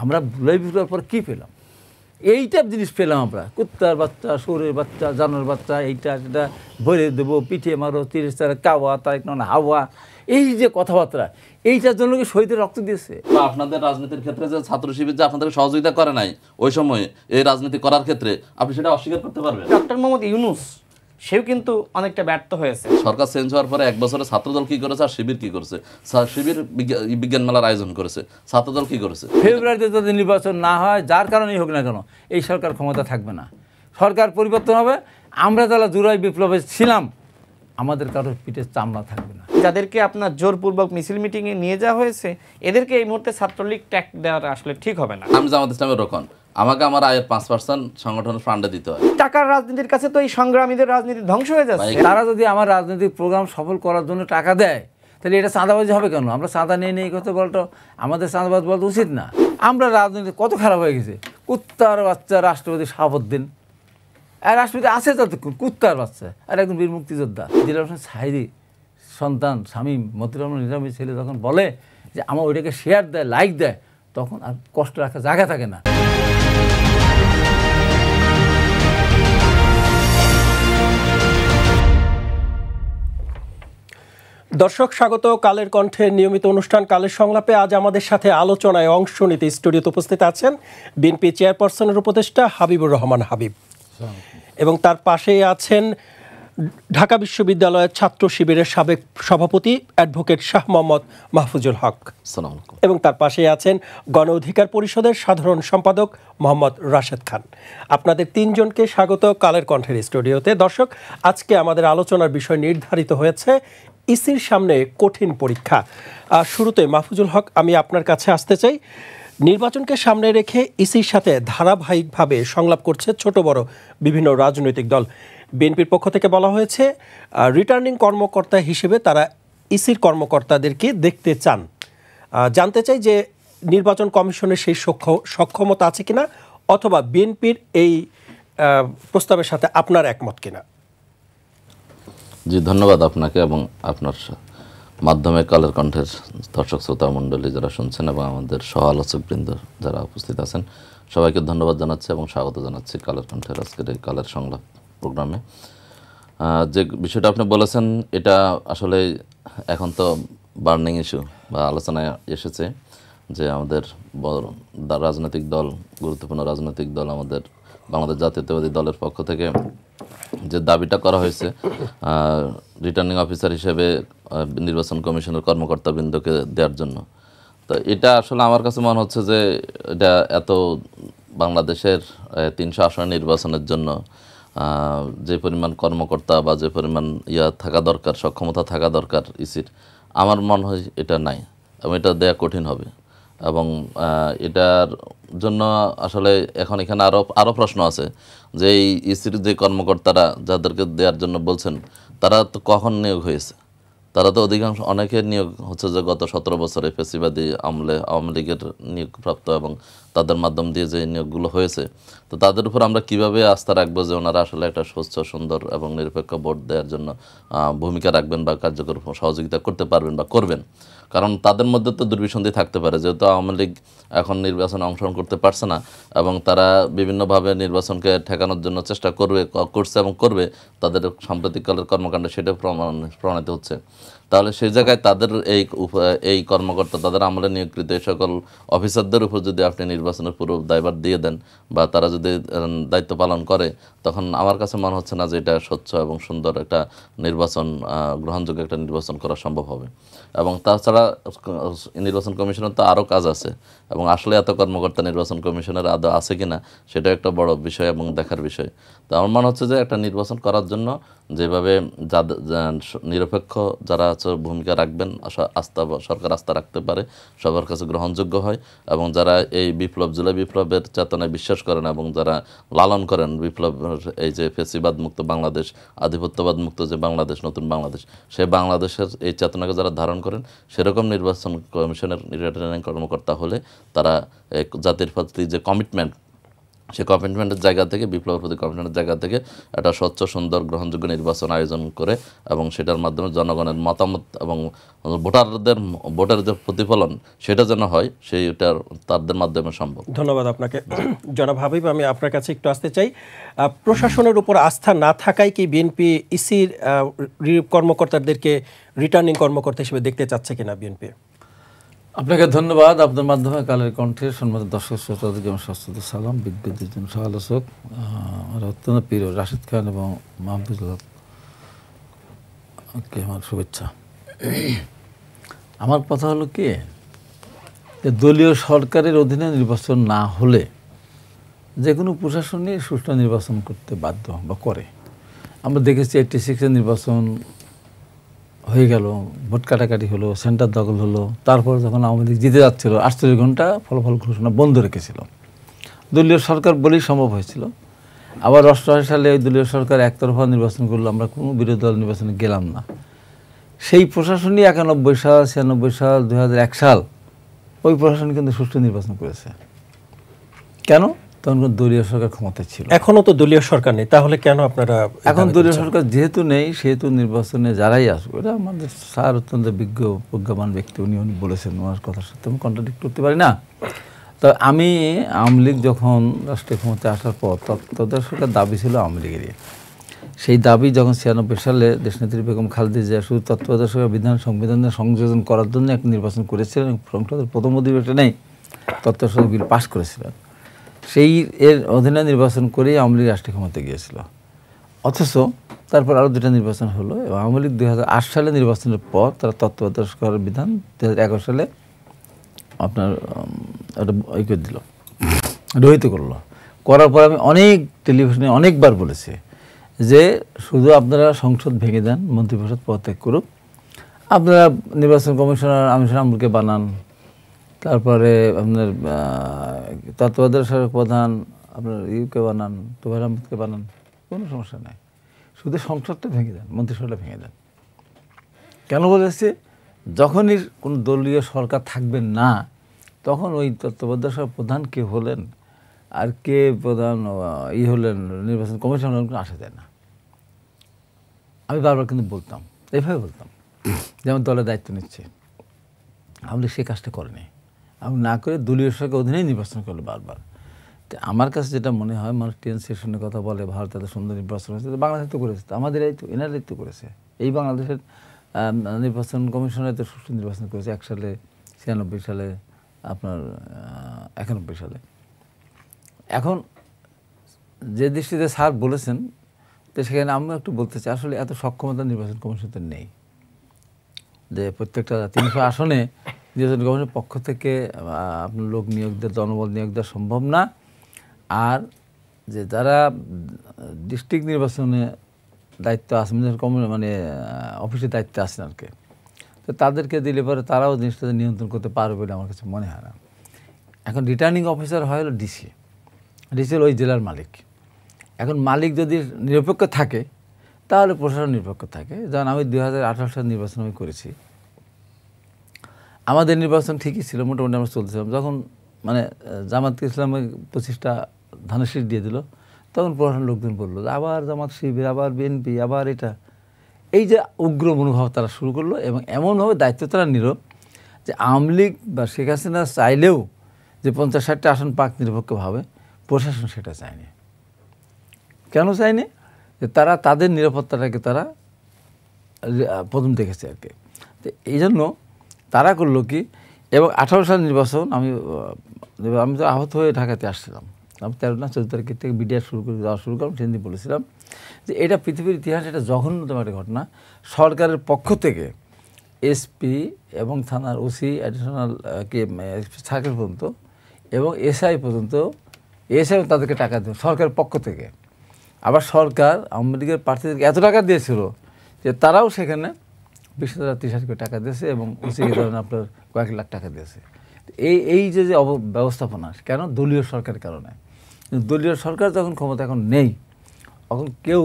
আমরা জুলাই বিপ্লবের পর কী পেলাম? এইটা জিনিস পেলাম আমরা, কুত্তার বাচ্চা, শুয়োরের বাচ্চা, জানোয়ার বাচ্চা, এইটা সেটা ভরে দেবো, পিঠে মারো, 30 তারা কাওয়া, তারিখ না হাওয়া, এই যে কথাবার্তা, এইটার জন্য কি শহীদের রক্ত দিয়েছে? আপনাদের রাজনীতির ক্ষেত্রে যে ছাত্র শিবির যে আপনাদের সহযোগিতা করে নাই ওই সময় এই রাজনীতি করার ক্ষেত্রে, আপনি সেটা অস্বীকার করতে পারবেন? ডক্টর মোহাম্মদ ইউনূস সেও কিন্তু অনেকটা ব্যর্থ হয়েছে। সরকার চেঞ্জ হওয়ার পরে 1 বছরে ছাত্রদল কি করেছে আর শিবির কি করেছে? শিবির বিজ্ঞান মেলার আয়োজন করেছে, ছাত্রদল কি করেছে? ফেব্রুয়ারিতে যদি নির্বাচন না হয়, যার কারণেই হোক না কেন, এই সরকার ক্ষমতা থাকবে না, সরকার পরিবর্তন হবে। আমরা যারা জুলাই বিপ্লবে ছিলাম, আমাদের কারোর পিঠে চামড়া থাকবে না। যাদেরকে আপনার জোরপূর্বক মিছিল মিটিংয়ে নিয়ে যাওয়া হয়েছে, এদেরকে এই মুহূর্তে ছাত্রলীগ ট্যাগ দেওয়ার আসলে ঠিক হবে না। আমি জামাত ইসলামের রোকন, আমাকে আমার আয়ের 5% সংগঠনের ফান্ডে দিতে হয়। টাকার রাজনীতির কাছে তো এই সংগ্রামীদের রাজনীতি ধ্বংস হয়ে যাচ্ছে। তারা যদি আমার রাজনৈতিক প্রোগ্রাম সফল করার জন্য টাকা দেয়, তাহলে এটা চাঁদাবাজি হবে কেন? আমরা চাঁদা নিয়ে নেই কথা বলতো, আমাদের চাঁদাবাজ বলতে উচিত না। আমরা রাজনীতি কত খারাপ হয়ে গেছে। কুত্তার বাচ্চা রাষ্ট্রপতি শাহাবুদ্দিন, আর রাষ্ট্রপতি আছে ততক্ষণ, কুত্তার বাচ্চা, আর একজন বীর মুক্তিযোদ্ধা দিলার হোসেন সাহিদি সন্তান শামীম মতিউর রহমান নিজামীর ছেলে যখন বলে যে আমার ওইটাকে শেয়ার দেয়, লাইক দেয়, তখন আর কষ্ট রাখার জায়গা থাকে না। দর্শক স্বাগত কালের কণ্ঠে নিয়মিত অনুষ্ঠান কালের সংলাপে। আজ আমাদের সাথে আলোচনায় অংশ নিতে স্টুডিওতে উপস্থিত আছেন বিএনপি চেয়ারপারসনের উপদেষ্টা হাবিবুর রহমান হাবিব, এবং তার পাশেই আছেন ঢাকা বিশ্ববিদ্যালয়ের ছাত্র শিবিরের সাবেক সভাপতি অ্যাডভোকেট শাহ মোহাম্মদ মাহফুজুল হক, এবং তার পাশেই আছেন গণ অধিকার পরিষদের সাধারণ সম্পাদক মোহাম্মদ রাশেদ খান। আপনাদের তিনজনকে স্বাগত কালের কণ্ঠের স্টুডিওতে। দর্শক, আজকে আমাদের আলোচনার বিষয় নির্ধারিত হয়েছে ইসির সামনে কঠিন পরীক্ষা। শুরুতে মাহফুজুল হক, আমি আপনার কাছে আসতে চাই। নির্বাচনকে সামনে রেখে ইসির সাথে ধারাবাহিকভাবে সংলাপ করছে ছোট বড় বিভিন্ন রাজনৈতিক দল। বিএনপির পক্ষ থেকে বলা হয়েছে রিটার্নিং কর্মকর্তা হিসেবে তারা ইসির কর্মকর্তাদেরকে দেখতে চান। জানতে চাই যে নির্বাচন কমিশনের সেই সক্ষমতা আছে কিনা, অথবা বিএনপির এই প্রস্তাবের সাথে আপনার একমত কিনা। জি, ধন্যবাদ আপনাকে এবং আপনার মাধ্যমে কালের কণ্ঠের দর্শক শ্রোতা মণ্ডলী যারা শুনছেন এবং আমাদের সহ আলোচকবৃন্দ যারা উপস্থিত আছেন, সবাইকে ধন্যবাদ জানাচ্ছি এবং স্বাগত জানাচ্ছি কালের কণ্ঠের আজকের এই কালের সংলাপ প্রোগ্রামে। যে বিষয়টা আপনি বলেছেন, এটা আসলে এখন তো বার্নিং ইস্যু বা আলোচনায় এসেছে যে আমাদের রাজনৈতিক দল, গুরুত্বপূর্ণ রাজনৈতিক দল আমাদের বাংলাদেশ জাতীয়তাবাদী দলের পক্ষ থেকে যে দাবিটা করা হয়েছে রিটার্নিং অফিসার হিসেবে নির্বাচন কমিশনের কর্মকর্তাবৃন্দকে দেওয়ার জন্য, তো এটা আসলে আমার কাছে মনে হচ্ছে যে এটা এত বাংলাদেশের 300 আসন নির্বাচনের জন্য যে পরিমাণ কর্মকর্তা বা যে পরিমাণ থাকা দরকার, সক্ষমতা থাকা দরকার ইসির, আমার মনে হয় এটা নাই এবং এটা দেয়া কঠিন হবে। এবং এটার জন্য আসলে এখন এখানে আরও প্রশ্ন আছে যে এই ইসির যে কর্মকর্তারা যাদেরকে দেওয়ার জন্য বলছেন, তারা তো কখন নিয়োগ হয়েছে? তারা তো অধিকাংশ অনেকের নিয়োগ হচ্ছে যে গত 17 বছরে ফেসিবাদী আওয়ামী লীগের নিয়োগপ্রাপ্ত এবং তাদের মাধ্যম দিয়ে যে নিয়োগগুলো হয়েছে, তো তাদের উপর আমরা কিভাবে আস্থা রাখবো যে ওনারা আসলে একটা স্বচ্ছ, সুন্দর এবং নিরপেক্ষ ভোট দেওয়ার জন্য ভূমিকা রাখবেন বা কার্যকর সহযোগিতা করতে পারবেন বা করবেন? কারণ তাদের মধ্যে তো দুর্বিসন্ধি থাকতে পারে, যেহেতু আওয়ামী লীগ এখন নির্বাচনে অংশগ্রহণ করতে পারছে না এবং তারা বিভিন্নভাবে নির্বাচনকে ঠেকানোর জন্য চেষ্টা করছে এবং করবে, তাদের সাম্প্রতিককালের কর্মকাণ্ডে সেটা প্রমাণিত হচ্ছে। তাহলে সেই জায়গায় তাদের এই কর্মকর্তা, তাদের আমলে নিয়োগকৃত এই সকল অফিসারদের উপর যদি আপনি নির্বাচনের পুরো দায়ভার দিয়ে দেন বা তারা যদি দায়িত্ব পালন করে, তখন আমার কাছে মনে হচ্ছে না যে এটা স্বচ্ছ এবং সুন্দর একটা নির্বাচন, গ্রহণযোগ্য একটা নির্বাচন করা সম্ভব হবে। এবং তাছাড়া নির্বাচন কমিশনের তো আরও কাজ আছে এবং আসলে এত কর্মকর্তা নির্বাচন কমিশনের আদৌ আছে কিনা সেটা একটা বড় বিষয় এবং দেখার বিষয়। তো আমার মনে হচ্ছে যে একটা নির্বাচন করার জন্য যেভাবে নিরপেক্ষ যারা ভূমিকা রাখবেন, সরকার আস্থা রাখতে পারে, সবার কাছে গ্রহণযোগ্য হয়, এবং যারা এই জুলাই বিপ্লবের চেতনায় বিশ্বাস করেন এবং যারা লালন করেন এই যে ফেসিবাদ মুক্ত বাংলাদেশ, আধিপত্যবাদ মুক্ত যে বাংলাদেশ, নতুন বাংলাদেশ, সেই বাংলাদেশের এই চেতনাকে যারা ধারণ করেন, সেরকম নির্বাচন কমিশনের রিটার্নিং কর্মকর্তা হলে তারা জাতির প্রতি যে কমিটমেন্ট সে কমিটমেন্টের জায়গা থেকে, বিপ্লবের প্রতি কমিটমেন্টের জায়গা থেকে একটা স্বচ্ছ, সুন্দর, গ্রহণযোগ্য নির্বাচন আয়োজন করে এবং সেটার মাধ্যমে জনগণের মতামত এবং ভোটের যে প্রতিফলন সেটা যেন হয়, সেইটার তাদের মাধ্যমে সম্ভব। ধন্যবাদ আপনাকে। জনাব হাবিব, আমি আপনার কাছে একটু আসতে চাই। প্রশাসনের উপর আস্থা না থাকায় কি বিএনপি ইসির কর্মকর্তাদেরকে রিটার্নিং কর্মকর্তা হিসেবে দেখতে চাচ্ছে কিনা বিএনপি? আপনাকে ধন্যবাদ। আপনার মাধ্যমে কালের কণ্ঠে সম্মানিত দর্শক শ্রোতাদেরকে আমার সশ্রদ্ধ সালাম। বিদ্যুৎ সহ আলোচক আমার অত্যন্ত প্রিয় রাশিদ খান এবং মাহফুজুল্লাহকে আমার শুভেচ্ছা। আমার কথা হলো কি, যে দলীয় সরকারের অধীনে নির্বাচন না হলে যে কোনো প্রশাসনই সুষ্ঠু নির্বাচন করতে বাধ্য বা করে। আমরা দেখেছি 86-এর নির্বাচন হয়ে গেল, ভোট কাটাকাটি হলো, সেন্টার দখল হলো, তারপর যখন আওয়ামী লীগ জিতে যাচ্ছিল 48 ঘন্টা ফলাফল ঘোষণা বন্ধ রেখেছিল। দলীয় সরকার বলেই সম্ভব হয়েছিল। আবার 88 সালে ওই দলীয় সরকার একতরফা নির্বাচন করলো, আমরা কোনো বিরোধী দল নির্বাচনে গেলাম না। সেই প্রশাসনই 91 সাল, 96 সাল, 2001 সাল ওই প্রশাসন কিন্তু সুষ্ঠু নির্বাচন করেছে। কেন? তখন কোনো দলীয় সরকার ক্ষমতায় ছিল। এখনো তো দলীয় সরকার নেই, তাহলে কেন আপনারা? এখন দলীয় সরকার যেহেতু নেই, সেহেতু নির্বাচনে যারাই আসবে, এটা আমাদের স্যার অত্যন্ত প্রজ্ঞাবান ব্যক্তি, উনি বলেছেন, ওনার কথার সাথে আমি কন্ট্রাডিক্ট করতে পারি না। তো আমি আওয়ামী লীগ যখন রাষ্ট্রীয় ক্ষমতায় আসার পর তত্ত্বাবধায়ক সরকার দাবি ছিল আওয়ামী লীগেরই। সেই দাবি যখন 96 সালে দেশনেত্রী বেগম খালেদা জিয়া শুধু তত্ত্বাবধায়ক সরকার সংবিধানে সংযোজন করার জন্য একটা নির্বাচন করেছিলেন, সংসদের প্রথম অধিবেশনেই তত্ত্বাবধায়ক সরকার বিল পাশ করেছিলেন। সেই এর অধীনে নির্বাচন করেই আওয়ামী লীগ রাষ্ট্রীয় ক্ষমতায় গিয়েছিল। অথচ তারপর আরও 2টা নির্বাচন হলো এবং আওয়ামী লীগ 2008 সালে নির্বাচনের পর তারা তত্ত্বাবধায়ক সরকারের বিধান 2011 সালে আপনার ওটা ওই করে দিল, রহিত করলো। করার পর আমি অনেক টেলিভিশনে অনেকবার বলেছি যে শুধু আপনারা সংসদ ভেঙে দেন, মন্ত্রিপরিষদ পদত্যাগ করুক, আপনারা নির্বাচন কমিশনার আমির আমরকে বানান, তারপরে আপনার তত্ত্বাবধায়ক সরকার প্রধান আপনার ইউকে বানান, তোফায়েল আহমেদকে বানান, কোনো সমস্যা নাই, শুধু সংসদটা ভেঙে দেন, মন্ত্রিসভাটা ভেঙে দেন। কেন বলেছে? যখনই কোনো দলীয় সরকার থাকবেন না, তখন ওই তত্ত্বাবধায়ক সরকার প্রধান কে হলেন আর কে প্রধান হলেন নির্বাচন কমিশন হলেন, কোনো আসা যায় না। আমি বারবার কিন্তু বলতাম, এইভাবে বলতাম, যেমন দলের দায়িত্ব নিচ্ছে, আমাদের সে কাজটা করেনি। আমি না করে দলীয় সরকার অধীনেই নির্বাচন করলো বারবার। তো আমার কাছে যেটা মনে হয়, মানুষ টেন সেশনের কথা বলে, ভারত এত সুন্দর নির্বাচন হয়েছে, বাংলাদেশ তো করেছে, আমাদের এই তো এনারাই তো করেছে। এই বাংলাদেশের নির্বাচন কমিশনের তো সুষ্ঠু নির্বাচন করেছে 1 সালে, 96 সালে, আপনার 91 সালে। এখন যে দৃষ্টিতে স্যার বলেছেন, তো সেখানে আমি একটু বলতে চাই, আসলে এত সক্ষমতা নির্বাচন কমিশনের নেই যে প্রত্যেকটা 300 আসনে নির্বাচন কমিশনের পক্ষ থেকে আপনার লোক নিয়োগ দেওয়া, জনবল নিয়োগ দেওয়া সম্ভব না। আর যে যারা ডিস্ট্রিক্ট নির্বাচনে দায়িত্ব আছে, মানে অফিসের দায়িত্বে আছেন আর কি, তো তাদেরকে দিলে পরে তারাও জিনিসটা নিয়ন্ত্রণ করতে পারবে বলে আমার কাছে মনে হয় না। এখন রিটার্নিং অফিসার হয় হলো ডিসি, ডিসি হলো ওই জেলার মালিক। এখন মালিক যদি নিরপেক্ষ থাকে তাহলে প্রশাসন নিরপেক্ষ থাকে। যেমন আমি 2018 সালের নির্বাচন আমি করেছি, আমাদের নির্বাচন ঠিকই ছিল, মোটামুটি আমরা চলতেছিলাম। যখন মানে জামাত ইসলামে 25টা ধানের শীষ দিয়ে দিল, তখন প্রশাসন লোকজন বললো আবার জামাত শিবির, আবার বিএনপি, আবার এটা, এই যে উগ্র মনোভাব তারা শুরু করলো। এবং এমনভাবে দায়িত্ব তারা নিল যে আওয়ামী লীগ বা শেখ হাসিনা চাইলেও যে 50-60টা আসন পাক নিরপেক্ষভাবে, প্রশাসন সেটা চায়নি। কেন চায়নি? যে তারা তাদের নিরাপত্তাটাকে তারা প্রথম দেখেছে আর কি। তো এই জন্য তারা করলো কি, এবং 18 সালের নির্বাচন আমি তো আহত হয়ে ঢাকাতে আসছিলাম, আমি 13 না 14 তারিখের থেকে মিডিয়া যাওয়া শুরু করলাম। সেদিন বলেছিলাম যে এটা পৃথিবীর ইতিহাসে এটা জঘন্যতম একটা ঘটনা। সরকারের পক্ষ থেকে এসপি এবং থানার ওসি, অ্যাডিশনাল সার্কেল পর্যন্ত এবং এসআই পর্যন্ত, এসআই তাদেরকে টাকা দেবে সরকারের পক্ষ থেকে। আবার সরকার আওয়ামী লীগের প্রার্থীদেরকে এত টাকা দিয়েছিল যে তারাও সেখানে 20,000 30,000 করে টাকা দিয়েছে এবং ওসিকে ধরেন আপনার কয়েক লাখ টাকা দিয়েছে। এই যে ব্যবস্থাপনা, কেন? দলীয় সরকারের কারণে। দলীয় সরকার যখন ক্ষমতা এখন নেই, তখন কেউ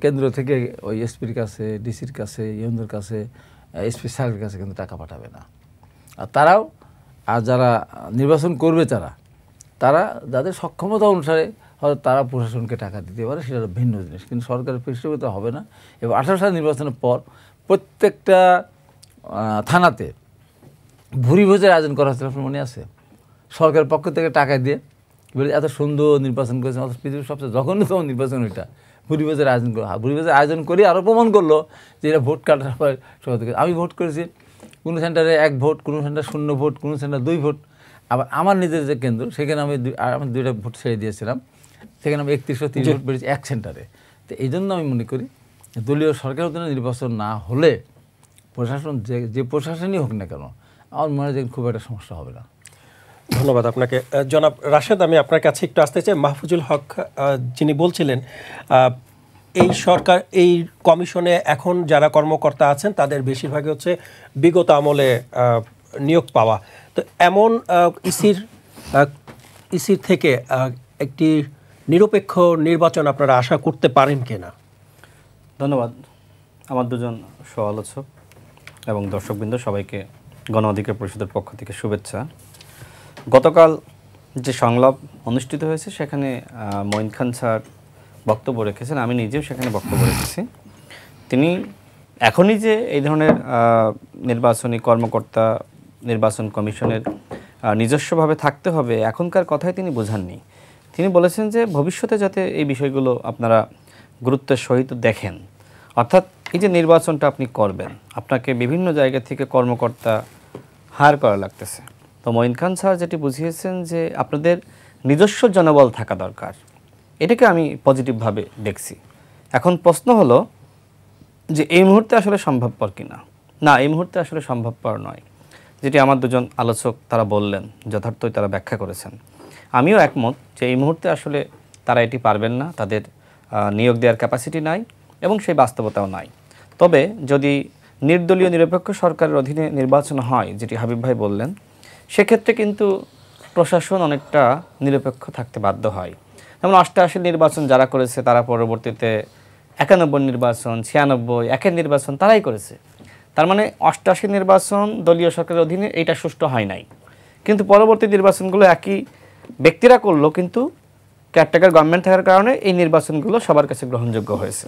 কেন্দ্র থেকে ওই এসপির কাছে, ডিসির কাছে, ইউএনওর কাছে, এসপি স্যারের কাছে কিন্তু টাকা পাঠাবে না। আর তারাও, আর যারা নির্বাচন করবে তারা যাদের সক্ষমতা অনুসারে হয়তো তারা প্রশাসনকে টাকা দিতে পারে, সেটা ভিন্ন জিনিস, কিন্তু সরকারের পৃষ্ঠপোষকতা হবে না। এবং 18 সাল নির্বাচনের পর প্রত্যেকটা থানাতে ভুরিভোজের আয়োজন করা হয়েছিল, আপনার মনে আছে? সরকারের পক্ষ থেকে টাকা দিয়ে বলে এত সুন্দর নির্বাচন করেছে, অথচ পৃথিবীর সবচেয়ে জঘন্যতম নির্বাচন ওইটা। ভুরিভোজের আয়োজন করা, ভুরিভোজের আয়োজন করে আরও প্রমাণ করলো যে এরা ভোট কাটার পর সরকার থেকে। আমি ভোট করেছি, কোনো সেন্টারে 1 ভোট, কোনো সেন্টারে 0 ভোট, কোনো সেন্টারে 2 ভোট। আবার আমার নিজের যে কেন্দ্র, সেখানে আমি 2টা ভোট ছেড়ে দিয়েছিলাম, সেখানে আমি 3130 ভোট পেয়েছি 1 সেন্টারে। তো এই জন্য আমি মনে করি দলীয় সরকারের অধীনে নির্বাচন না হলে প্রশাসন যে প্রশাসনই হোক না কেন, আমার মনে হয় যে খুব একটা সমস্যা হবে না। ধন্যবাদ আপনাকে। জনাব রাশেদ, আমি আপনার কাছে একটু আসতে চাই। মাহফুজুল হক যিনি বলছিলেন এই সরকার, এই কমিশনে এখন যারা কর্মকর্তা আছেন তাদের বেশিরভাগই হচ্ছে বিগত আমলে নিয়োগ পাওয়া। তো এমন ইসির থেকে একটি নিরপেক্ষ নির্বাচন আপনারা আশা করতে পারেন কিনা? ধন্যবাদ আমার দুজন সহ-আলোচক এবং দর্শকবৃন্দ, সবাইকে গণ অধিকার পরিষদের পক্ষ থেকে শুভেচ্ছা। গতকাল যে সংলাপ অনুষ্ঠিত হয়েছে সেখানে মঈন খান স্যার বক্তব্য রেখেছেন, আমি নিজেও সেখানে বক্তব্য রেখেছি। তিনি এখনই যে এই ধরনের নির্বাচনী কর্মকর্তা নির্বাচন কমিশনের নিজস্বভাবে থাকতে হবে এখনকার কথাই তিনি বোঝাননি। তিনি বলেছেন যে ভবিষ্যতে যাতে এই বিষয়গুলো আপনারা গুরুত্বের সহিত দেখেন, অর্থাৎ এই যে নির্বাচনটা আপনি করবেন, আপনাকে বিভিন্ন জায়গা থেকে কর্মকর্তা হায়ার করা লাগতেছে। তো মঈন খান স্যার যেটি বুঝিয়েছেন যে আপনাদের নিজস্ব জনবল থাকা দরকার, এটাকে আমি পজিটিভভাবে দেখছি। এখন প্রশ্ন হলো যে এই মুহূর্তে আসলে সম্ভবপর কিনা। না, এই মুহূর্তে আসলে সম্ভবপর নয়, যেটি আমার দুজন আলোচক তারা বললেন, যথার্থই তারা ব্যাখ্যা করেছেন। আমিও একমত যে এই মুহূর্তে আসলে তারা এটি পারবেন না, তাদের নিয়োগ দেওয়ার ক্যাপাসিটি নাই এবং সেই বাস্তবতাও নাই। তবে যদি নির্দলীয় নিরপেক্ষ সরকারের অধীনে নির্বাচন হয়, যেটি হাবিব ভাই বললেন, সেক্ষেত্রে কিন্তু প্রশাসন অনেকটা নিরপেক্ষ থাকতে বাধ্য হয়। যেমন 88 নির্বাচন যারা করেছে তারা পরবর্তীতে 91 নির্বাচন, 96, 1-এর নির্বাচন তারাই করেছে। তার মানে 88 নির্বাচন দলীয় সরকারের অধীনে এইটা সুষ্ঠু হয় নাই, কিন্তু পরবর্তী নির্বাচনগুলো একই ব্যক্তিরা করলো, কিন্তু কেয়ারটেকার গভর্নমেন্ট থাকার কারণে এই নির্বাচনগুলো সবার কাছে গ্রহণযোগ্য হয়েছে।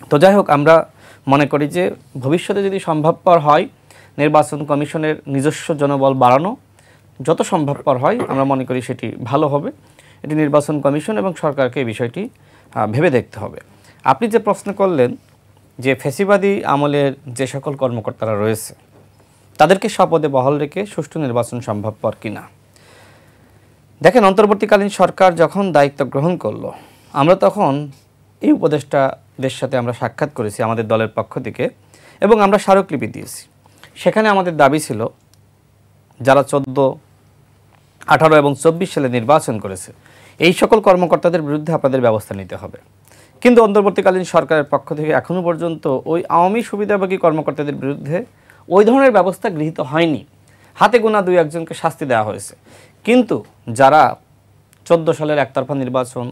তো যাই হোক, আমরা মনে করি যে ভবিষ্যতে যদি সম্ভবপর হয় নির্বাচন কমিশনের নিজস্ব জনবল বাড়ানো, যত সম্ভবপর হয় আমরা মনে করি সেটি ভালো হবে। এটি নির্বাচন কমিশন এবং সরকারকে এই বিষয়টি ভেবে দেখতে হবে। আপনি যে প্রশ্ন করলেন যে ফ্যাসিবাদী আমলের যে সকল কর্মকর্তারা রয়েছে তাদেরকে স্বপদে বহাল রেখে সুষ্ঠু নির্বাচন সম্ভবপর কিনা। দেখেন, অন্তর্বর্তীকালীন সরকার যখন দায়িত্ব গ্রহণ করলো, আমরা তখন এই উপদেষ্টাদের সাথে আমরা সাক্ষাৎ করেছি আমাদের দলের পক্ষ থেকে এবং আমরা স্মারকলিপি দিয়েছি। সেখানে আমাদের দাবি ছিল যারা 14, 18 এবং 24 সালে নির্বাচন করেছে এই সকল কর্মকর্তাদের বিরুদ্ধে আপনাদের ব্যবস্থা নিতে হবে। কিন্তু অন্তর্বর্তীকালীন সরকারের পক্ষ থেকে এখনও পর্যন্ত ওই আওয়ামী সুবিধাভোগী কর্মকর্তাদের বিরুদ্ধে ওই ধরনের ব্যবস্থা গৃহীত হয়নি। হাতে গোনা 2-1জনকে শাস্তি দেওয়া হয়েছে। কিন্তু যারা 14 সালের একতরফা নির্বাচন,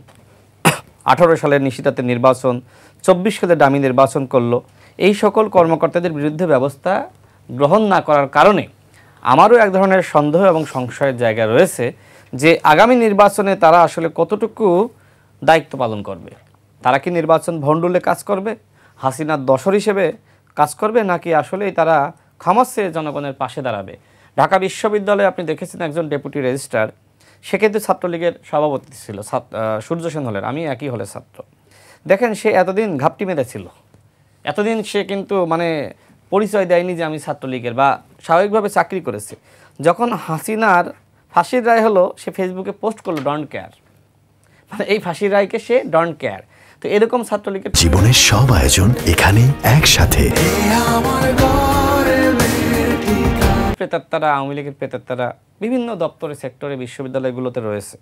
18 সালের নিশিতাতে নির্বাচন, 24 সালে ডামি নির্বাচন করলো, এই সকল কর্মকর্তাদের বিরুদ্ধে ব্যবস্থা গ্রহণ না করার কারণে আমারও এক ধরনের সন্দেহ এবং সংশয়ের জায়গা রয়েছে যে আগামী নির্বাচনে তারা আসলে কতটুকু দায়িত্ব পালন করবে। তারা কি নির্বাচন ভণ্ডুলে কাজ করবে, হাসিনার দশর হিসেবে কাজ করবে, নাকি আসলেই তারা খামাসে জনগণের পাশে দাঁড়াবে। ঢাকা বিশ্ববিদ্যালয়ে আপনি দেখেছেন একজন ডেপুটি রেজিস্ট্রার, সে কিন্তু ছাত্রলীগের সভাপতি ছিল, সূর্য সেন হলের, আমি একই হলের ছাত্র। দেখেন, সে এতদিন ঘাপটি মেরেছিল, এতদিন সে কিন্তু মানে পরিচয় দেয়নি যে আমি ছাত্রলীগের, বা স্বাভাবিকভাবে চাকরি করেছে। যখন হাসিনার ফাঁসির রায় হলো, সে ফেসবুকে পোস্ট করলো ডোন্ট কেয়ার, মানে এই ফাঁসির রায়কে সে ডোন্ট কেয়ার। তো এরকম ছাত্রলীগের জীবনের সব আয়োজন এখানে একসাথে। প্রেতাত্মারা, আওয়ামী লীগের প্রেতাত্মারা বিভিন্ন দপ্তরে, সেক্টরে, বিশ্ববিদ্যালয়গুলোতে রয়েছে।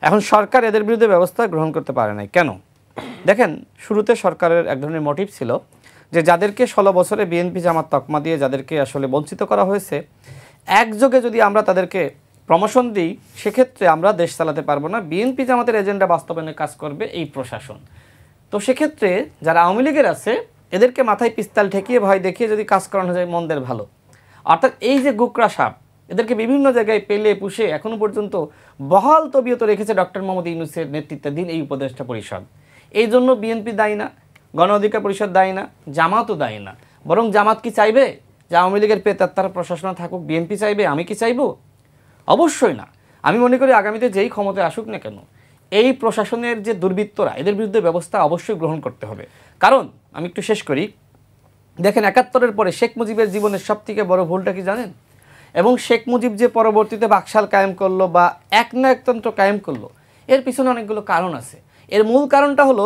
এখন সরকার এদের বিরুদ্ধে ব্যবস্থা গ্রহণ করতে পারে নাই কেন? দেখেন, শুরুতে সরকারের এক ধরনের মোটিভ ছিল যে যাদেরকে 16 বছরে বিএনপি জামাত তকমা দিয়ে যাদেরকে আসলে বঞ্চিত করা হয়েছে, একযোগে যদি আমরা তাদেরকে প্রমোশন দিই, সেক্ষেত্রে আমরা দেশ চালাতে পারবো না, বিএনপি জামাতের এজেন্ডা বাস্তবায়নে কাজ করবে এই প্রশাসন। তো সেক্ষেত্রে যারা আওয়ামী লীগের আছে এদেরকে মাথায় পিস্তাল ঠেকিয়ে ভয় দেখিয়ে যদি কাজ করানো যায় মন্দের ভালো। অর্থাৎ এই যে গুকরা সাপ, এদেরকে বিভিন্ন জায়গায় পেলে পুষে এখনো পর্যন্ত বহাল তবিয়ত রেখেছে ডক্টর মোহাম্মদ ইউনূসের নেতৃত্বাধীন এই উপদেষ্টা পরিষদ। এই জন্য বিএনপি দায়ী না, গণ অধিকার পরিষদ দায়ী না, জামাতও দায়ী না। বরং জামাত কি চাইবে যে আওয়ামী লীগের পেতাত্তারা প্রশাসনে থাকুক? বিএনপি চাইবে? আমি কি চাইবো? অবশ্যই না। আমি মনে করি আগামীতে যেই ক্ষমতায় আসুক না কেন, এই প্রশাসনের যে দুর্বৃত্তরা, এদের বিরুদ্ধে ব্যবস্থা অবশ্যই গ্রহণ করতে হবে। কারণ আমি একটু শেষ করি, দেখেন ৭১-এর পরে শেখ মুজিবের জীবনের সবথেকে বড় ভুলটা কি জানেন? এবং শেখ মুজিব যে পরবর্তীতে বাকশাল কায়েম করলো বা একনায়কতন্ত্র কায়েম করলো, এর পিছনে অনেকগুলো কারণ আছে। এর মূল কারণটা হলো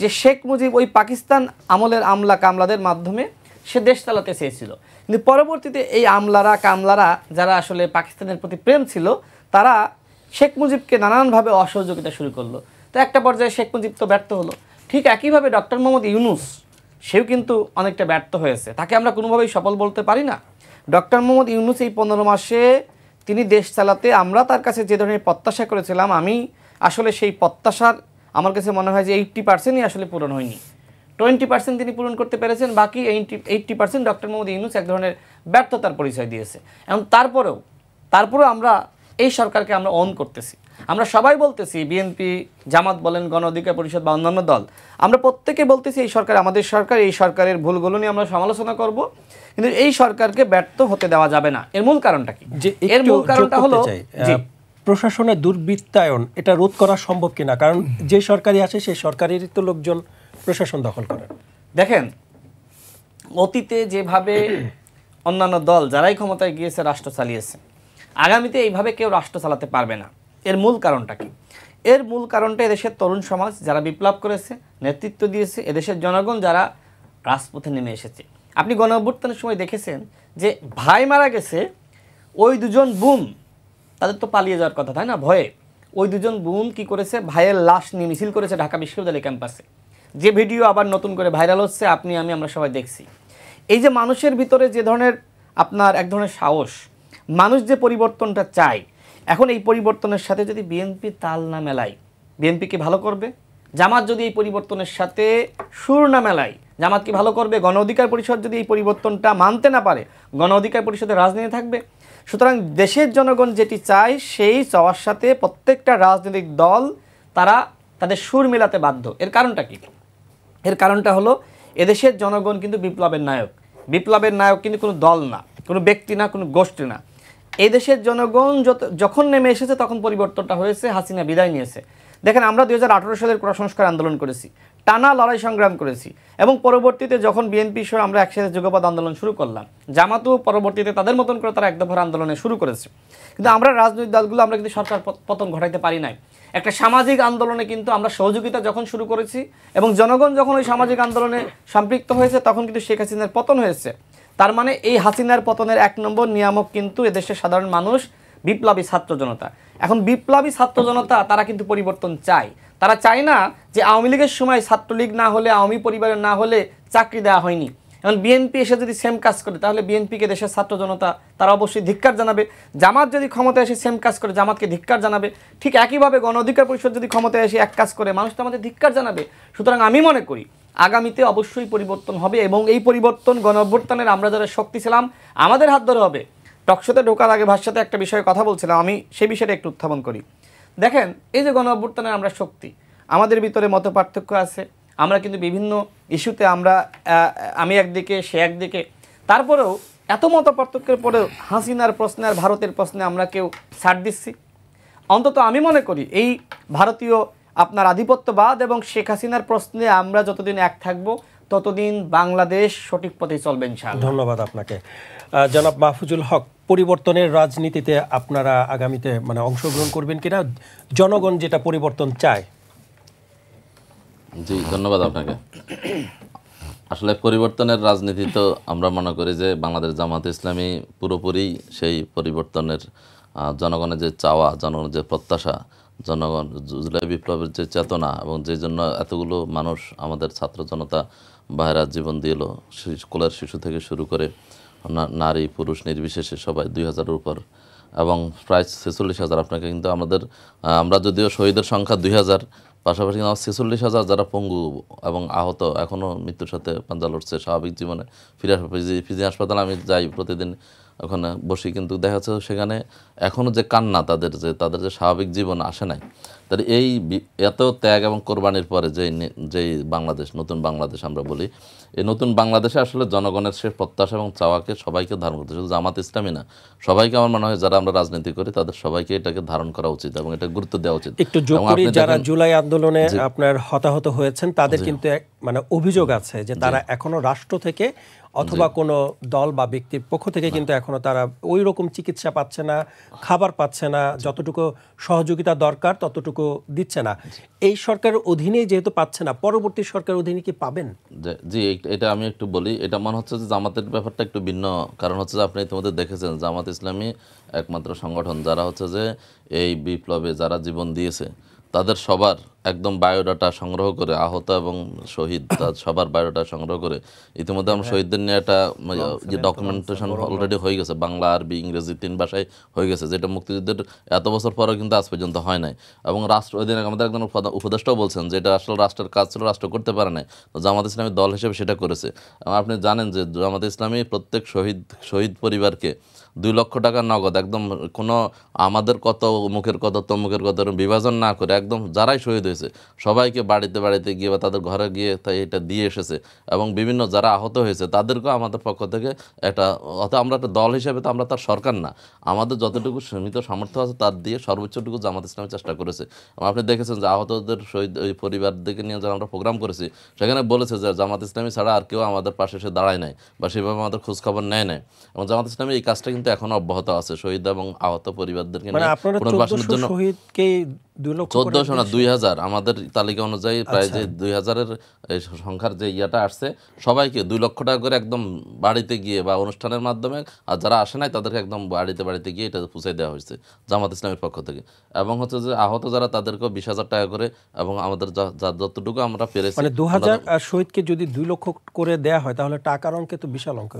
যে শেখ মুজিব ওই পাকিস্তান আমলের আমলা কামলাদের মাধ্যমে সে দেশ চালাতে চেয়েছিল, কিন্তু পরবর্তীতে এই আমলারা কামলারা যারা আসলে পাকিস্তানের প্রতি প্রেম ছিল, তারা শেখ মুজিবকে নানানভাবে অসহযোগিতা শুরু করলো। তো একটা পর্যায়ে শেখ মুজিব তো ব্যর্থ হলো। ঠিক একইভাবে ডক্টর মোহাম্মদ ইউনূস সেও কিন্তু অনেকটা ব্যর্থ হয়েছে, তাকে আমরা কোনোভাবেই সফল বলতে পারি না। ডক্টর মোহাম্মদ ইউনূস এই ১৫ মাসে তিনি দেশ চালাতে আমরা তার কাছে যে ধরনের প্রত্যাশা করেছিলাম, আমি আসলে সেই প্রত্যাশার আমার কাছে মনে হয় যে 80%ই আসলে পূরণ হয়নি। 20% তিনি পূরণ করতে পেরেছেন, বাকি 80% ডক্টর মোহাম্মদ ইউনূস এক ধরনের ব্যর্থতার পরিচয় দিয়েছে। এবং তারপরেও আমরা এই সরকারকে আমরা অন করতেছি। আমরা সবাই বলতেছি, বিএনপি, জামাত বলেন, গণ অধিকার পরিষদ বা অন্যান্য দল, আমরা প্রত্যেকে বলতেছি এই সরকার আমাদের সরকার, এই সরকারের ভুলগুলো নিয়ে আমরা সমালোচনা করব, কিন্তু এই সরকারকে ব্যর্থ হতে দেওয়া যাবে না। এর মূল কারণটা কি? এর মূল কারণটা হলো প্রশাসনের দুর্বৃত্তায়ন, এটা রোধ করা সম্ভব কিনা? কারণ যে সরকারি আসে সেই সরকারেরই তো লোকজন প্রশাসন দখল করেন। দেখেন, অতীতে যেভাবে অন্যান্য দল যারাই ক্ষমতায় গিয়েছে রাষ্ট্র চালিয়েছে, আগামীতে এইভাবে কেউ রাষ্ট্র চালাতে পারবে না। এর মূল কারণটা কি? এর মূল কারণটা এদেশের তরুণ সমাজ যারা বিপ্লব করেছে, নেতৃত্ব দিয়েছে, এদেশের জনগণ যারা রাজপথে নেমে এসেছে। আপনি গণ অভ্যুত্থানের সময় দেখেছেন যে ভাই মারা গেছে, ওই দুজন বোন, তাদের তো পালিয়ে যাওয়ার কথা, তাই না, ভয়ে। ওই দুজন বোন কি করেছে? ভাইয়ের লাশ নিয়ে মিছিল করেছে ঢাকা বিশ্ববিদ্যালয় ক্যাম্পাসে, যে ভিডিও আবার নতুন করে ভাইরাল হচ্ছে, আপনি আমরা সবাই দেখছি। এই যে মানুষের ভিতরে যে ধরনের আপনার এক ধরনের সাহস, মানুষ যে পরিবর্তনটা চায়, এখন এই পরিবর্তনের সাথে যদি বিএনপি তাল না মেলায়, বিএনপি কি ভালো করবে? জামাত যদি এই পরিবর্তনের সাথে সুর না মেলায়, জামাত কি ভালো করবে? গণ অধিকার পরিষদ যদি এই পরিবর্তনটা মানতে না পারে, গণ অধিকার পরিষদের রাজনীতি থাকবে? সুতরাং দেশের জনগণ যেটি চায়, সেই চাওয়ার সাথে প্রত্যেকটা রাজনৈতিক দল তারা তাদের সুর মেলাতে বাধ্য। এর কারণটা কি? এর কারণটা হলো এদেশের জনগণ কিন্তু বিপ্লবের নায়ক। বিপ্লবের নায়ক কিন্তু কোনো দল না, কোনো ব্যক্তি না, কোনো গোষ্ঠী না। এই দেশের জনগণ যখন নেমে এসেছে তখন পরিবর্তনটা হয়েছে, হাসিনা বিদায় নিয়েছে। দেখেন, আমরা 2018 সালের কোটা সংস্কার আন্দোলন করেছি, টানা লড়াই সংগ্রাম করেছি, এবং পরবর্তীতে যখন বিএনপি সহ আমরা একসাথে যুগপৎ আন্দোলন শুরু করলাম, জামাতও পরবর্তীতে তাদের মতন করে তারা এক দফার আন্দোলনে শুরু করেছে। কিন্তু আমরা রাজনৈতিক দলগুলো আমরা কিন্তু সরকার পতন ঘটাইতে পারি নাই। একটা সামাজিক আন্দোলনে কিন্তু আমরা সহযোগিতা যখন শুরু করেছি এবং জনগণ যখন ওই সামাজিক আন্দোলনে সম্পৃক্ত হয়েছে, তখন কিন্তু শেখ হাসিনার পতন হয়েছে। তার মানে এই হাসিনার পতনের 1 নম্বর নিয়ামক কিন্তু এদেশের সাধারণ মানুষ, বিপ্লবী ছাত্র জনতা। এখন বিপ্লবী ছাত্র জনতা তারা কিন্তু পরিবর্তন চায়। তারা চায় না যে আওয়ামী লীগের সময় ছাত্রলীগ না হলে, আওয়ামী পরিবারের না হলে চাকরি দেওয়া হয়নি। এখন বিএনপি এসে যদি সেম কাজ করে, তাহলে বিএনপিকে দেশের ছাত্র জনতা তারা অবশ্যই ধিক্কার জানাবে। জামাত যদি ক্ষমতায় এসে সেম কাজ করে, জামাতকে ধিক্কার জানাবে। ঠিক একইভাবে গণ অধিকার পরিষদ যদি ক্ষমতায় এসে এক কাজ করে, মানুষ তো আমাদের ধিক্কার জানাবে। সুতরাং আমি মনে করি আগামীতে অবশ্যই পরিবর্তন হবে, এবং এই পরিবর্তন গণ অভ্যুত্থানের আমরা যারা শক্তি ছিলাম আমাদের হাত ধরে হবে। টকশোতে ঢোকার আগে ভাষাতে একটা বিষয়ে কথা বলছিলাম, আমি সেই বিষয়টা একটু উত্থাপন করি। দেখেন, এই যে গণ অভ্যুত্থানের আমরা শক্তি, আমাদের ভিতরে মত পার্থক্য আছে, আমরা কিন্তু বিভিন্ন ইস্যুতে আমি একদিকে, সে একদিকে, তারপরেও এত মত পার্থক্যের পরেও হাসিনার প্রশ্নে আর ভারতের প্রশ্নে আমরা কেউ ছাড় দিচ্ছি? অন্তত আমি মনে করি এই ভারতীয় আপনার আধিপত্যবাদ এবং শেখ হাসিনার প্রশ্নে আমরা যতদিন এক থাকবো, ততদিন বাংলাদেশ সঠিক পথে চলবে ইনশাআল্লাহ। ধন্যবাদ আপনাকে। জনাব মাহফুজুল হক, পরিবর্তনের রাজনীতিতে আপনারা আগামীতে অংশগ্রহণ করবেন কিনা? জনগণ যেটা পরিবর্তন চায়। জি, ধন্যবাদ আপনাকে। আসলে পরিবর্তনের রাজনীতি তো আমরা মনে করি যে বাংলাদেশ জামাত ইসলামী পুরোপুরি সেই পরিবর্তনের, জনগণের যে চাওয়া, জনগণের যে প্রত্যাশা, জনগণ জুলাই বিপ্লবের যে চেতনা, এবং যে জন্য এতগুলো মানুষ, আমাদের ছাত্র জনতা বাইরে জীবন দিল, কোলের শিশু থেকে শুরু করে নারী পুরুষ নির্বিশেষে সবাই 2000-এর উপর, এবং প্রায় 46,000। আপনাকে কিন্তু আমরা যদিও শহীদের সংখ্যা 2000, পাশাপাশি আমার 46,000 যারা পঙ্গু এবং আহত এখনও মৃত্যুর সাথে পাঞ্জা লড়ছে স্বাভাবিক জীবনে ফিরে আসবে। পিজি হাসপাতালে আমি যাই প্রতিদিন, ওখানে বসি, কিন্তু দেখা যাচ্ছে সেখানে এখনও যে কান্না তাদের যে স্বাভাবিক জীবন আসে নাই। তাহলে এই এত ত্যাগ এবং কোরবানির পরে যেই বাংলাদেশ, নতুন বাংলাদেশ আমরা বলি, এই নতুন বাংলাদেশে আসলে জনগণের সে প্রত্যাশা এবং চাওয়াকে সবাইকে ধারণ করতে, শুধু জামাত ইসলামী না, সবাইকে আমার মনে হয় যারা আমরা রাজনীতি করি তাদের সবাইকে এটাকে ধারণ করা উচিত এবং এটা গুরুত্ব দেওয়া উচিত। একটু যোগ করি, যারা জুলাই আন্দোলনে আপনার হতাহত হয়েছেন তাদের কিন্তু মানে অভিযোগ আছে যে তারা এখনো রাষ্ট্র থেকে অথবা কোনো দল বা ব্যক্তির পক্ষ থেকে কিন্তু এখনো তারা ওই রকম চিকিৎসা পাচ্ছে না, খাবার পাচ্ছে না, যতটুকু সহযোগিতা দরকার ততটুকু দিচ্ছে না। এই সরকারের অধীনেই যেহেতু পাচ্ছে না, পরবর্তী সরকারের অধীনে কি পাবেন? জি, এটা আমি একটু বলি। এটা মনে হচ্ছে যে জামাতের ব্যাপারটা একটু ভিন্ন, কারণ হচ্ছে যে আপনি ইতিমধ্যে দেখেছেন জামাত ইসলামী একমাত্র সংগঠন যারা হচ্ছে যে এই বিপ্লবে যারা জীবন দিয়েছে তাদের সবার একদম বায়োডাটা সংগ্রহ করে, আহত এবং শহীদ সবার বায়োডাটা সংগ্রহ করে ইতিমধ্যে আমরা শহীদদের নিয়ে একটা ডকুমেন্টেশন অলরেডি হয়ে গেছে, বাংলা, আরবি, ইংরেজি 3 ভাষায় হয়ে গেছে, যেটা মুক্তিযুদ্ধের এত বছর পরেও কিন্তু আজ পর্যন্ত হয় নাই। এবং রাষ্ট্র ওই দিন আমাদের একজন উপদেষ্টাও বলছেন যে এটা আসলে রাষ্ট্রের কাজ ছিল, রাষ্ট্র করতে পারে নাই, তো জামাত ইসলামী দল হিসেবে সেটা করেছে। এবং আপনি জানেন যে জামাত ইসলামী প্রত্যেক শহীদ পরিবারকে 2 লক্ষ টাকা নগদ, একদম কোনো আমাদের কত মুখের কত তমুখের কত বিভাজন না করে একদম যারাই শহীদ হয়েছে সবাইকে বাড়িতে গিয়ে বা তাদের ঘরে গিয়ে তাই এটা দিয়ে এসেছে। এবং বিভিন্ন যারা আহত হয়েছে তাদেরকেও আমাদের পক্ষ থেকে একটা, অর্থাৎ আমরা একটা দল হিসেবে তো আমরা তার সরকার না, আমাদের যতটুকু সীমিত সামর্থ্য আছে তার দিয়ে সর্বোচ্চটুকু জামাত ইসলামী চেষ্টা করেছে। এবং আপনি দেখেছেন যে আহতদের শহীদ ওই পরিবারদেরকে নিয়ে যারা আমরা প্রোগ্রাম করেছি সেখানে বলেছে যে জামাত ইসলামী ছাড়া আর কেউ আমাদের পাশে এসে দাঁড়ায় নাই বা সেভাবে আমাদের খোঁজখবর নেয় নাই। এবং জামাত ইসলামী এই কাজটা কিন্তু এখনো অব্যাহত আছে, শহীদ এবং আহত পরিবারদেরকে মানে আপনারা পুনর্বাসনের জন্য 1400 শহীদকে 2 লক্ষ 1400 না 2000 আমাদের তালিকা অনুযায়ী প্রায় যে 2000-এর সংখ্যার যে ইয়াটা আসছে সবাইকে 2 লক্ষ টাকা করে একদম বাড়িতে গিয়ে বা অনুষ্ঠানের মাধ্যমে, আর যারা আসে নাই তাদেরকে একদম বাড়িতে গিয়ে এটা পৌঁছে দেওয়া হয়েছে জামাত ইসলামের পক্ষ থেকে। এবং হচ্ছে যে আহত যারা তাদেরকেও 20,000 টাকা করে, এবং আমাদের যতটুকু আমরা পেরেছি, মানে 2000 শহীদকে যদি 2 লক্ষ করে দেয়া হয় তাহলে টাকার অঙ্কে তো বিশাল অঙ্ক।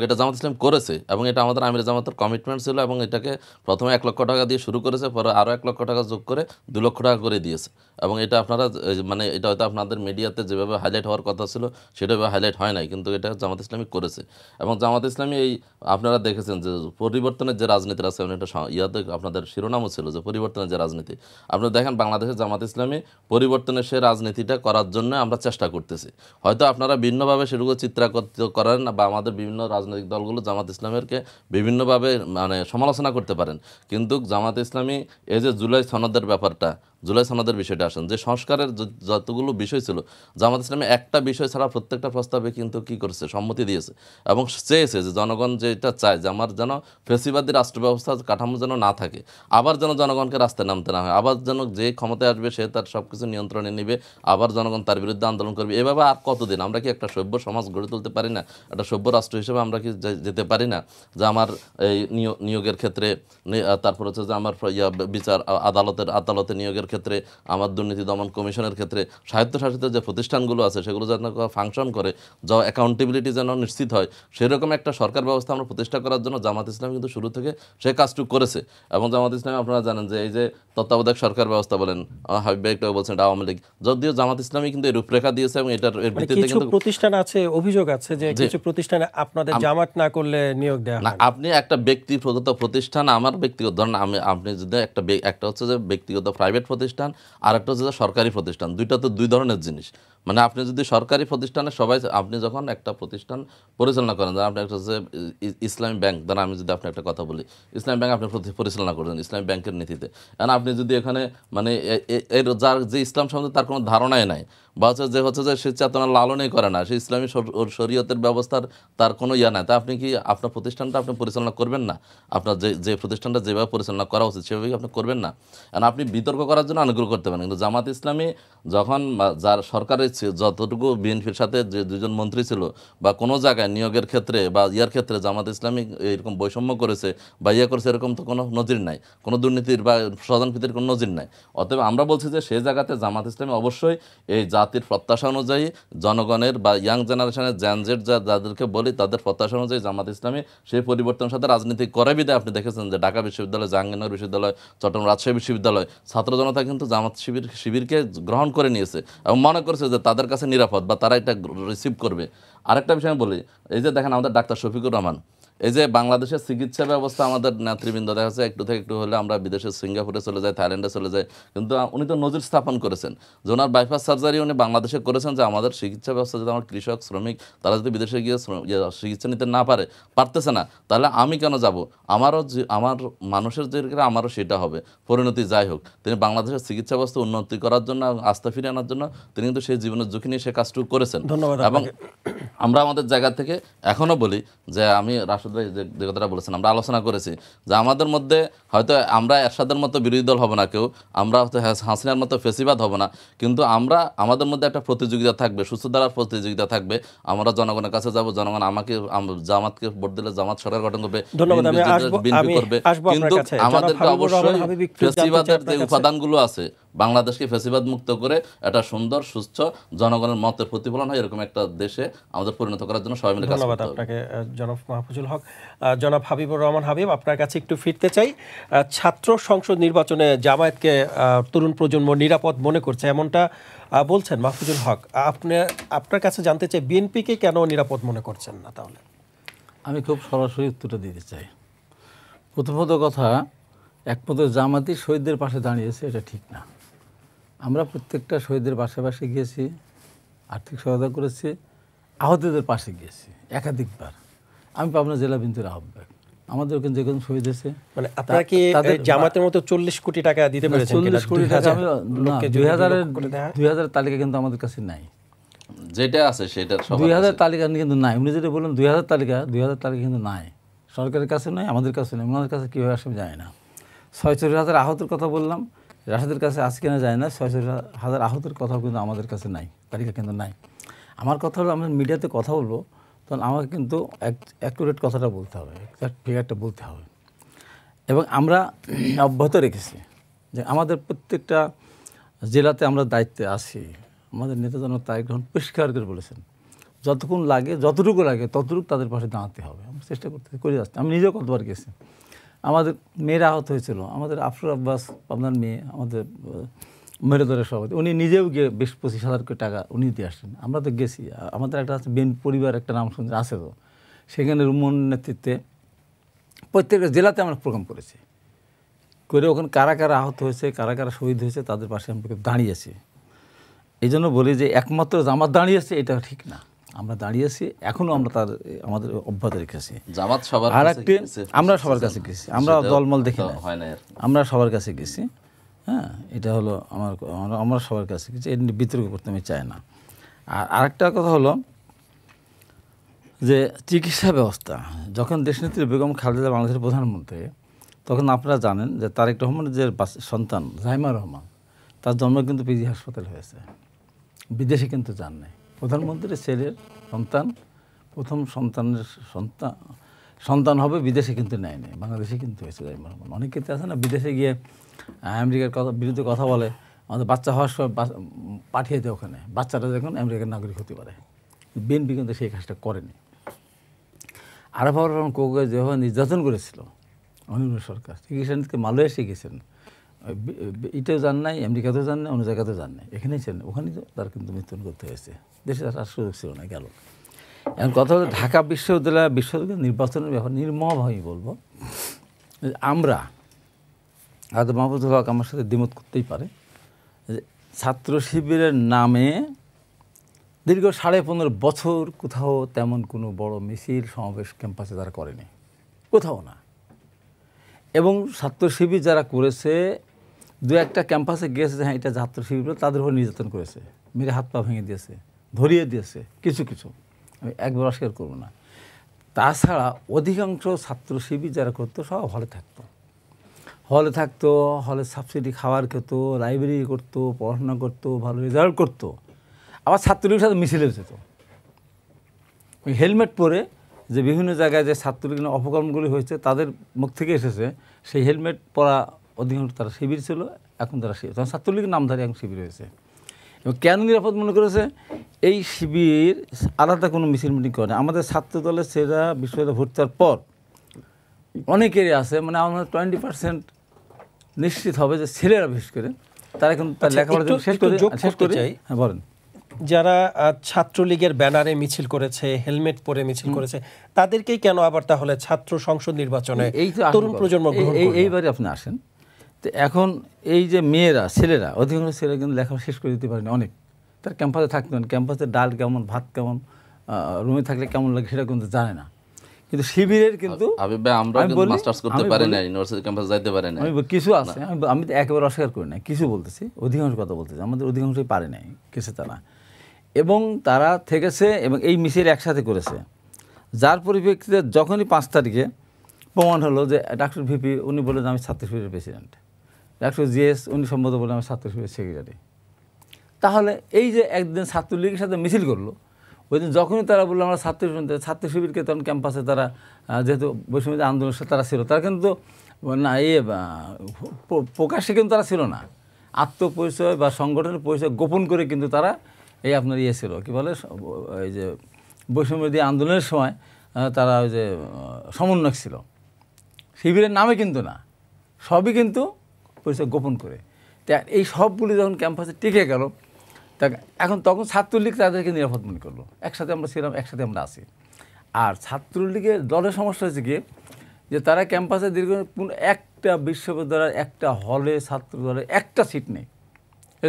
এটা জামাত ইসলাম করেছে এবং এটা আমাদের আমির জামাতের কমিটমেন্ট ছিল। এবং এটাকে প্রথমে 1 লক্ষ টাকা দিয়ে শুরু করেছে, পরে আরও 1 লক্ষ টাকা যোগ করে 2 লক্ষ টাকা করে দিয়েছে। এবং এটা আপনারা মানে এটা হয়তো আপনাদের মিডিয়াতে যেভাবে হাইলাইট হওয়ার কথা ছিল সেটাভাবে হাইলাইট হয় নাই, কিন্তু এটা জামাত ইসলামী করেছে। এবং জামাত ইসলামী এই আপনারা দেখেছেন যে পরিবর্তনের যে রাজনীতি আছে, এটা ইয়াতে আপনাদের শিরোনামও ছিল যে পরিবর্তনের যে রাজনীতি। আপনারা দেখেন বাংলাদেশের জামাত ইসলামী পরিবর্তনের সে রাজনীতিটা করার জন্য আমরা চেষ্টা করতেছি। হয়তো আপনারা ভিন্নভাবে সেটুকু চিত্রাকৃত করেন না, বা আমাদের বিভিন্ন রাজনৈতিক দলগুলো জামাত ইসলামেরকে বিভিন্নভাবে মানে সমালোচনা করতে পারেন, কিন্তু জামাত ইসলামী এই যে জুলাই সনদের ব্যাপারটা, জুলাই সনদের বিষয়টা আসেন যে সংস্কারের যতগুলো বিষয় ছিল জামাত ইসলামী একটা বিষয় ছাড়া প্রত্যেকটা প্রস্তাবে কিন্তু কী করেছে, সম্মতি দিয়েছে এবং চেয়েছে যে জনগণ যেটা চায় যে আমার যেন ফেসিবাদী রাষ্ট্র ব্যবস্থা কাঠামো যেন না থাকে, আবার যেন জনগণকে রাস্তায় নামতে না হয়, আবার যেন যে ক্ষমতায় আসবে সে তার সব কিছু নিয়ন্ত্রণে নেবে, আবার জনগণ তার বিরুদ্ধে আন্দোলন করবে। এভাবে আর কতদিন আমরা কি একটা সভ্য সমাজ গড়ে তুলতে পারি না? একটা সভ্য রাষ্ট্র হিসেবে আমরা কি যেতে পারি না যে আমার এই নিয়োগের ক্ষেত্রে, তারপর হচ্ছে যে আমার বিচার আদালতে নিয়োগের ক্ষেত্রে, আমার দুর্নীতি দমন কমিশনের ক্ষেত্রে, স্বায়ত্তশাসিত যে প্রতিষ্ঠানগুলো আছে সেগুলো যেন ফাংশন করে, যা অ্যাকাউন্টেবিলিটি যেন নিশ্চিত হয়, সেরকম একটা সরকার ব্যবস্থা আমরা প্রতিষ্ঠা করার জন্য জামাত ইসলাম কিন্তু শুরু থেকে সে কাজটুকু করেছে। এবং জামাত ইসলাম আপনারা জানেন যে এই যে তত্ত্বাবধায়ক সরকার ব্যবস্থা বলেন, হাবিব একটু বলছেন এটা আওয়ামী লীগ, যদিও জামাত ইসলামী কিন্তু এই রূপরেখা দিয়েছে এবং এটার ভিত্তিতে কিছু প্রতিষ্ঠান আছে, অভিযোগ আছে যে কিছু প্রতিষ্ঠানে আপনাদের জামাত না করলে নিয়োগ দেওয়া হয় না। আপনি একটা ব্যক্তিগত প্রতিষ্ঠান, আমার ব্যক্তিগত ধরেন আপনি যদি একটা হচ্ছে যে ব্যক্তিগত প্রাইভেট প্রতিষ্ঠান, আর একটা হচ্ছে যে সরকারি প্রতিষ্ঠান, দুইটা তো 2 ধরনের জিনিস। মানে আপনি যদি সরকারি প্রতিষ্ঠানে সবাই, আপনি যখন একটা প্রতিষ্ঠান পরিচালনা করেন, আপনি একটা হচ্ছে ইসলামী ব্যাংক, ধরেন আমি যদি আপনি একটা কথা বলি, ইসলামী ব্যাংক আপনি পরিচালনা করেন ইসলামী ব্যাংকের নীতিতে, কারণ আপনি যদি এখানে মানে এর যার যে ইসলাম সম্বন্ধে তার কোনো ধারণাই নাই, বা হচ্ছে যে সে চেতনা লালনই করে না, সে ইসলামী শরীয়তের ব্যবস্থার তার কোনো ইয়া নাই, তা আপনি কি আপনার প্রতিষ্ঠানটা আপনি পরিচালনা করবেন না? আপনার যে প্রতিষ্ঠানটা যেভাবে পরিচালনা করা উচিত সেভাবে আপনি করবেন না, কারণ আপনি বিতর্ক করার জন্য অনুগ্রহ করতে পারেন। কিন্তু জামাত ইসলামী যখন যার সরকারের যতটুকু বিএনপির সাথে যে 2 জন মন্ত্রী ছিল, বা কোনো জায়গায় নিয়োগের ক্ষেত্রে বা ইয়ার ক্ষেত্রে জামাত ইসলামী এরকম বৈষম্য করেছে বা ইয়ে করেছে, এরকম তো কোনো নজির নাই, কোনো দুর্নীতির বা স্বজনপ্রীতির কোনো নজির নাই। অতএব আমরা বলছি যে সেই জায়গাতে জামাত ইসলামী অবশ্যই এই জাতির প্রত্যাশা অনুযায়ী জনগণের বা ইয়াং জেনারেশনের জেনজেড যাদেরকে বলি তাদের প্রত্যাশা অনুযায়ী জামাত ইসলামী সেই পরিবর্তনের সাথে রাজনীতি করে বিধায় আপনি দেখেছেন যে ঢাকা বিশ্ববিদ্যালয়, জাহাঙ্গীরনগর বিশ্ববিদ্যালয়, চট্টগ্রাম রাজশাহী বিশ্ববিদ্যালয় ছাত্র জনতা কিন্তু জামাত শিবিরকে গ্রহণ করে নিয়েছে এবং মনে করেছে যে তাদের কাছে নিরাপদ বা তারা এটা রিসিভ করবে। আরেকটা বিষয় আমি বলি, এই যে দেখেন আমাদের ডাক্তার শফিকুর রহমান, এই যে বাংলাদেশের চিকিৎসা ব্যবস্থা আমাদের নেতৃবৃন্দ দেখা যাচ্ছে একটু থেকে একটু হলে আমরা বিদেশে সিঙ্গাপুরে চলে যাই, থাইল্যান্ডে চলে যাই, কিন্তু উনি তো নজির স্থাপন করেছেন যে ওনার বাইপাস সার্জারি উনি বাংলাদেশে করেছেন যে আমাদের চিকিৎসা ব্যবস্থা যদি আমার কৃষক শ্রমিক তারা যদি বিদেশে গিয়ে চিকিৎসা নিতে না পারতেছে না, তাহলে আমি কেন যাব? আমার মানুষের যে আমারও সেটা হবে পরিণতি যাই হোক। তিনি বাংলাদেশের চিকিৎসা ব্যবস্থা উন্নতি করার জন্য, আস্থা ফিরিয়ে আনার জন্য তিনি কিন্তু সেই জীবনের ঝুঁকি নিয়ে সে কাজটুকু করেছেন। ধন্যবাদ এবং আমরা আমাদের জায়গা থেকে এখনও বলি যে আমি রাশেদ ভাই যে কথাটা বলেছেন আমরা আলোচনা করেছি যে আমাদের মধ্যে হয়তো আমরা এরশাদের মতো বিরোধী দল হব না, কেউ আমরা হয়তো হাসিনার মতো ফেসিবাদ হব না, কিন্তু আমরা আমাদের মধ্যে একটা প্রতিযোগিতা থাকবে, সুস্থ ধারার প্রতিযোগিতা থাকবে। আমরা জনগণের কাছে যাব, জনগণ আমাকে জামাতকে ভোট দিলে জামাত সরকার গঠন করবে, বিএনপি করবে, কিন্তু আমাদেরকে অবশ্যই ফেসিবাদের যে উপাদানগুলো আছে বাংলাদেশকে ফেসিবাদ মুক্ত করে একটা সুন্দর সুস্থ জনগণের মতের প্রতিফলন হয় এরকম একটা দেশে আমাদের পরিণত করার জন্য সবাই মিলে কাজ করতে হবে। ধন্যবাদ আপনাকে জনাব মাহফুজুল হক। জনাব হাবিবুর রহমান হাবিব, আপনার কাছে একটু ফিরতে চাই। ছাত্র সংসদ নির্বাচনে জামায়াতকে তরুণ প্রজন্ম নিরাপদ মনে করছে এমনটা বলছেন মাহফুজুল হক। আপনার কাছে জানতে চাই বিএনপিকে কেন নিরাপদ মনে করছেন না? তাহলে আমি খুব সরাসরি উত্তরটা দিতে চাই। প্রথমত কথা, একমাত্র জামাতি শহীদদের পাশে দাঁড়িয়েছে এটা ঠিক না। আমরা প্রত্যেকটা শহীদের পাশাপাশি গিয়েছি, আর্থিক সহায়তা করেছি, আহতদের পাশে গিয়েছি একাধিকবার। আমি পাবনা জেলা বিএনপির আহ্বায়ক, আমাদের ওখানে যে কোনো শহীদ আছে। মানে আপনারা কি জামাতের মতো 40 কোটি টাকা দিতে পেরেছেন? 40 কোটি টাকা আমি 2000-এর তালিকা কিন্তু আমাদের কাছে নাই। যেটা আছে সেটা 2000 তালিকা কিন্তু নাই। উনি যেটা বললেন 2000 তালিকা কিন্তু নাই, সরকারের কাছে নাই, আমাদের কাছে নেই। ওনাদের কাছে কীভাবে আসে যায় না। 46,000 আহতের কথা বললাম, রাশেদের কাছে আজকে না যায় না। 46,000 আহতের কথাও কিন্তু আমাদের কাছে নাই, তালিকা কিন্তু নাই। আমার কথা হলো, আমরা মিডিয়াতে কথা বলবো তখন আমাকে কিন্তু অ্যাকুরেট কথাটা বলতে হবে, এক্সাক্ট ফিগারটা বলতে হবে। এবং আমরা অব্যাহত রেখেছি যে আমাদের প্রত্যেকটা জেলাতে আমরা দায়িত্বে আছি। আমাদের নেতা জনক তারেক রহমান পরিষ্কার করে বলেছেন যতক্ষণ লাগে, যতটুকু লাগে ততটুকু তাদের পাশে দাঁড়াতে হবে। আমরা চেষ্টা করে যাচ্ছি। আমি নিজেও কতবার গেছি। আমাদের মেয়েরা আহত হয়েছিল, আমাদের আফরুল আব্বাস আপনার মেয়ে, আমাদের মেরুদরের সভাপতি, উনি নিজেও গিয়ে 20-25 হাজার টাকা উনি দিয়ে আসছেন। আমরা তো গেছি। আমাদের একটা আছে বিএনপি পরিবার, একটা নাম শুনছে আছে, তো সেখানে রুমন নেতৃত্বে প্রত্যেকটা জেলাতে আমরা প্রোগ্রাম করেছি, করে ওখানে কারা কারা আহত হয়েছে, কারা কারা শহীদ হয়েছে তাদের পাশে আমরা দাঁড়িয়েছি। এই জন্য বলি যে একমাত্র জামাত দাঁড়িয়েছে এটা ঠিক না। আমরা দাঁড়িয়েছি, এখনও আমরা আমাদের অব্যাহত রেখেছি। জামাত সবার আর একটি, আমরা সবার কাছে গেছি, আমরা দলমল দেখি না, আমরা সবার কাছে গেছি। হ্যাঁ, এটা হলো আমরা সবার কাছে গেছি, এর বিতর্ক করতে আমি চাই না। আর আরেকটা কথা হলো যে চিকিৎসা ব্যবস্থা, যখন দেশনেত্রী বেগম খালেদা বাংলাদেশের প্রধানমন্ত্রী, তখন আপনারা জানেন যে তারেক রহমানের যে সন্তান জাহিমা রহমান, তার জন্ম কিন্তু পিজি হাসপাতাল হয়েছে, বিদেশে কিন্তু যান নাই। প্রধানমন্ত্রীর ছেলের সন্তান, প্রথম সন্তান হবে, বিদেশে কিন্তু নেয় নেই, বাংলাদেশে কিন্তু হয়েছে জাহিমা রহমান। অনেক ক্ষেত্রে আছে না, বিদেশে গিয়ে আমেরিকার বিরুদ্ধে কথা বলে, আমাদের বাচ্চা হওয়ার সময় পাঠিয়ে দেয় ওখানে, বাচ্চাটা যখন আমেরিকার নাগরিক হতে পারে। বিএনপি কিন্তু সেই কাজটা করেনি। আরাফাত রহমান কোকে যেভাবে নির্যাতন করেছিল অনির্বাণ সরকার, চিকিৎসা নিতে মালয়েশিয়া গেছেন, এটাও জান নাই, আমেরিকাতেও জান নাই, অন্য জায়গাতেও জান নাই, এখানেই ছিলেন, ওখানেই তো তার কিন্তু মৃত্যুন করতে হয়েছে। দেশে তার সুযোগ ছিল না, গেল। এখন কথা হলো ঢাকা বিশ্ববিদ্যালয় নির্বাচনের ব্যাপার নির্মমভাবেই বলবো, আমরা হয়তো মাহফুজুল হক আমার সাথে দ্বিমত করতেই পারে, ছাত্র শিবিরের নামে দীর্ঘ 15.5 বছর কোথাও তেমন কোনো বড় মিছিল সমাবেশ ক্যাম্পাসে তারা করেনি, কোথাও না। এবং ছাত্র শিবির যারা করেছে, 2-1টা ক্যাম্পাসে গিয়েছে, হ্যাঁ এটা ছাত্র শিবির, তাদের উপর নির্যাতন করেছে, মেরে হাত পা ভেঙে দিয়েছে, ধরিয়ে দিয়েছে, কিছু আমি একবার অস্বীকার করবো না। তাছাড়া অধিকাংশ ছাত্র শিবির যারা করতো সব হলে থাকতো, হলে সাবসিডি খাবার খেত, লাইব্রেরি করতো, পড়াশোনা করতো, ভালো রেজাল্ট করতো। আবার ছাত্রলীগের সাথে মিছিলে যেত, ওই হেলমেট পরে যে বিভিন্ন জায়গায় যে ছাত্রলীগের অপকর্মগুলি হয়েছে তাদের মুখ থেকে এসেছে, সেই হেলমেট পরা অধিকাংশ তারা শিবির ছিল, এখন তারা তখন ছাত্রলীগের নামধারী এখন শিবির হয়েছে। এবং কেন নিরাপদ মনে করেছে, এই শিবির আলাদা কোনো মিছিল মিটিং করে না। আমাদের ছাত্র দলের ছেলেরা বিশ্ববিদ্যালয়ে ভর্তি হওয়ার পর অনেকেরই আছে, মানে আমরা 20% নিশ্চিত হবে যে ছেলেরা বিশেষ করে তারা কিন্তু তার আচ্ছা, লেখাপড়া একটু শেষ করে যোগ শেষ করতে করে চাই। হ্যাঁ বলেন। যারা ছাত্রলীগের ব্যানারে মিছিল করেছে, হেলমেট পরে মিছিল করেছে, তাদেরকেই কেন আবার তাহলে ছাত্র সংসদ নির্বাচনে এই তো তরুণ প্রজন্ম গ্রহণ করলো? এইবারে আপনি আসেন, তো এখন এই যে মেয়েরা ছেলেরা অধিকাংশ ছেলেরা কিন্তু লেখাপড়া শেষ করে দিতে পারেনি অনেক, তার ক্যাম্পাসে থাকতে পারেন, ক্যাম্পাসে ডাল কেমন ভাত কেমন রুমে থাকলে কেমন লাগে সেটা কিন্তু জানে না। কিন্তু শিবিরের কিন্তু আবিব ভাই আমরা কিন্তু মাস্টার্স করতে পারি না, ইউনিভার্সিটি ক্যাম্পাসে যাইতে পারি না। কিছু আছে, আমি তো একেবারে অস্বীকার করি না, কিছু বলতেছি, অধিকাংশ কথা বলতেছি, আমাদের অধিকাংশই পারে নাই কিছু তারা, এবং তারা থেকেছে এবং এই মিছিল একসাথে করেছে, যার পরিপ্রেক্ষিতে যখনই 5 তারিখে প্রমাণ হলো যে ডাক্তার ভিপি উনি বললেন আমি ছাত্র শিবিরের প্রেসিডেন্ট, ডাক্তার জিএস উনি সম্ভবত বললেন আমি ছাত্র শিবিরের সেক্রেটারি, তাহলে এই যে একদিন ছাত্রলীগের সাথে মিছিল করলো, ওই দিন যখনই তারা বললো আমরা ছাত্র শিবিরকে, তখন ক্যাম্পাসে তারা যেহেতু বৈষম্য আন্দোলনের সাথে তারা ছিল, তারা কিন্তু না প্রকাশ্যে কিন্তু তারা ছিল না, আত্মপরিচয় বা সংগঠনের পরিচয় গোপন করে কিন্তু তারা এই আপনার ছিল কী বলে এই যে বৈষম্যবিরোধী আন্দোলনের সময় তারা ওই যে সমন্বয়ক ছিল, শিবিরের নামে কিন্তু না, সবই কিন্তু পরিচয় গোপন করে। তা এই সবগুলি যখন ক্যাম্পাসে টিকে গেল, তা এখন তখন ছাত্রলীগ তাদেরকে নিরাপদ মনে করলো, একসাথে আমরা ছিলাম, একসাথে আমরা আছি। আর ছাত্রলীগের দলের সমস্যা হয়েছে কি, যে তারা ক্যাম্পাসে দীর্ঘ একটা বিশ্ববিদ্যালয়ের একটা হলে ছাত্র দলের একটা সিট নেই,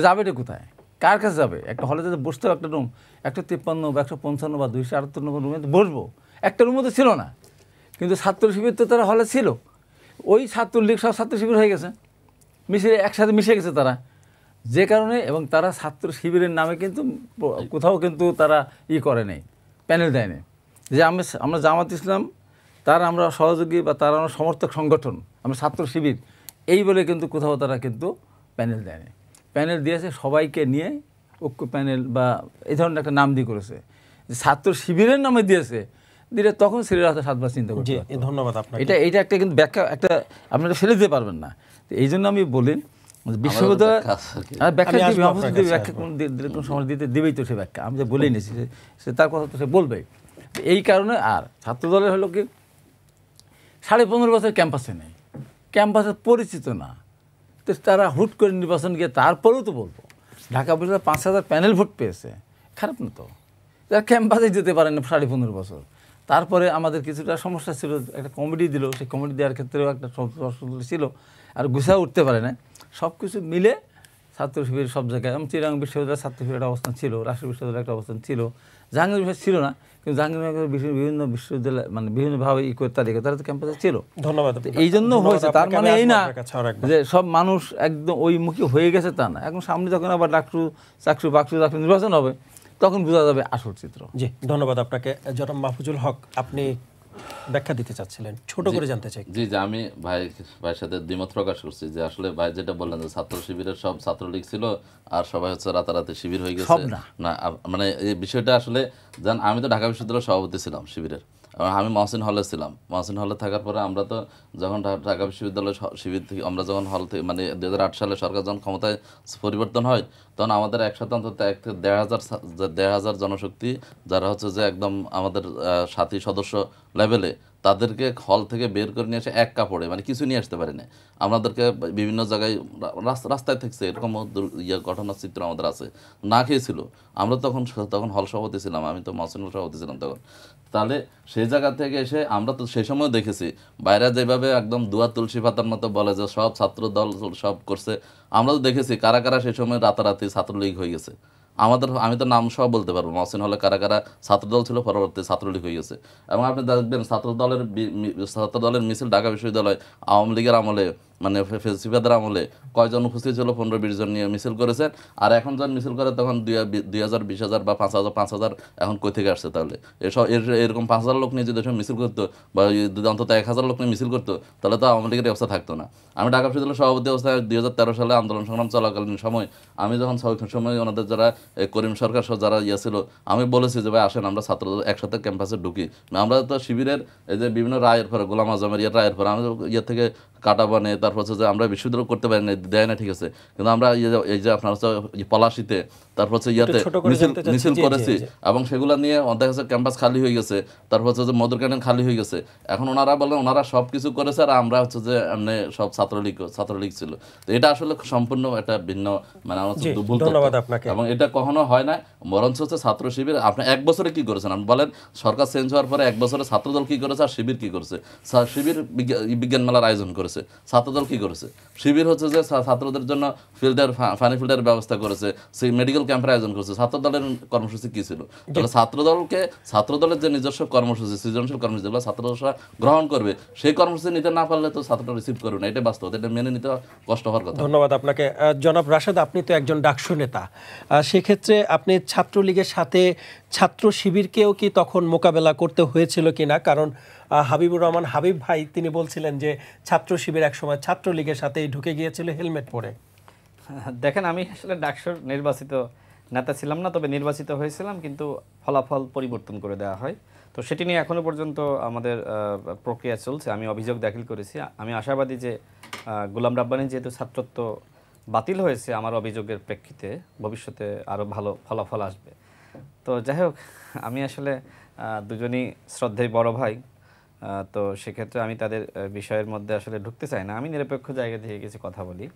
যাবেটা কোথায়, কার কাছে যাবে? একটা হলে যাতে বসতে হবে, একটা রুম 153 বা 155 বা 278 নম্বর রুমে বসবো, একটা রুমও তো ছিল না। কিন্তু ছাত্র শিবির তো তারা হলে ছিল, ওই ছাত্রলীগ সব ছাত্র শিবির হয়ে গেছে, মিশে একসাথে মিশে গেছে তারা, যে কারণে, এবং তারা ছাত্র শিবিরের নামে কিন্তু কোথাও কিন্তু তারা করে নেই, প্যানেল দেয়নি, যে আমরা জামাত ইসলাম তার আমরা সহযোগী বা তার আমরা সমর্থক সংগঠন, আমরা ছাত্র শিবির এই বলে কিন্তু কোথাও তারা কিন্তু প্যানেল দেয়নি। প্যানেল দিয়েছে সবাইকে নিয়ে ঐক্য প্যানেল বা এই ধরনের একটা নাম দিয়ে করেছে, যে ছাত্র শিবিরের নামে দিয়েছে, দিলে তখন ছেলেরা হয়তো 7 বার চিন্তা করছে। ধন্যবাদ আপনাকে। এটা একটা কিন্তু ব্যাখ্যা, একটা আপনারা ফেলে দিতে পারবেন না। এই জন্য আমি বলি বিশ্ববিদ্যালয় ব্যাখ্যা দিলে কোনো সময় দিবেই তো সে ব্যাখ্যা, আমি যে বলেই নিয়েছি সে তার কথা তো সে বলবেই। এই কারণে আর ছাত্রদলের হলো কি 15.5 বছর ক্যাম্পাসে নেই, ক্যাম্পাসে পরিচিত না, তো তারা হুট করে নির্বাচন গিয়ে, তারপরেও তো বলবো ঢাকা বিশ্ববিদ্যালয় 5,000 প্যানেল ভোট পেয়েছে, খারাপ না তো, তারা ক্যাম্পাসে যেতে পারে না 15.5 বছর। তারপরে আমাদের কিছুটা সমস্যা ছিল, একটা কমিটি দিল, সেই কমিটি দেওয়ার ক্ষেত্রেও একটা ছিল, আর গুছাও উঠতে পারে না, সব কিছু মিলে ছাত্র শিবির সব জায়গায়, এবং চিরাং বিশ্ববিদ্যালয়ের ছাত্র শিবিরের একটা অবস্থান ছিল, রাষ্ট্রীয় বিশ্ববিদ্যালয়ের একটা অবস্থান ছিল, জাহাঙ্গীর বিশ্ববিদ্যালয় ছিল না, কিন্তু জাহাঙ্গীরনগরের বিভিন্ন বিশ্ববিদ্যালয় মানে বিভিন্নভাবে তারা তো ক্যাম্পাসে ছিল। ধন্যবাদ। এই জন্য হয়েছে, তার মানে এই না যে সব মানুষ একদম ওই মুখী হয়ে গেছে তা না, এখন সামনে যখন আবার চাকরি নির্বাচন হবে তখন বোঝা যাবে আসল চিত্র। জি ধন্যবাদ আপনাকে। জনাব মাহফুজুল হক, আপনি ব্যাখ্যা দিতে চাচ্ছিলেন, ছোট করে জানতে চাই। জি আমি ভাইয়ের সাথে দ্বিমত প্রকাশ করছি, যে আসলে ভাই যেটা বললেন যে ছাত্র শিবিরের সব ছাত্রলীগ ছিল আর সবাই হচ্ছে রাতারাতি শিবির হয়ে গেছে, না মানে এই বিষয়টা আসলে জান, আমি তো ঢাকা বিশ্ববিদ্যালয়ের সভাপতি ছিলাম শিবিরের, আমি মহসিন হলে ছিলাম। মহসিন হলে থাকার পরে আমরা তো যখন ঢাকা বিশ্ববিদ্যালয় শিবির থেকে আমরা যখন হল থেকে মানে 2008 সালে সরকার যখন ক্ষমতায় পরিবর্তন হয়, তখন আমাদের একসাথে অন্তত 1,500 জনশক্তি যারা হচ্ছে যে একদম আমাদের সাথী সদস্য লেভেলে, তাদেরকে হল থেকে বের করে নিয়ে এসে এক কাপড়ে মানে কিছু নিয়ে আসতে পারি না, আমাদেরকে বিভিন্ন জায়গায় রাস্তায় থাকছে, এরকম ঘটনার চিত্র আমাদের আছে, না খেয়েছিল। আমরা তখন হল সভাপতি ছিলাম, আমি তো মহসিন হল সভাপতি ছিলাম তখন। তাহলে সেই জায়গা থেকে এসে আমরা তো সেই সময় দেখেছি বাইরে যেভাবে একদম দুয়া তুলসী পাতার মতো বলে যে সব ছাত্র দল সব করছে, আমরা তো দেখেছি কারা কারা সেই সময় রাতারাতি ছাত্রলীগ হয়ে গেছে। আমি তো নাম সব বলতে পারবো, মহসিন হলে কারা কারা ছাত্রদল ছিল, পরবর্তী ছাত্রলীগ হয়ে গেছে। এবং আপনি দেখবেন ছাত্রদলের মিছিল ঢাকা বিশ্ববিদ্যালয় আওয়ামী লীগের আমলে মানে ফেসিবাদের আমলে কয়জন উপস্থিত ছিল, 15-20 জন নিয়ে মিছিল করেছেন। আর এখন যখন মিছিল করে তখন 2,000, 20,000 বা 5,000 এখন কই থেকে আসছে? তাহলে এরকম 5,000 লোক নিয়ে যদি মিছিল করতো বা অন্তত 1,000 লোক নিয়ে মিছিল করতো, তাহলে তো আওয়ামী লীগের অবস্থা থাকতো না। আমি ঢাকা বিশ্ববিদ্যালয়ের সভাপতি অবস্থায় 2013 সালে আন্দোলন সংগ্রাম চলাকালীন সময় আমি যখন সময় ওনাদের যারা করিম সরকার সহ যারা ছিল, আমি বলেছি যে ভাই আসেন আমরা ছাত্রদের একসাথে ক্যাম্পাসে ঢুকি। আমরা তো শিবিরের এই যে বিভিন্ন রায়ের পরে গোলাম আজমের রায়ের পরে আমাদের থেকে কাটা বানে তারপর হচ্ছে যে আমরা বিশ্ববিদ্যালয় করতে পারি না, দেয় না, ঠিক আছে, কিন্তু আমরা এই যে আপনার হচ্ছে পলাশিতে, তারপর হচ্ছে ইয়াতে মিছিল করেছি এবং সেগুলো নিয়ে দেখা যাচ্ছে ক্যাম্পাস খালি হয়ে গেছে, তারপর হচ্ছে যে মধুর ক্যান্টিন খালি হয়ে গেছে। এখন ওনারা বলেন ওনারা সব কিছু করেছে আর আমরা হচ্ছে যে এমনি সব ছাত্রলীগ ছিল। তো এটা আসলে সম্পূর্ণ একটা ভিন্ন, মানে আমার ভুল তথ্য। এবং এটা কখনো হয় না, বরঞ্চ হচ্ছে ছাত্র শিবির আপনি 1 বছরে কি করেছেন আপনি বলেন? সরকার চেঞ্জ হওয়ার পরে 1 বছরে ছাত্রদল কি করেছে আর শিবির কি করেছে? শিবির বিজ্ঞান মেলার আয়োজন করেছে, ছাত্রদল কি করেছে? শিবির হচ্ছে যে ছাত্রদের জন্য পানি ফিল্টারের ব্যবস্থা করেছে, সেই মেডিকেল ক্যাম্পের আয়োজন করেছে। ছাত্রদলের কর্মসূচি কি ছিল? তাহলে ছাত্রদলের যে নিজস্ব কর্মসূচি, সৃজনশীল কর্মসূচি যেগুলো ছাত্ররা গ্রহণ করবে, সেই কর্মসূচি নিতে না পারলে তো ছাত্ররা রিসিভ করবে না, এটা বাস্তব, এটা মেনে নিতে কষ্ট হওয়ার কথা। ধন্যবাদ আপনাকে। জনাব রাশেদ, আপনি তো একজন ডাকসু নেতা, সেক্ষেত্রে আপনি ছাত্রলীগের সাথে ছাত্র শিবিরকেও কি তখন মোকাবেলা করতে হয়েছিল কিনা? কারণ হাবিবুর রহমান হাবিব ভাই তিনি বলছিলেন যে ছাত্র শিবির একসময় ছাত্রলীগের সাথেই ঢুকে গিয়েছিল হেলমেট পরে। দেখেন, আমি আসলে ডাকসুর নির্বাচিত নেতা ছিলাম না, তবে নির্বাচিত হয়েছিলাম, কিন্তু ফলাফল পরিবর্তন করে দেওয়া হয়। তো সেটি নিয়ে এখনও পর্যন্ত আমাদের প্রক্রিয়া চলছে। আমি অভিযোগ দাখিল করেছি। আমি আশাবাদী যে গোলাম রাব্বানী যেহেতু ছাত্রত্ব বাতিল হয়েছে, আমার অভিযোগের প্রেক্ষিতে ভবিষ্যতে আরও ভালো ফলাফল আসবে। তো যাই হোক, আমি আসলে দুজনই শ্রদ্ধেয় বড় ভাই, তো সেক্ষেত্রে আমি তাদের বিষয়ের মধ্যে আসলে ঢুকতে চাই না। আমি নিরপেক্ষ জায়গা থেকে কিছু কথা বলি।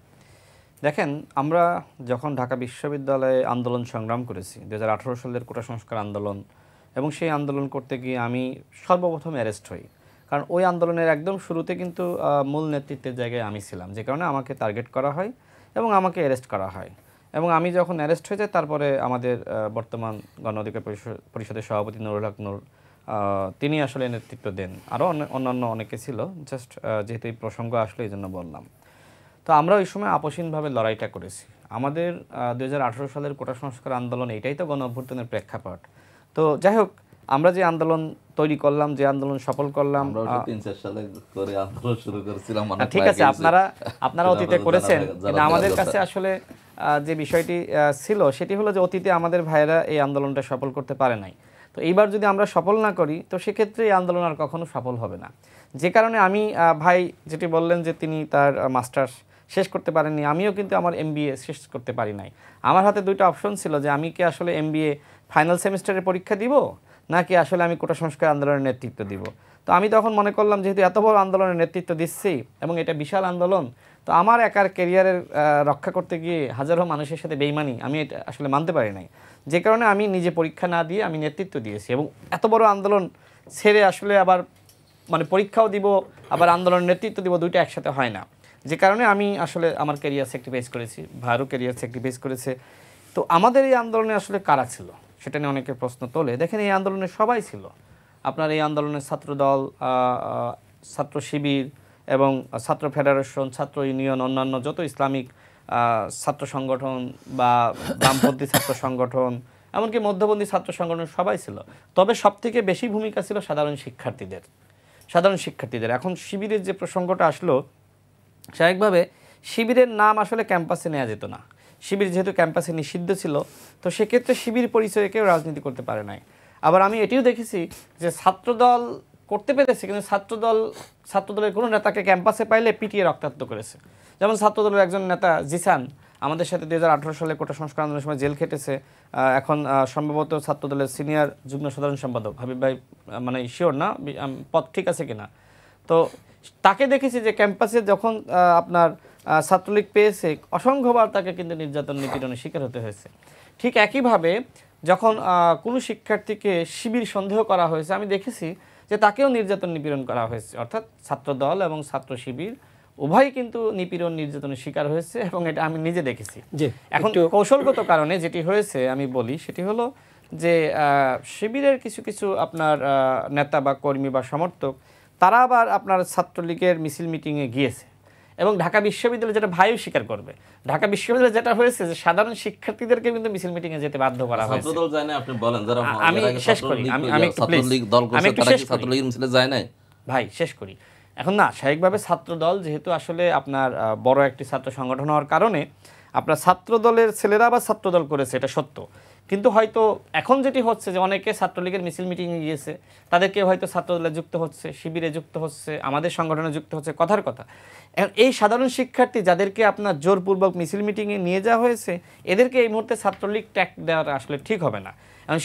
দেখেন, আমরা যখন ঢাকা বিশ্ববিদ্যালয়ে আন্দোলন সংগ্রাম করেছি 2018 সালের কোটা সংস্কার আন্দোলন, এবং সেই আন্দোলন করতে গিয়ে আমি সর্বপ্রথম অ্যারেস্ট হই। কারণ ওই আন্দোলনের একদম শুরুতে কিন্তু মূল নেতৃত্বের জায়গায় আমি ছিলাম, যে কারণে আমাকে টার্গেট করা হয় এবং আমাকে অ্যারেস্ট করা হয়। এবং আমি যখন অ্যারেস্ট হয়ে যাই, তারপরে আমাদের বর্তমান গণ অধিকার পরিষদের সভাপতি নুরুল হক নূর, তিনি আসলে নেতৃত্ব দেন। আরও অন্যান্য অনেকে ছিল, জাস্ট যেহেতু এই প্রসঙ্গ আসলো এই জন্য বললাম। তো আমরা ওই সময় আপসীনভাবে লড়াইটা করেছি। আমাদের 2018 সালের কোটা সংস্কার আন্দোলন, এটাই তো গণ অভ্যুত্থানের প্রেক্ষাপট। তো যাই হোক, আমরা যে আন্দোলন তৈরি করলাম, যে আন্দোলন সফল করলাম, 3-4 সালে করে আন্দোলন শুরু করেছিলাম। ঠিক আছে, আপনারা অতীতে করেছেন, কিন্তু আমাদের কাছে আসলে যে বিষয়টি ছিল সেটি হলো যে অতীতে আমাদের ভাইয়েরা এই আন্দোলনটা সফল করতে পারে নাই। তো এইবার যদি আমরা সফল না করি, তো সেক্ষেত্রে এই আন্দোলন আর কখনো সফল হবে না। যে কারণে আমি, ভাই যেটি বললেন যে তিনি তার মাস্টার্স শেষ করতে পারেননি, আমিও কিন্তু আমার MBA শেষ করতে পারি নাই। আমার হাতে 2টা অপশন ছিল, যে আমি কি আসলে MBA ফাইনাল সেমিস্টারে পরীক্ষা দিব, নাকি আসলে আমি কোটা সংস্কার আন্দোলনের নেতৃত্ব দিব। তো আমি তখন মনে করলাম, যেহেতু এত বড় আন্দোলনের নেতৃত্ব দিচ্ছি এবং এটা বিশাল আন্দোলন, তো আমার একার ক্যারিয়ারের রক্ষা করতে গিয়ে হাজারো মানুষের সাথে বেইমানি আমি এটা আসলে মানতে পারি নাই। যে কারণে আমি নিজে পরীক্ষা না দিয়ে আমি নেতৃত্ব দিয়েছি, এবং এত বড় আন্দোলন ছেড়ে আসলে আবার মানে পরীক্ষাও দিব আবার আন্দোলনের নেতৃত্ব দিব, 2টা একসাথে হয় না। যে কারণে আমি আসলে আমার ক্যারিয়ার স্যাক্রিফাইস করেছি, ভাইয়েরও ক্যারিয়ার স্যাক্রিফাইস করেছে। তো আমাদের এই আন্দোলনে আসলে কারা ছিল সেটা নিয়ে অনেকের প্রশ্ন তোলে। দেখেন, এই আন্দোলনে সবাই ছিল। আপনার এই আন্দোলনের ছাত্রদল, ছাত্র শিবির এবং ছাত্র ফেডারেশন, ছাত্র ইউনিয়ন, অন্যান্য যত ইসলামিক ছাত্র সংগঠন বা বামপন্থী ছাত্র সংগঠন, এমনকি মধ্যপন্থী ছাত্র সংগঠন, সবাই ছিল। তবে সবথেকে বেশি ভূমিকা ছিল সাধারণ শিক্ষার্থীদের। এখন শিবিরের যে প্রসঙ্গটা আসলো, স্বাভাবিকভাবে শিবিরের নাম আসলে ক্যাম্পাসে নেওয়া যেত না। শিবির যেহেতু ক্যাম্পাসে নিষিদ্ধ ছিল, তো সেক্ষেত্রে শিবির পরিচয়ে কেউ রাজনীতি করতে পারে নাই। আবার আমি এটিও দেখেছি যে ছাত্রদল করতে পেরেছে, কিন্তু ছাত্রদলের কোনো নেতাকে ক্যাম্পাসে পাইলে পিটিয়ে রক্তাক্ত করেছে। যেমন ছাত্রদলের একজন নেতা জিসান আমাদের সাথে 2018 সালে কোটা সংস্কার আন্দোলনের সময় জেল খেটেছে, এখন সম্ভবত ছাত্রদলের সিনিয়র যুগ্ম সাধারণ সম্পাদক। হাবিব ভাই মানে শিওর না পদ ঠিক আছে কিনা। তো তাকে দেখেছি যে ক্যাম্পাসে যখন আপনার ছাত্রলীগ পেয়েছে, অসংখ্যবার তাকে কিন্তু নির্যাতন নিপীড়নের শিকার হতে হয়েছে। ঠিক একইভাবে যখন কোনো শিক্ষার্থীকে শিবির সন্দেহ করা হয়েছে, আমি দেখেছি যে তাকেও নির্যাতন নিপীড়ন করা হয়েছে। অর্থাৎ ছাত্রদল এবং ছাত্র শিবির উভয়ই কিন্তু নিপীড়ন নির্যাতনের শিকার হয়েছে, এবং এটা আমি নিজে দেখেছি। এখন কৌশলগত কারণে যেটি হয়েছে আমি বলি, সেটি হলো যে শিবিরের কিছু আপনার নেতা বা কর্মী বা সমর্থক, তারা আবার আপনার ছাত্রলীগের মিছিল মিটিংয়ে গিয়েছে, এবং ঢাকা বিশ্ববিদ্যালয় যেটা ভাইও স্বীকার করবে, ঢাকা বিশ্ববিদ্যালয়ে যেটা হয়েছে যে সাধারণ শিক্ষার্থীদেরকে কিন্তু মিছিল মিটিংয়ে যেতে বাধ্য করা হয়েছে। ছাত্রদল যায় না আপনি বলেন, যারা আমি শেষ করি, আমি একটু ছাত্রলীগ দল করছে, তারা কি ছাত্রলীগের মিছিলে যায় না? ভাই শেষ করি। এখন না, স্বাভাবিকভাবে ছাত্রদল যেহেতু আসলে আপনার বড় একটি ছাত্র সংগঠন হওয়ার কারণে আপনার ছাত্রদলের ছেলেরা আবার ছাত্রদল করেছে, এটা সত্য, কিন্তু হয়তো এখন যেটি হচ্ছে যে অনেকে ছাত্রলীগের মিছিল মিটিংয়ে গিয়েছে, তাদেরকে হয়তো ছাত্রদলে যুক্ত হচ্ছে, শিবিরে যুক্ত হচ্ছে, আমাদের সংগঠনে যুক্ত হচ্ছে, কথার কথা। এখন এই সাধারণ শিক্ষার্থী যাদেরকে আপনার জোরপূর্বক মিছিল মিটিংয়ে নিয়ে যাওয়া হয়েছে, এদেরকে এই মুহূর্তে ছাত্রলীগ ট্যাগ দেওয়াটা আসলে ঠিক হবে না। এখন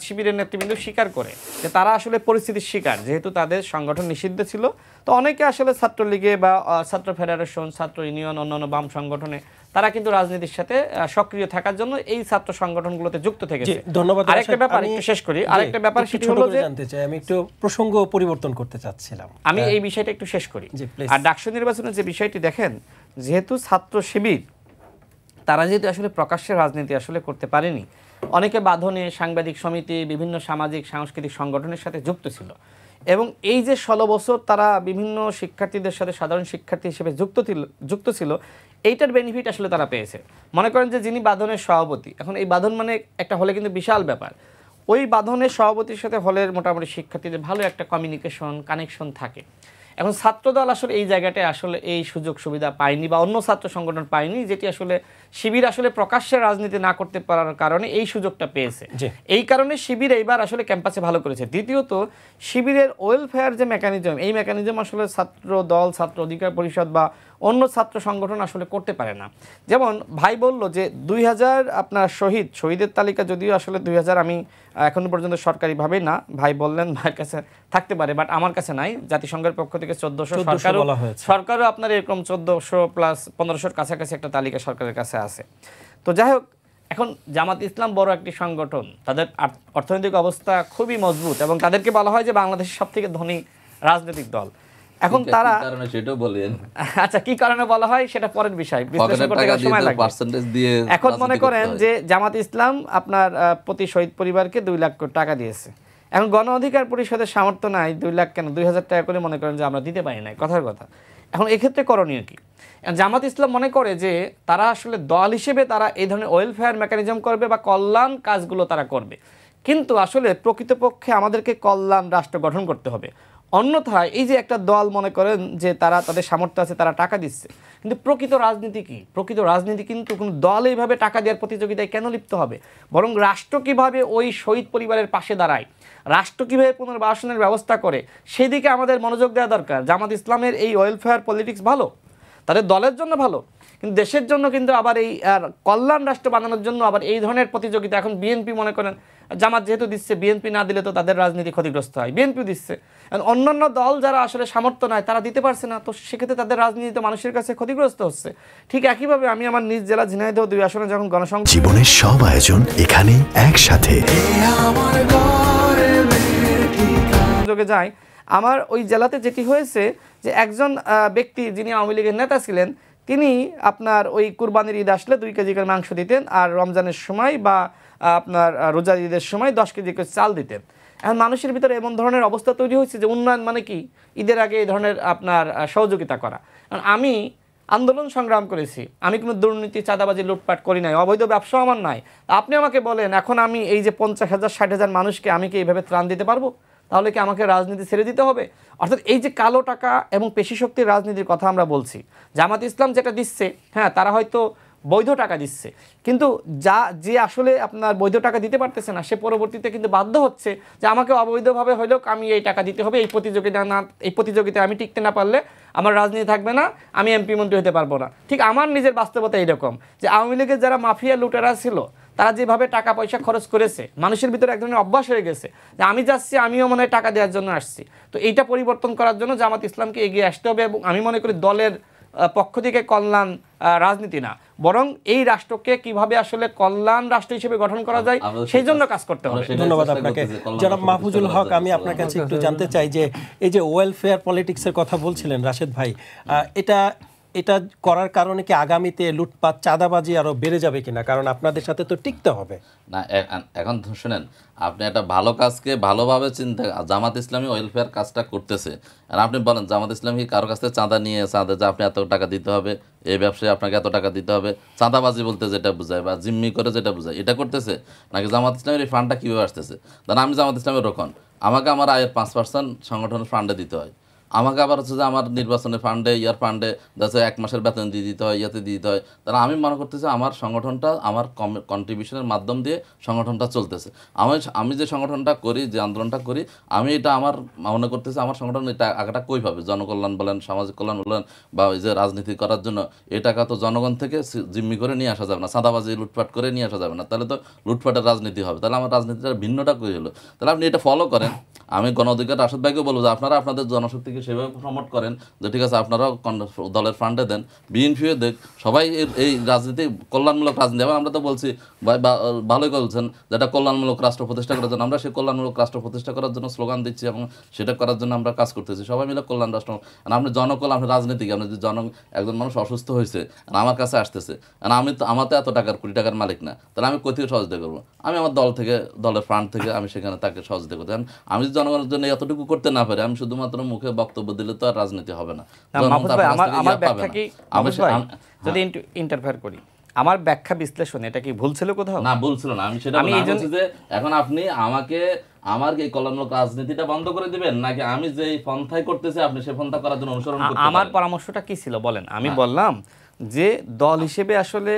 শিবিরের নেতৃবৃন্দ স্বীকার করে যে তারা আসলে পরিস্থিতির শিকার, যেহেতু তাদের সংগঠন নিষিদ্ধ ছিল। তো অনেকে আসলে ছাত্রলীগে বা ছাত্র ফেডারেশন, ছাত্র ইউনিয়ন, অন্যান্য বাম সংগঠনে তারা কিন্তু রাজনীতির সাথে সক্রিয় থাকার জন্য এই ছাত্র সংগঠনগুলোতে যুক্ত থেকেছে। ধন্যবাদ। আরেকটা ব্যাপার একটু শেষ করি, আরেকটা ব্যাপার সেটি হলো যে জানতে চাই, আমি একটু প্রসঙ্গ পরিবর্তন করতে চাচ্ছিলাম, আমি এই বিষয়টা একটু শেষ করি। জি, please। আর ডাকসু নির্বাচনের যে বিষয়টি দেখেন, যেহেতু ছাত্র শিবির তারা যেহেতু আসলে প্রকাশ্যে রাজনীতি আসলে করতে পারেনি, অনেকে বাঁধনে, সাংবাদিক সমিতি, বিভিন্ন সামাজিক সাংস্কৃতিক সংগঠনের সাথে যুক্ত ছিল, এবং এই যে 16 বছর তারা বিভিন্ন শিক্ষার্থীদের সাথে সাধারণ শিক্ষার্থী হিসেবে যুক্ত ছিল, এইটার বেনিফিট আসলে তারা পেয়েছে। মনে করেন যে যিনি বাঁধনের সভাপতি, এখন এই বাঁধন মানে একটা হলে কিন্তু বিশাল ব্যাপার, ওই বাঁধনের সভাপতির সাথে হলের মোটামুটি শিক্ষার্থীদের ভালো একটা কানেকশন থাকে। এখন ছাত্রদল আসলে এই জায়গাটায় আসলে এই সুযোগ সুবিধা পায়নি, বা অন্য ছাত্র সংগঠন পায়নি, যেটি আসলে শিবির আসলে প্রকাশ্যে রাজনীতি না করতে পারার কারণে এই সুযোগটা পেয়েছে। এই কারণে শিবির এইবার আসলে ক্যাম্পাসে ভালো করেছে। দ্বিতীয়ত, শিবিরের ওয়েলফেয়ার যে মেকানিজম, এই মেকানিজম আসলে ছাত্র দল, ছাত্র অধিকার পরিষদ বা অন্য ছাত্র সংগঠন আসলে করতে পারে না। যেমন ভাই বলল যে 2000 আপনার শহীদের তালিকা, যদিও আসলে 2000 আমি এখনো পর্যন্ত সরকারিভাবে না, ভাই বললেন ভাইয়ের কাছে থাকতে পারে, বাট আমার কাছে নাই। জাতিসংঘের পক্ষ থেকে 1400, সরকারও আপনার এরকম 1400 প্লাস 1500-র কাছাকাছি একটা তালিকা সরকারের কাছে আছে। তো যাই হোক, এখন জামাত ইসলাম বড় একটি সংগঠন, তাদের অর্থনৈতিক অবস্থা খুবই মজবুত, এবং তাদেরকে বলা হয় যে বাংলাদেশের সবথেকে ধনী রাজনৈতিক দল। এখন তারা সেটাও বলেন, আচ্ছা কি কারণে বলা হয় সেটা পরের বিষয়, বিশ্লেষণ করতে গেলে সময় লাগবে। এখন মনে করেন যে জামাত ইসলাম আপনার প্রতি শহীদ পরিবারকে 2 লাখ টাকা দিয়েছে। এখন গণ অধিকার পরিষদের সামর্থ্য নাই 2 লাখ কেন, 2000 টাকা করে মনে করেন যে আমরা দিতে পারি নাই, কথার কথা। এখন এক্ষেত্রে করণীয় কি? জামাত ইসলাম মনে করে যে তারা আসলে দল হিসেবে তারা এই ধরনের ওয়েলফেয়ার মেকানিজম করবে বা কল্যাণ কাজগুলো তারা করবে, কিন্তু আসলে প্রকৃতপক্ষে আমাদেরকে কল্যাণ রাষ্ট্র গঠন করতে হবে। অন্যথায় এই যে একটা দল মনে করেন যে তারা তাদের সামর্থ্য আছে, তারা টাকা দিচ্ছে, কিন্তু প্রকৃত রাজনীতি কি? প্রকৃত রাজনীতি কিন্তু কোনো দল এইভাবে টাকা দেওয়ার প্রতিযোগিতায় কেন লিপ্ত হবে? বরং রাষ্ট্র কিভাবে ওই শহীদ পরিবারের পাশে দাঁড়ায়, রাষ্ট্র কীভাবে পুনর্বাসনের ব্যবস্থা করে, সেই দিকে আমাদের মনোযোগ দেওয়া দরকার। জামাত ইসলামের এই ওয়েলফেয়ার পলিটিক্স ভালো, তাদের দলের জন্য ভালো, কিন্তু দেশের জন্য কিন্তু আবার এই কল্যাণ রাষ্ট্র বানানোর জন্য আবার এই ধরনের প্রতিযোগিতা। এখন বিএনপি মনে করেন, জামাত যেহেতু দিচ্ছে, বিএনপি না দিলে তো তাদের রাজনীতি ক্ষতিগ্রস্ত হয়, বিএনপি দিচ্ছে। অন্যান্য দল যারা আসলে সামর্থ্য নয় তারা দিতে পারছে না, তো সেক্ষেত্রে তাদের রাজনীতি তো মানুষের কাছে ক্ষতিগ্রস্ত হচ্ছে। ঠিক একইভাবে আমি আমার নিজ জেলা ঝিনাইদহ 2 আসনে যখন গণসংযোগ, জীবনের সব আয়োজন এখানে একসাথে। যোগে যাই, আমার ওই জেলাতে যেটি হয়েছে যে একজন ব্যক্তি যিনি আওয়ামী লীগের নেতা ছিলেন, তিনি আপনার ওই কুরবানির ঈদ আসলে 2 কেজি করে মাংস দিতেন, আর রমজানের সময় বা আপনার রোজার ঈদের সময় 10 কেজি করে চাল দিতেন। এখন মানুষের ভিতরে এমন ধরনের অবস্থা তৈরি হয়েছে যে উন্নয়ন মানে কি, ঈদের আগে এই ধরনের আপনার সহযোগিতা করা। আমি আন্দোলন সংগ্রাম করেছি, আমি কোনো দুর্নীতি, চাঁদাবাজি, লুটপাট করি নাই, অবৈধ ব্যবসা আমার নাই। আপনি আমাকে বলেন, এখন আমি এই যে 50,000 60,000 মানুষকে আমি কি এইভাবে ত্রাণ দিতে পারবো? তাহলে কি আমাকে রাজনীতি ছেড়ে দিতে হবে? অর্থাৎ এই যে কালো টাকা এবং পেশি শক্তির রাজনীতির কথা আমরা বলছি, জামাত ইসলাম যেটা দিচ্ছে, হ্যাঁ তারা হয়তো বৈধ টাকা দিচ্ছে, কিন্তু যে আসলে আপনার বৈধ টাকা দিতে পারতেছে না, সে পরবর্তীতে কিন্তু বাধ্য হচ্ছে যে আমাকে অবৈধভাবে হলেও আমি এই টাকা দিতে হবে, এই প্রতিযোগিতায় আমি টিকতে না পারলে আমার রাজনীতি থাকবে না, আমি এমপি মন্ত্রী হতে পারবো না। ঠিক আমার নিজের বাস্তবতা এইরকম যে আওয়ামী লীগের যারা মাফিয়া লুটেরা ছিল, তারা যেভাবে টাকা পয়সা খরচ করেছে, মানুষের ভিতরে এক ধরনের অভ্যাস হয়ে গেছে যে আমি যাচ্ছি, আমিও মনে হয় টাকা দেওয়ার জন্য আসছি। তো এইটা পরিবর্তন করার জন্য জামাত ইসলামকে এগিয়ে আসতে হবে, এবং আমি মনে করি দলের পক্ষ থেকে কল্যাণ রাজনীতি না, বরং এই রাষ্ট্রকে কিভাবে আসলে কল্যাণ রাষ্ট্র হিসেবে গঠন করা যায় সেই জন্য কাজ করতে হবে। ধন্যবাদ আপনাকে। জনাব মাহফুজুল হক, আমি আপনার কাছে একটু জানতে চাই যে এই যে ওয়েলফেয়ার পলিটিক্সের কথা বলছিলেন রাশেদ ভাই, এটা করার কারণে কি আগামীতে লুটপাট, চাঁদাবাজি আরো বেড়ে যাবে কিনা? কারণ আপনাদের সাথে তো টিকতে হবে না। এখন শুনেন, আপনি একটা ভালো কাজকে ভালোভাবে চিন্তা, জামাত ইসলামী ওয়েলফেয়ার কাজটা করতেছে, আর আপনি বলেন জামাত ইসলামী কারো কাছ থেকে চাঁদা নিয়ে যে আপনি এত টাকা দিতে হবে, এই ব্যবসায় আপনাকে এত টাকা দিতে হবে, চাঁদাবাজি বলতে যেটা বোঝায় বা জিম্মি করে যেটা বোঝায়, এটা করতেছে নাকি জামাত ইসলামের এই ফান্ডটা কীভাবে আসতেছে? ধরেন আমি জামাত ইসলামের রোকন, আমাকে আমার আয়ের 5% সংগঠনের ফান্ডে দিতে হয়, আমাকে আবার হচ্ছে যে আমার নির্বাচনের ফান্ডে ফান্ডে যাচ্ছে 1 মাসের বেতন দিয়ে দিতে হয়, ইয়াতে দিয়ে দিতে হয়। তাহলে আমি মনে করতেছি আমার সংগঠনটা আমার কন্ট্রিবিউশনের মাধ্যম দিয়ে সংগঠনটা চলতেছে। আমি যে সংগঠনটা করি, যে আন্দোলনটা করি, আমি এটা আমার মনে করতেছি আমার সংগঠন এটা টাকাটা কই পাবে? জনকল্যাণ বলেন, সামাজিক কল্যাণ বলেন, বা ওই যে রাজনীতি করার জন্য এই টাকা তো জনগণ থেকে জিম্মি করে নিয়ে আসা যাবে না, চাঁদাবাজি লুটপাট করে নিয়ে আসা যাবে না, তাহলে তো লুটপাটের রাজনীতি হবে। তাহলে আমার রাজনীতিটা ভিন্নটা কই হলো? তাহলে আপনি এটা ফলো করেন। আমি গণ অধিকার রাশেদ ভাইকে বলবো যে আপনারা আপনাদের জনশক্তিকে সেভাবে প্রমোট করেন যে ঠিক আছে আপনারাও দলের ফান্ডে দেন, বিএনপিও দেখ, সবাই এই রাজনীতি কল্যাণমূলক রাজনীতি। এবং আমরা তো বলছি ভাই ভালোই বলছেন যেটা কল্যাণমূলক রাষ্ট্র প্রতিষ্ঠা করার জন্য, আমরা সেই কল্যাণমূলক রাষ্ট্র প্রতিষ্ঠা করার জন্য স্লোগান দিচ্ছি এবং সেটা করার জন্য আমরা কাজ করতেছি সবাই মিলে কল্যাণ রাষ্ট্র। আপনি জনকল্যাণ, আপনি রাজনীতিক, আপনি যদি একজন মানুষ অসুস্থ হয়েছে আমার কাছে আসতেছে, আমার তো এত টাকার কোটি টাকার মালিক না, তাহলে আমি কোথায় সহযোগিতা করবো? আমি আমার দল থেকে, দলের ফান্ড থেকে আমি সেখানে তাকে সহযোগিতা করতে। আমি যদি জনগণের জন্য এতটুকু করতে না পারি, আমি শুধুমাত্র মুখে বক্তব্য দিলে তো আর রাজনীতি হবে না। আমার ব্যাখ্যা কি, যদি ইন্টারফেয়ার করি, আমার ব্যাখ্যা বিশ্লেষণ এটা কি ভুল ছিল কোথাও? না, ভুল ছিল না। আমি সেটা বলছি যে এখন আপনি আমাকে আমার এই কল্যাণমূলক রাজনীতিটা বন্ধ করে দিবেন, নাকি আমি যে পন্থায় করতেছি আপনি সেই পন্থা করার জন্য অনুসরণ করতে পারেন? আমার পরামর্শটা কি ছিল বলেন? আমি বললাম যে দল হিসেবে আসলে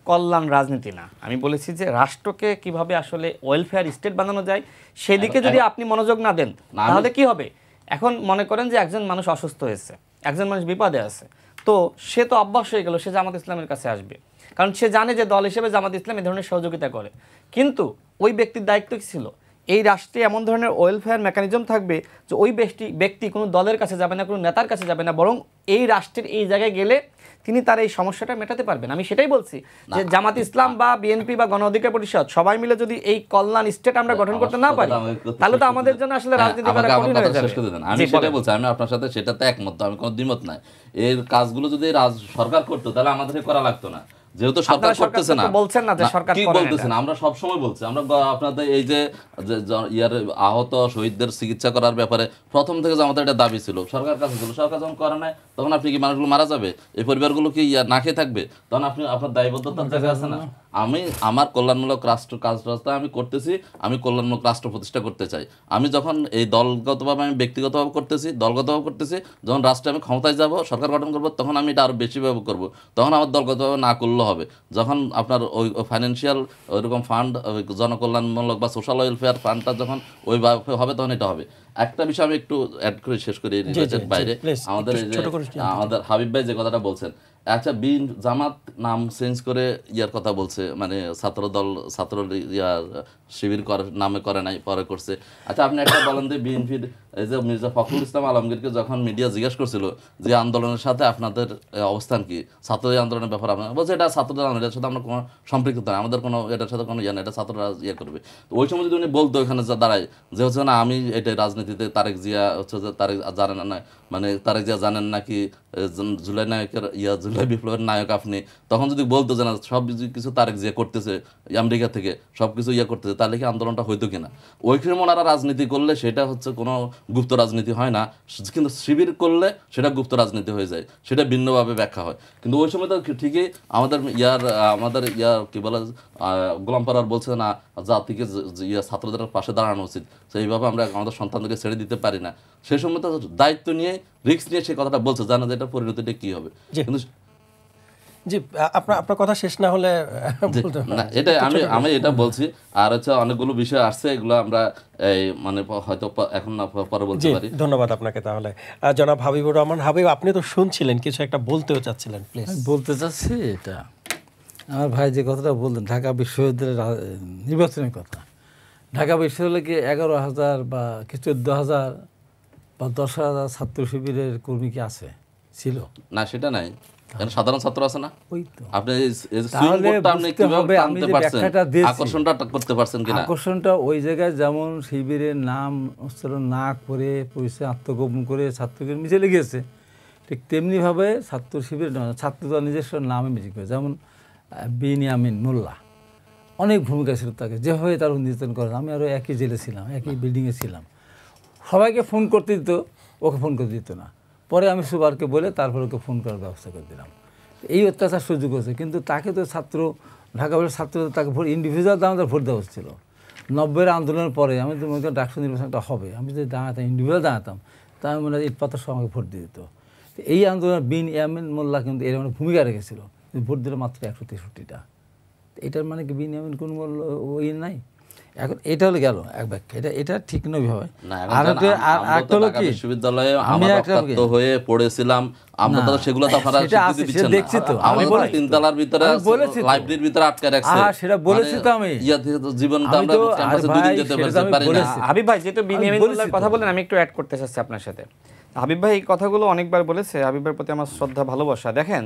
কল্যাণ রাজনীতি না, আমি বলেছি যে রাষ্ট্রকে কিভাবে আসলে ওয়েলফেয়ার স্টেট বানানো যায় সেদিকে যদি আপনি মনোযোগ না দেন তাহলে কি হবে? এখন মনে করেন যে একজন মানুষ অসুস্থ হয়েছে, একজন মানুষ বিপদে আছে, তো সে তো অভ্যাস হয়ে গেল সে জামাত ইসলামের কাছে আসবে, কারণ সে জানে যে দল হিসেবে জামাত ইসলাম এই ধরনের সহযোগিতা করে। কিন্তু ওই ব্যক্তির দায়িত্ব কি ছিল? এই রাষ্ট্রে এমন ধরনের ওয়েলফেয়ার মেকানিজম থাকবে যে ওই ব্যক্তি কোনো দলের কাছে যাবে না, কোনো নেতার কাছে যাবে না, বরং এই রাষ্ট্রের এই জায়গায় গেলে তিনি তার এই সমস্যাটা মেটাতে পারবেন। আমি সেটাই বলছি যে জামাত ইসলাম বা বিএনপি বা গণ অধিকার পরিষদ সবাই মিলে যদি এই কল্যাণ স্টেট আমরা গঠন করতে না পারি তাহলে তো আমাদের জন্য আসলে রাজনীতি করা কঠিন হয়ে যাবে। আমি সেটাই বলছি, আমি আপনার সাথে সেটাতে একমত, আমি কোনো দ্বিমত নাই। এর কাজগুলো যদি সরকার করতো তাহলে আমাদের করা লাগতো না, যেহেতু সরকার করতেছে না। বলছেন না যে সরকার কি বলতেছেন? আমরা সব সময় বলছি, আমরা আপনাদের এই যে আহত শহীদদের চিকিৎসা করার ব্যাপারে প্রথম থেকে আমাদের এটা দাবি ছিল, সরকার কাছে ছিল। সরকার যখন করে নাই তখন আপনি কি মানুষগুলো মারা যাবে, এই পরিবারগুলো কি না খেয়ে থাকবে, তখন আপনি আপনার দায়বদ্ধতার জায়গা আছে না? আমি আমার কল্যাণমূলক রাষ্ট্র কাজ রাস্তা আমি করতেছি, আমি কল্যাণমূলক রাষ্ট্র প্রতিষ্ঠা করতে চাই। আমি যখন এই দলগতভাবে, আমি ব্যক্তিগতভাবে করতেছি, দলগতভাবে করতেছি, যখন রাষ্ট্রে আমি ক্ষমতায় যাব, সরকার গঠন করব, তখন আমি এটা আরও বেশিভাবে করব। তখন আমার দলগতভাবে না করলেও হবে। যখন আপনার ওই ফাইন্যান্সিয়াল ওইরকম ফান্ড, জনকল্যাণমূলক বা সোশ্যাল ওয়েলফেয়ার ফান্ডটা যখন ওইভাবে হবে তখন এটা হবে। একটা বিষয় আমি একটু অ্যাড করে শেষ করি বাইরে, আমাদের হাবিব ভাই যে কথাটা বলছেন, আচ্ছা জামাত নাম চেঞ্জ করে কথা বলছে, মানে ছাত্র শিবির নামে করে নাই, পরে করছে। আচ্ছা আপনি একটা বলেন যে বিএনপির এই যে মির্জা ফখরুল ইসলাম আলমগীরকে যখন মিডিয়া জিজ্ঞেস করছিল যে আন্দোলনের সাথে আপনাদের অবস্থান কি, ছাত্র আন্দোলনের ব্যাপারে আপনার বলছে এটা ছাত্রদের আন্দোলনের সাথে আমরা কোনো সম্পৃক্ত নয়, আমাদের কোনো এটার সাথে কোনো না, এটা ছাত্ররা করবে। তো ওই সময় যদি উনি বলতো ওইখানে দাঁড়ায় যে হচ্ছে না আমি এটা রাজনীতিতে তারেক জিয়া হচ্ছে যে তারেক জানেন না, মানে তারেক জিয়া জানেন নাকি জুলাই নায়কের জুলাই বিপ্লবের নায়ক আপনি, তখন যদি বলতো যে না সব কিছু তারেক জিয়া করতেছে আমেরিকা থেকে সব কিছু করতেছে, তাহলে কি আন্দোলনটা হইতো কিনা? ওইখানে ওনারা রাজনীতি করলে সেটা হচ্ছে কোনো গুপ্ত রাজনীতি হয় না, কিন্তু শিবির করলে সেটা গুপ্ত রাজনীতি হয়ে যায়, সেটা ভিন্নভাবে ব্যাখ্যা হয়। কিন্তু ওই সময় তো ঠিকই আমাদের কি বলে গোলাম পারার বলছে না জাতিকে ছাত্রদের পাশে দাঁড়ানো উচিত, সেইভাবে আমরা আমাদের সন্তানদেরকে ছেড়ে দিতে পারি না। সেই সময় তো দায়িত্ব নিয়ে রিস্ক নিয়ে সেই কথাটা বলছে, জানা যে এটা পরিণতিটা কি হবে। কিন্তু জি, আপনার কথা শেষ না হলে এটা আমি এটা বলছি। আর হচ্ছে অনেকগুলো বিষয় আসছে, এগুলো আমরা এই মানে হয়তো এখন না পরে বলতে পারি। ধন্যবাদ আপনাকে। তাহলে জনাব হাবিবুর রহমান, হাবিব আপনি তো শুনছিলেন, কিছু একটা বলতেও চাচ্ছিলেন, প্লিজ। বলতে চাচ্ছি এটা আমার ভাই যে কথাটা বললেন ঢাকা বিশ্ববিদ্যালয়ের নির্বাচনের কথা, ঢাকা বিশ্ববিদ্যালয়ে কি 11,000 বা কি 14,000 বা 10,000 ছাত্র শিবিরের কর্মী কি আছে? ছিল না? সেটা নাই, সাধারণ ছাত্র আছে না? ওই তো আপনি আকর্ষণটা ওই জায়গায় যেমন শিবিরের নাম উচ্চারণ না করে পরিচয় আত্মগোপন করে ছাত্রকে মিছিলে গিয়েছে, ঠিক তেমনিভাবে ছাত্র শিবির ছাত্রদল নিজস্ব নামে মিছিল করে, যেমন বিনিয়ামিন মোল্লা অনেক ভূমিকা ছিল তাকে, যেভাবে তার নির্যাতন করেন। আমি আরও একই জেলে ছিলাম, একই বিল্ডিংয়ে ছিলাম, সবাইকে ফোন করতে দিত, ওকে ফোন করতে দিত না। পরে আমি সুবারকে বলে তারপর ওকে ফোন করার ব্যবস্থা করে দিলাম। এই অত্যাচার সহ্য করেছে, কিন্তু তাকে তো ঢাকা বিশ্ববিদ্যালয়ের ছাত্র তাকে ভোট ইন্ডিভিজুয়াল আমাদের ভোট দেওয়া হচ্ছিল। 90-এর আন্দোলনের পরে আমি তো মনে করি ডাকসু নির্বাচনটা হবে, আমি যদি দাঁড়াতাম ইন্ডিভিজুয়াল দাঁড়াতাম, তার মানে ইট পাথর সহ আমাকে ভোট দিয়ে দিত। তো এই আন্দোলনে বিন ইয়ামিন মোল্লা কিন্তু এর মানে ভূমিকা রেখেছিল, ভোট দিল মাত্র 163টা। এটার মানে কি বিন ইয়ামিন কোন ওই নাই? এখন এটা হলো গেল এক ব্যাখ্যা, এটা ঠিক নয় ভাবে। আর একটা হলো কি, বিশ্ববিদ্যালয়ে আমরা রক্তাক্ত হয়ে পড়েছিলাম, আমরা তো সেগুলো তো আপনারা দেখছি তো, আমি বলি তিনতলার ভিতরে লাইব্রেরির ভিতরে আটকে রাখছে। সেটা বলেছি তো আমি, জীবনটা আমরা ক্যাম্পাসে দুদিন যেতে পারি না। হাবিব ভাই যেহেতু বিনিয়ামিন মোল্লার কথা বলেন, আমি একটু অ্যাড করতে চাচ্ছি আপনার সাথে। হাবিব ভাই এই কথাগুলো অনেকবার বলেছে, হাবিব ভাইয়ের প্রতি আমার শ্রদ্ধা ভালোবাসা। দেখেন,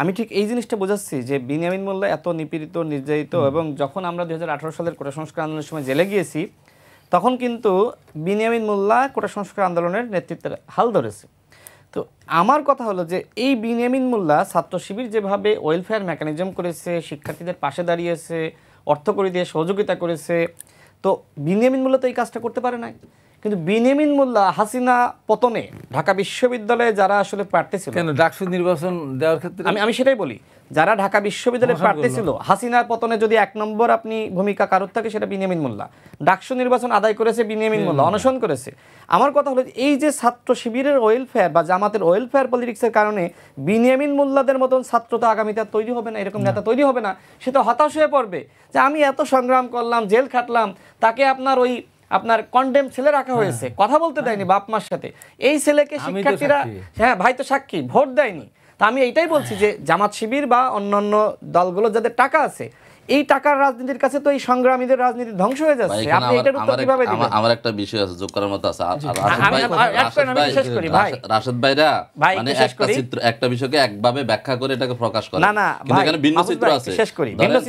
আমি ঠিক এই জিনিসটা বোঝাচ্ছি যে বিনিয়ামিন মোল্লা এত নিপীড়িত, নির্যাতিত, এবং যখন আমরা 2018 সালের কোটা সংস্কার আন্দোলনের সময় জেলে গিয়েছি, তখন কিন্তু বিনিয়ামিন মোল্লা কোটা সংস্কার আন্দোলনের নেতৃত্বের হাল ধরেছে। তো আমার কথা হলো যে এই বিনিয়ামিন মোল্লা ছাত্র শিবির যেভাবে ওয়েলফেয়ার মেকানিজম করেছে, শিক্ষার্থীদের পাশে দাঁড়িয়েছে, অর্থকড়ি দিয়ে সহযোগিতা করেছে, তো বিনিয়ামিন মোল্লা তো এই কাজটা করতে পারে নাই। কিন্তু বিনিয়ামিন মোল্লা হাসিনা পতনে ঢাকা বিশ্ববিদ্যালয়ে যারা আসলে প্রার্থী ছিল, কেন ডাকসু নির্বাচন দেওয়ার ক্ষেত্রে আমি সেটাই বলি, যারা ঢাকা বিশ্ববিদ্যালয়ে প্রার্থী ছিল, হাসিনার পতনে যদি 1 নম্বর আপনি ভূমিকা কারোর থাকে সেটা বিনিয়ামিন মোল্লা। ডাকসু নির্বাচন আদায় করেছে বিনিয়ামিন মোল্লা, অনশন করেছে। আমার কথা হলো এই যে ছাত্র শিবিরের ওয়েলফেয়ার বা জামাতের ওয়েলফেয়ার পলিটিক্সের কারণে বিনিয়ামিন মোল্লাদের মতন ছাত্র তো আগামীতে তৈরি হবে না, এরকম নেতা তৈরি হবে না। সে তো হতাশ হয়ে পড়বে যে আমি এত সংগ্রাম করলাম, জেল খাটলাম, তাকে আপনার কন্ডেম ছেলে রাখা হয়েছে, কথা বলতে দেয়নি বাপ মার সাথে। এই ছেলেকে শিক্ষার্থীরা, হ্যাঁ ভাই তো সাক্ষী, ভোট দেয়নি। তা আমি এইটাই বলছি যে জামাত শিবির বা অন্যান্য দলগুলো যাদের টাকা আছে, এই টাকার রাজনীতির কাছে তো এই সংগ্রামীদের রাজনীতি ধ্বংস হয়ে যাচ্ছে। আপনি এটার উত্তর কিভাবে দিবেন? আমার একটা বিষয় আছে যোগ করার মতো আছে। রাশেদ ভাইরা মানে একটা বিষয়কে একভাবে ব্যাখ্যা করে এটাকে প্রকাশ করে, কিন্তু এখানে ভিন্ন চিত্র আছে।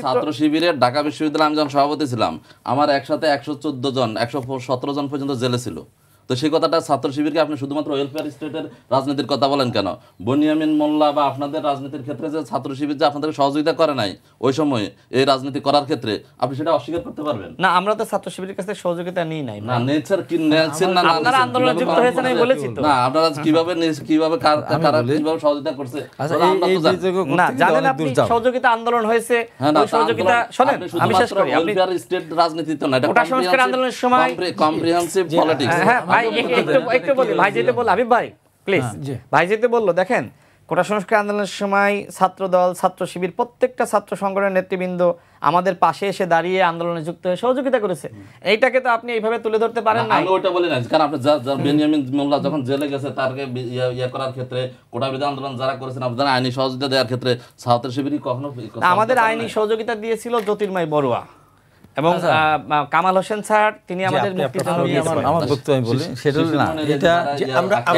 ছাত্র শিবিরের ঢাকা বিশ্ববিদ্যালয়ে আমি যখন সভাপতি ছিলাম, আমার একসাথে 114 জন 117 জন পর্যন্ত জেলে ছিল। তো সেই কথাটা ছাত্র শিবিরকে আপনি শুধুমাত্র ওয়েলফেয়ার স্টেটের রাজনীতির কথা বলেন কেন? বনিয়ামিন মোল্লা বা আপনাদের রাজনীতির ক্ষেত্রে যে ছাত্র শিবির যে আপনাদের সহযোগিতা করে নাই ওই সময় এই রাজনীতি করার ক্ষেত্রে, আপনি সেটা অস্বীকার করতে পারবেন না? আমরা তো ছাত্র শিবিরের কাছে সহযোগিতা নিই নাই। না নেচার কি নেলছেন না, আপনারা আন্দোলনে যুক্ত হয়েছেন আমি বলেছি তো। না আপনারা কিভাবে কিভাবে সহযোগিতা করছে না জানেন আপনি? সহযোগিতা আন্দোলন হয়েছে, ওই সহযোগিতা শুনেন আমি শেষ করি। আপনি ওয়েলফেয়ার স্টেট রাজনীতি তো না, এটা কোটা সংস্কার আন্দোলনের সময় কম্প্রিহেনসিভ পলিটিক্স। হ্যাঁ ভাই একটু বলি, ভাই যেতে বল, হাবিব ভাই প্লিজ, ভাই যেতে বললো। দেখেন, কোটা সংস্কার আন্দোলনের সময় ছাত্রদল, ছাত্র শিবির, প্রত্যেকটা ছাত্র সংগঠনের নেতৃবৃন্দ আমাদের পাশে এসে দাঁড়িয়ে আন্দোলনে যুক্ত হয়ে সহযোগিতা করেছে। এইটাকে তো আপনি এইভাবে তুলে ধরতে পারেন না। আমি ওটা বলি না, কারণ আপনি বেনিয়ামিন মোল্লা যখন জেলে গেছে তারকে ইয়ে করার ক্ষেত্রে, কোটা বিরোধী আন্দোলন যারা করেছেন আপনারা আইনি সহযোগিতা দেওয়ার ক্ষেত্রে ছাত্র শিবিরই কখনো আমাদের আইনি সহযোগিতা দিয়েছিল জ্যোতির্ময় বড়ুয়া এবং কামাল হোসেন স্যার, তিনি আমাদের আমার বক্তব্য আমি বলি সেটা না,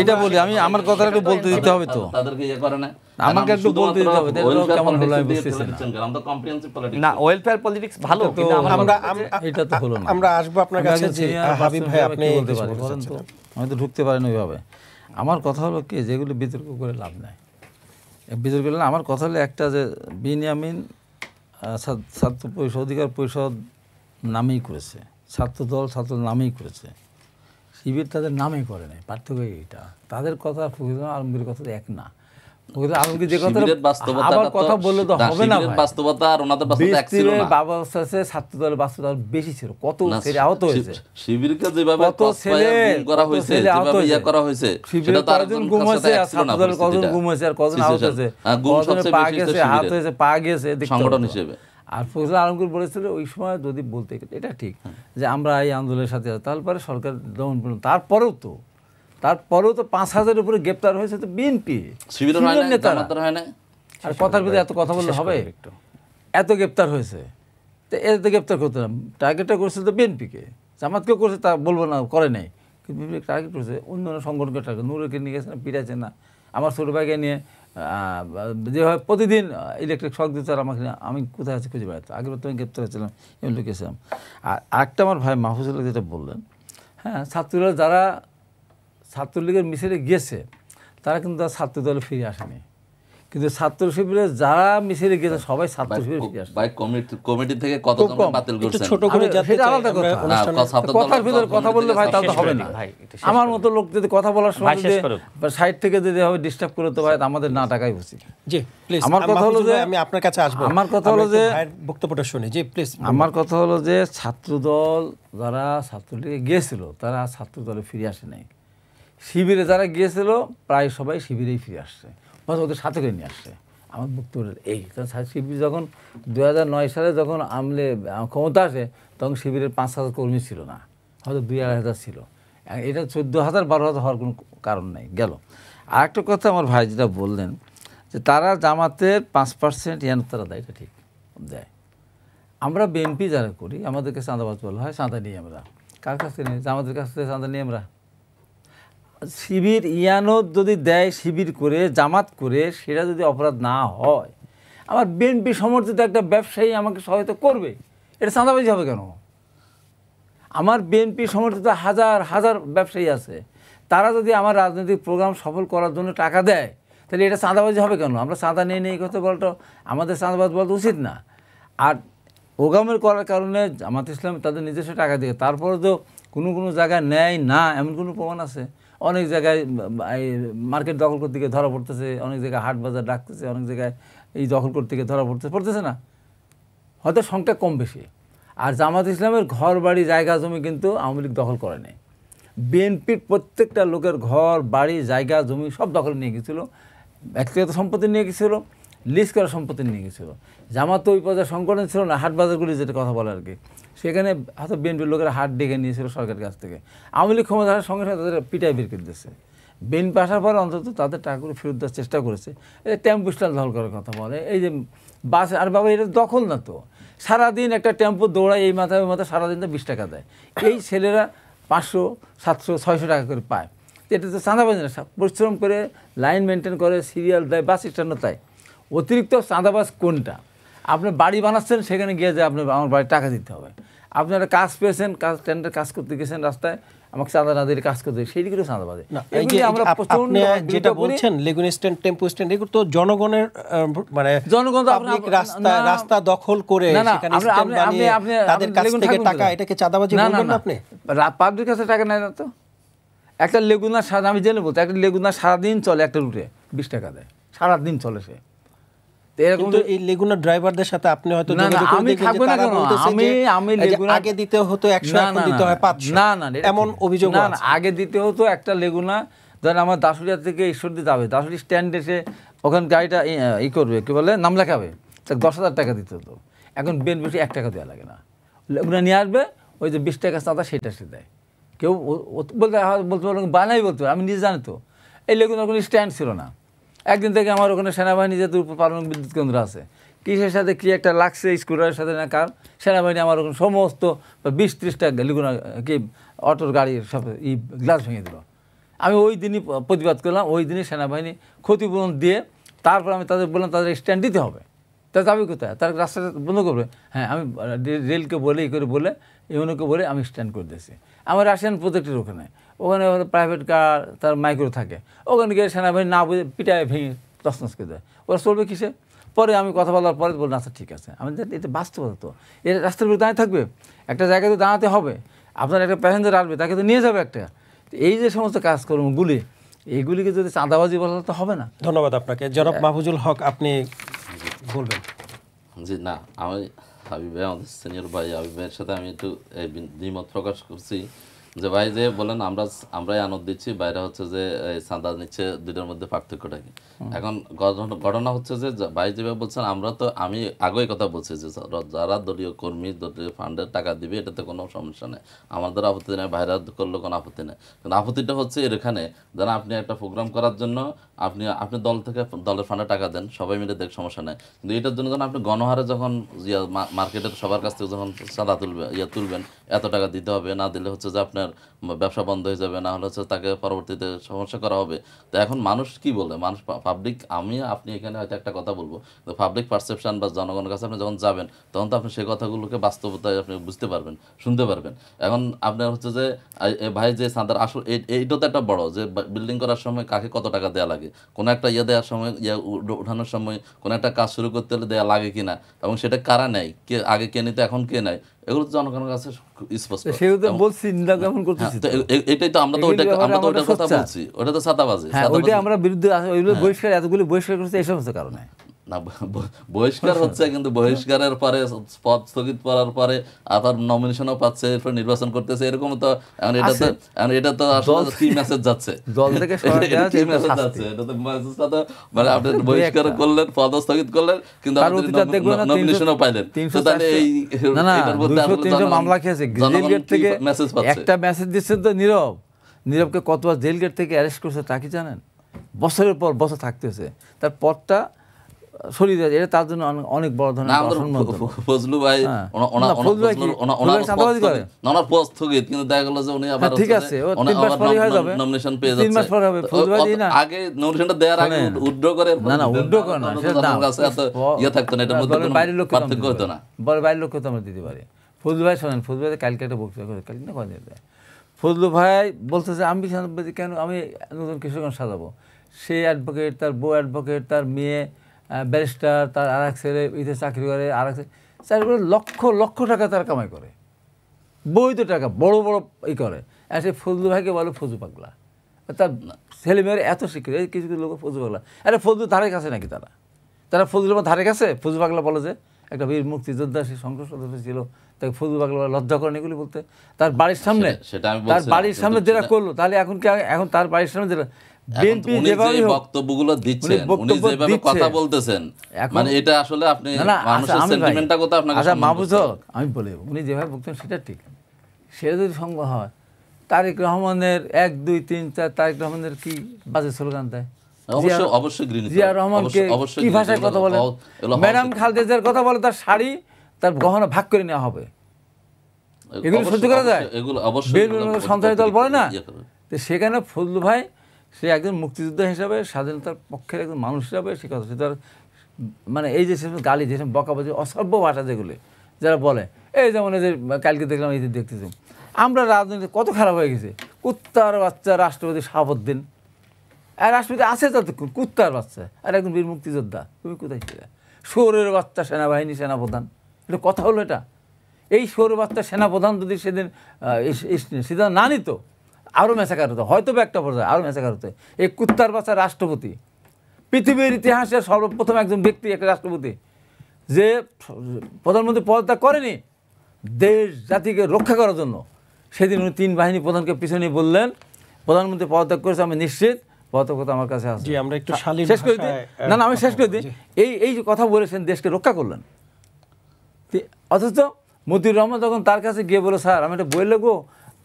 এটা বলি আমি, আমার কথাটা একটু বলতে দিতে হবে তো, তাদেরকে ইয়ে করে না, আমাকে একটু বলতে দিতে হবে কেমন হলো আমি বুঝতেছি না। ওয়েলফেয়ার পলিটিক্স ভালো, কিন্তু এটা তো হলো না। আমরা আসবো আপনার কাছে। হাবিব ভাই আপনি বলতে পারেন তো, আমি তো ঢুকতে পারি না ওইভাবে। আমার কথা হলো কি, যেগুলো বিতর্ক করে লাভ নাই, বিতর্ক করলে আমার কথা হলো একটা, যে বিনিয়ামিন ছাত্র পরিষদ, অধিকার পরিষদ নামেই করেছে, ছাত্রদল ছাত্র নামেই করেছে, শিবির তাদের নামেই করে নাই। পার্থক্য এইটা, তাদের কথা ফখরুল আলমগীর কথা এক না। ফখরুল আলমগীর যে কথা আবার কথা বললে তো হবে না, বাস্তবতা আর ওনাদের বাস্তবতা এক ছিল না। বাস্তবতা আছে, ছাত্রদলের বাস্তবতা বেশি ছিল। কত ছেলে আহত হয়েছে, শিবিরকে যেভাবে কত ছেলে করা হয়েছে, যেভাবে ইয়া করা হয়েছে, সেটা তার কতজন গুম হয়েছে, আর ছাত্রদলের কতজন গুম হয়েছে, আর কতজন আহত হয়েছে, কতজন পা গেছে, হাত হয়েছে, পা গেছে সংগঠন হিসেবে। আর ফখরুল আলমগীর বলেছিল ওই সময়, যদি বলতে এটা ঠিক যে আমরা এই আন্দোলনের সাথে, তারপরে সরকার দমন করল, তারপরেও তো 5,000-এর উপরে গ্রেপ্তার হয়েছে তো বিএনপি নেতারা। আর কথার ভিতরে এত কথা বললে হবে? এত গ্রেপ্তার হয়েছে, তো এতে গ্রেপ্তার করতে না, টার্গেটটা করছে তো বিএনপিকে, জামাতকেও করছে, তা বলবো না করে নাই, কিন্তু বিএনপি টার্গেট করছে অন্য সংগঠনকে টার্গেট। নুরুকে নিয়ে গেছে না, পিটাইছে না, আমার ছোটো ভাইকে নিয়ে যেভাবে প্রতিদিন ইলেকট্রিক শক দিতে, আর আমাকে আমি কোথায় আছে খুঁজে বেড়াতো। আগের তো আমি গ্রেপ্তার হয়েছিলাম, এমন লিখেছিলাম। আর একটা আমার ভাই মাহফুজুল্লাহ যেটা বললেন, হ্যাঁ ছাত্ররা যারা ছাত্রলীগের মিছিলে গিয়েছে তারা কিন্তু তার ছাত্রদলে ফিরে আসেনি, কিন্তু ছাত্র শিবিরে যারা মিছিলে গিয়েছে সবাই ছাত্র শিবিরে ফিরে আসে। ভাই কমিটি থেকে কতজন বাতিল করছেন, ছোট করে সেটা আলাদা কথা। কথার ভিতরে কথা বললে ভাই তাহলে হবে না। আমার মতো লোক যদি কথা বলার সময় সাইড থেকে যদি হবে ডিস্টার্ব করে, তো ভাই আমাদের না টাকাই উচিত। জি প্লিজ, আমার কথা হলো যে, আমি আপনার কাছে আসবো, আমার কথা হলো যে বক্তব্যটা শুনি। জি প্লিজ, আমার কথা হলো যে ছাত্রদল যারা ছাত্রলীগে গিয়েছিল তারা ছাত্রদলে ফিরে আসে নাই, শিবিরে যারা গিয়েছিল প্রায় সবাই শিবিরেই ফিরে আসছে, অথবা ওদের সাথে করে নিয়ে আসছে। আমার বক্তব্য এই শিবির যখন 2009 সালে যখন আমলে ক্ষমতা আসে তখন শিবিরের 5,000 কর্মী ছিল না, হয়তো 2-2,500 ছিল। এটা 14,000 12,000 হওয়ার কোনো কারণ নেই। গেল আর একটা কথা আমার ভাই যেটা বললেন যে তারা জামাতের 5% তারা দেয়, এটা ঠিক দেয়। আমরা বিএনপি যারা করি আমাদেরকে চাঁদাবাজ বলা হয়, চাঁদা নিই আমরা। কার কাছ থেকে নিই? জামাতের কাছ থেকে চাঁদা নিই আমরা। শিবির যদি দেয় শিবির করে জামাত করে, সেটা যদি অপরাধ না হয়, আমার বিএনপি সমর্থিত একটা ব্যবসায়ী আমাকে সহায়তা করবে, এটা চাঁদাবাজি হবে কেন? আমার বিএনপি সমর্থিত হাজার হাজার ব্যবসায়ী আছে, তারা যদি আমার রাজনৈতিক প্রোগ্রাম সফল করার জন্য টাকা দেয়, তাহলে এটা চাঁদাবাজি হবে কেন? আমরা চাঁদা নেই কথা বলতো আমাদের চাঁদাবাজ বলতে উচিত না। আর প্রোগ্রামের করার কারণে জামাত ইসলাম তাদের নিজস্ব টাকা দিয়ে, তারপরে তো কোনো জায়গায় নেয় না এমন কোনো প্রমাণ আছে? অনেক জায়গায় মার্কেট দখল করতে গিয়ে ধরা পড়তেছে, অনেক জায়গায় হাট বাজার ডাকতেছে, অনেক জায়গায় এই দখল করতে গিয়ে ধরা পড়তেছে না? হয়তো সংখ্যা কম বেশি। আর জামাত ইসলামের ঘর বাড়ি জায়গা জমি কিন্তু আওয়ামী লীগ দখল করে নেই। বিএনপির প্রত্যেকটা লোকের ঘর বাড়ি জায়গা জমি সব দখল নিয়ে গেছিলো, ব্যক্তিগত সম্পত্তি নিয়ে গেছিলো, লিজ করা সম্পত্তি নিয়ে গেছিলো। জামাত তো ওই পর্যায়ে সংগঠন ছিল না, হাট বাজারগুলি যেটা কথা বলে আর কি, সেখানে হয়তো বিএনপির লোকেরা হাট ডেকে নিয়েছিল সরকারের কাছ থেকে। আওয়ামী লীগ ক্ষমতা আসার সঙ্গে সঙ্গে তাদের পিটাই বের করে দিয়েছে। বিএনপি আসার পরে অন্তত তাদের টাকাগুলো ফেরত দেওয়ার চেষ্টা করেছে। এই টেম্পো স্ট্যান্ড দখল করার কথা বলে, এই যে বাস, আর বাবা এটা দখল না তো, সারাদিন একটা টেম্পো দৌড়ায় এই মাথায় ওই মাথায়, সারাদিন তো 20 টাকা দেয়। এই ছেলেরা 500, 700, 600 টাকা করে পায়। এটা তো চাঁদাবাজি না, পরিশ্রম করে লাইন মেনটেন করে, সিরিয়াল দেয়, বাস স্ট্যান্ডও তাই। অতিরিক্ত চাঁদাবাজ কোনটা? আপনি বাড়ি বানাচ্ছেন, সেখানে গিয়ে যে আপনি আমার বাড়ির টাকা দিতে হবে। আপনি একটা কাজ পেয়েছেন, টেন্ডার কাজ করতে গেছেন, রাস্তায় আমাকে চাঁদা না দিয়ে কাজ করতে, সেইটি করে চাঁদাবাজি। আপনি যেটা বলছেন লেগুন স্ট্যান্ড, টেম্পো স্ট্যান্ড, এগুলো তো জনগণের মানে জনগণ রাস্তা দখল করে সেখানে স্ট্যান্ড বানিয়ে তাদের কাছ থেকে টাকা, এটাকে চাঁদাবাজি বলবেন না আপনি? পাবলিক কাছে টাকা নেয় না তো। একটা লেগুনা আমি জেনে বলতে, একটা লেগুনা সারাদিন চলে, একটা রুটে 20 টাকা দেয়, সারাদিন চলে সে। এরকম এই লেগুনা ড্রাইভারদের সাথে আপনি হয়তো আগে দিতে হতো 100, এখন দিতে হয় 500, না এমন অভিযোগ না। আগে দিতে হতো একটা লেগুনা, ধরেন আমার দাসুরিয়া থেকে ঈশ্বরদী যাবে, দাসুরি স্ট্যান্ড এসে ওখানে গাড়িটা ই করবে, কি বলে, নাম লেখাবে, 10,000 টাকা দিতে হতো। এখন বেশি 1 টাকা দেওয়া লাগে না, লেগুনা নিয়ে আসবে, ওই যে 20 টাকা চাঁদা সেটা সে দেয়। কেউ বলতে পারলো বানাই বলতে পারে, আমি নিজে জানি তো। এই লেগুনার কোনো স্ট্যান্ড ছিল না। একদিন থেকে আমার ওখানে সেনাবাহিনী যেহেতু পারমাণবিক বিদ্যুৎ কেন্দ্র আছে, কিসের সাথে কি একটা লাগছে, স্কুটারের সাথে না কার, সেনাবাহিনী আমার ওখানে সমস্ত 20-30টা লেগুনা কি অটোর গাড়ির সব গ্লাস ভেঙে দিল। আমি ওই দিনই প্রতিবাদ করলাম, ওই দিনই সেনাবাহিনী ক্ষতিপূরণ দিয়ে তারপর আমি তাদের বললাম তাদের স্ট্যান্ড দিতে হবে। তা যাবে কোথায়? তার রাস্তাটা বন্ধ করবে। হ্যাঁ, আমি রেলকে বলে বলে ইউনোকে বলে আমি স্ট্যান্ড করে দিয়েছি। আমার রাশিয়ান প্রজেক্টের ওখানে প্রাইভেট কার তার মাইক্রো থাকে, ওখানে গিয়ে সেনাবাহিনী না বুঝে পিটায় ভেঙে তছনছ করে দেয়। ওরা চলবে কিসে? পরে আমি কথা বলার পরে বললাম আচ্ছা ঠিক আছে, আমি এটা বাস্তবতা তো, এর রাস্তার উপরে দাঁড়িয়ে থাকবে, একটা জায়গায় তো দাঁড়াতে হবে, আপনার একটা প্যাসেঞ্জার আসবে, তাকে তো নিয়ে যাবে একটা। এই যে সমস্ত কাজকর্মগুলি, এইগুলিকে যদি চাঁদাবাজি বলা তো হবে না। ধন্যবাদ আপনাকে। জনাব মাহফুজুল হক, আপনি বলবেন। জি না, আমি হাবিব ভাই, আমাদের সিনিয়র ভাই হাবিব ভাইয়ের সাথে আমি একটু দ্বিমত প্রকাশ করছি যে ভাই যে বলেন আমরাই আনন্দ দিচ্ছি, বাইরে হচ্ছে যে চাঁদা নিচ্ছে, দুইটার মধ্যে পার্থক্যটা কি? এখন ঘটনা হচ্ছে যে ভাই যেভাবে বলছেন, আমি আগেই কথা বলছি যে যারা দলীয় কর্মী দলীয় ফান্ডের টাকা দিবে এটাতে কোনো সমস্যা নেই, আমাদের আপত্তি নেই, বাইরে করলে কোনো আপত্তি নেই। কিন্তু আপত্তিটা হচ্ছে এখানে, যেন আপনি একটা প্রোগ্রাম করার জন্য আপনি দল থেকে দলের ফান্ডে টাকা দেন, সবাই মিলে দেখ, সমস্যা নেই। কিন্তু এটার জন্য যখন আপনি গণহারে যখন মার্কেটের সবার কাছ থেকে যখন চাঁদা তুলবেন, এত টাকা দিতে হবে, না দিলে হচ্ছে যে আপনার ব্যবসা বন্ধ হয়ে যাবে, না হলে হচ্ছে তাকে পরবর্তীতে সমস্যা করা হবে। তো এখন মানুষ কি বলে, মানুষ পাবলিক, আপনি এখানে হয়তো একটা কথা বলবো, তো পাবলিক পারসেপশন বা জনগণের কাছে আপনি যখন যাবেন তখন তো আপনি সেই কথাগুলোকে বাস্তবতায় আপনি বুঝতে পারবেন, শুনতে পারবেন। এখন আপনার হচ্ছে যে ভাই যে চাঁদার আসল এইটা তো একটা বড় যে বিল্ডিং করার সময় কাকে কত টাকা দেওয়া লাগে, কোনো একটা দেওয়ার সময় উঠানোর সময় কোনো একটা কাজ শুরু করতে হলে দেওয়া লাগে কিনা, এবং সেটা কারা নেয়, কে আগে কে নিতে এখন কে নেয়, এগুলো তো জনগণের কাছে স্পষ্ট। এটাই তো আমরা তো ওইটার কথা বলছি, ওটা তো চাঁদাবাজি। আমরা বিরুদ্ধে বহিষ্কার, এতগুলি বহিষ্কার করছি এই সমস্ত কারণে। না বহিষ্কার হচ্ছে, কিন্তু বহিষ্কারের পরে পদ স্থগিত করার পরে আবার নমিনেশনও পাচ্ছে, এরপর নির্বাচন করতেছে, এরকম তো এখন এটা তো আসলে কি মেসেজ যাচ্ছে দল থেকে সরাসরি দেওয়া কি হচ্ছে, মেসেজ শাস্তি। যাচ্ছে? এটা তো মেসেজটা তো মানে আপনি বহিষ্কার করলেন, পদ স্থগিত করলেন, কিন্তু তার অতীতটা দেখবেন না, নমিনেশনও পাইলেন। তো তাহলে এই না না এটার মধ্যে 200-300 মামলা খেয়েছে, জেল গেট থেকে মেসেজ পাচ্ছে? একটা মেসেজ দিচ্ছে তো নীরবকে কতবার জেল গেট থেকে অ্যারেস্ট করছে তা কি জানেন? বছরের পর বছর থাকতেছে, তার পদটা সরিয়ে দেওয়া, এটা তার জন্য অনেক বড় ধরনের না, আমাদের ফজলু ভাই ওনার পদ স্থগিত, কিন্তু দেখা গেল যে উনি আবার ঠিক আছে, ও 3 মাস পরে হয়ে যাবে, নমিনেশন পেয়ে 3 মাস পরে হবে। ফজলু ভাই না আগে নমিনেশনটা দেওয়ার আগে উইথড্র করে, না উইথড্র করে না, সেটা দাম এত ইয়ে থাকতো না, এটার মধ্যে কোনো বাইরের লোক পার্থক্য হতো না। বাইরের লোককে তো আমরা দিতে পারি। ফজলু ভাই শোনেন, ফজলু ভাই কালকে একটা বক্তৃতা করে, কালকে না কদিন আগে ফজলু ভাই বলতেছে আমি কেন আমি নতুন কিশোরগঞ্জ সাজাবো। সে অ্যাডভোকেট, তার বউ অ্যাডভোকেট, তার মেয়ে ব্যারিস্টার, তার আর এক ছেলে ইতে চাকরি করে, আর এক চাকরি করে লক্ষ লক্ষ টাকা তার কামাই করে, বৈধ টাকা, বড় বড় করে। আর সে ফজলু ভাইকে বলে ফজু পাগলা। তার ছেলেমেয়ের এত শিক্ষিত, এই কিছু কিছু লোক ফজু পাগলা। আরে ফজলু ধারে কাছে নাকি তারা ফজলুর ধারে কাছে? ফজু পাগলা বলে যে একটা বীর মুক্তিযোদ্ধা, সে সংসদ সদস্য ছিল, তাকে ফজলু পাগলা লজ্জা করেন এগুলি বলতে। তার বাড়ির সামনে, তার বাড়ির সামনে যেটা করলো, তাহলে এখন কি এখন তার বাড়ির সামনে যেটা বিএনপি যেভাবে বক্তব্যগুলো দিচ্ছেন, উনি যেভাবে কথা বলতেছেন, মানে এটা আসলে আপনি মানুষের সেন্টিমেন্টটা কথা আপনাকে আচ্ছা মাহবুব হক, আমি বলি উনি যেভাবে বলতেন সেটা ঠিক, সেটা যদি সম্ভব হয়। তারেক রহমানের 1, 2, 3, 4 তারেক রহমানের কি বাজে স্লোগান দেয়, জিয়া রহমানকে কি ভাষায় কথা বলে, ম্যাডাম খালেদা কথা বলে, তার শাড়ি তার গহনা ভাগ করে নেওয়া হবে, এগুলো সহ্য করা যায়? সন্ত্রাসী দল বলে না। তো সেখানে ফজলু ভাই সে একজন মুক্তিযোদ্ধা হিসাবে, স্বাধীনতার পক্ষের একজন মানুষ হিসাবে সে কথা, সে তার মানে এই যে গালি, যেসব বকাবাজি অসভ্য ভাষা যেগুলো যারা বলে, এই যেমন এই যে কালকে দেখলাম, এই যে দেখতেছি আমরা রাজনীতি কত খারাপ হয়ে গেছে। কুত্তার বাচ্চা রাষ্ট্রপতি শাহাবুদ্দিন, আর রাষ্ট্রপতি আছে ততক্ষণ, কুত্তার বাচ্চা, আর একজন বীর মুক্তিযোদ্ধা, তুমি কোথায় ছিলে? শোরের বাচ্চা সেনাবাহিনী সেনাপ্রধান, এটা কথা হলো? এটা এই শোরের বাচ্চা সেনাপ্রধান যদি সেদিন সিদ্ধান্ত না নিত, আরও মেসাকার হতো, হয়তো বা একটা পর্যায়ে আরও মেসাকার হতো। এই কুত্তার বাচ্চা রাষ্ট্রপতি, পৃথিবীর ইতিহাসে সর্বপ্রথম একজন ব্যক্তি, একটা রাষ্ট্রপতি যে প্রধানমন্ত্রী পদত্যাগ করেনি দেশ জাতিকে রক্ষা করার জন্য। সেদিন উনি 3 বাহিনী প্রধানকে পিছনে বললেন, প্রধানমন্ত্রী পদত্যাগ করেছে, আমি নিশ্চিত পদত্যাগ আমার কাছে আছে। আমরা একটু শেষ করে দিই, না আমি শেষ করে দিই। এই যে কথা বলেছেন, দেশকে রক্ষা করলেন, অথচ মতিউর রহমান তখন তার কাছে গিয়ে বলে, স্যার আমি একটা বই লিখবো,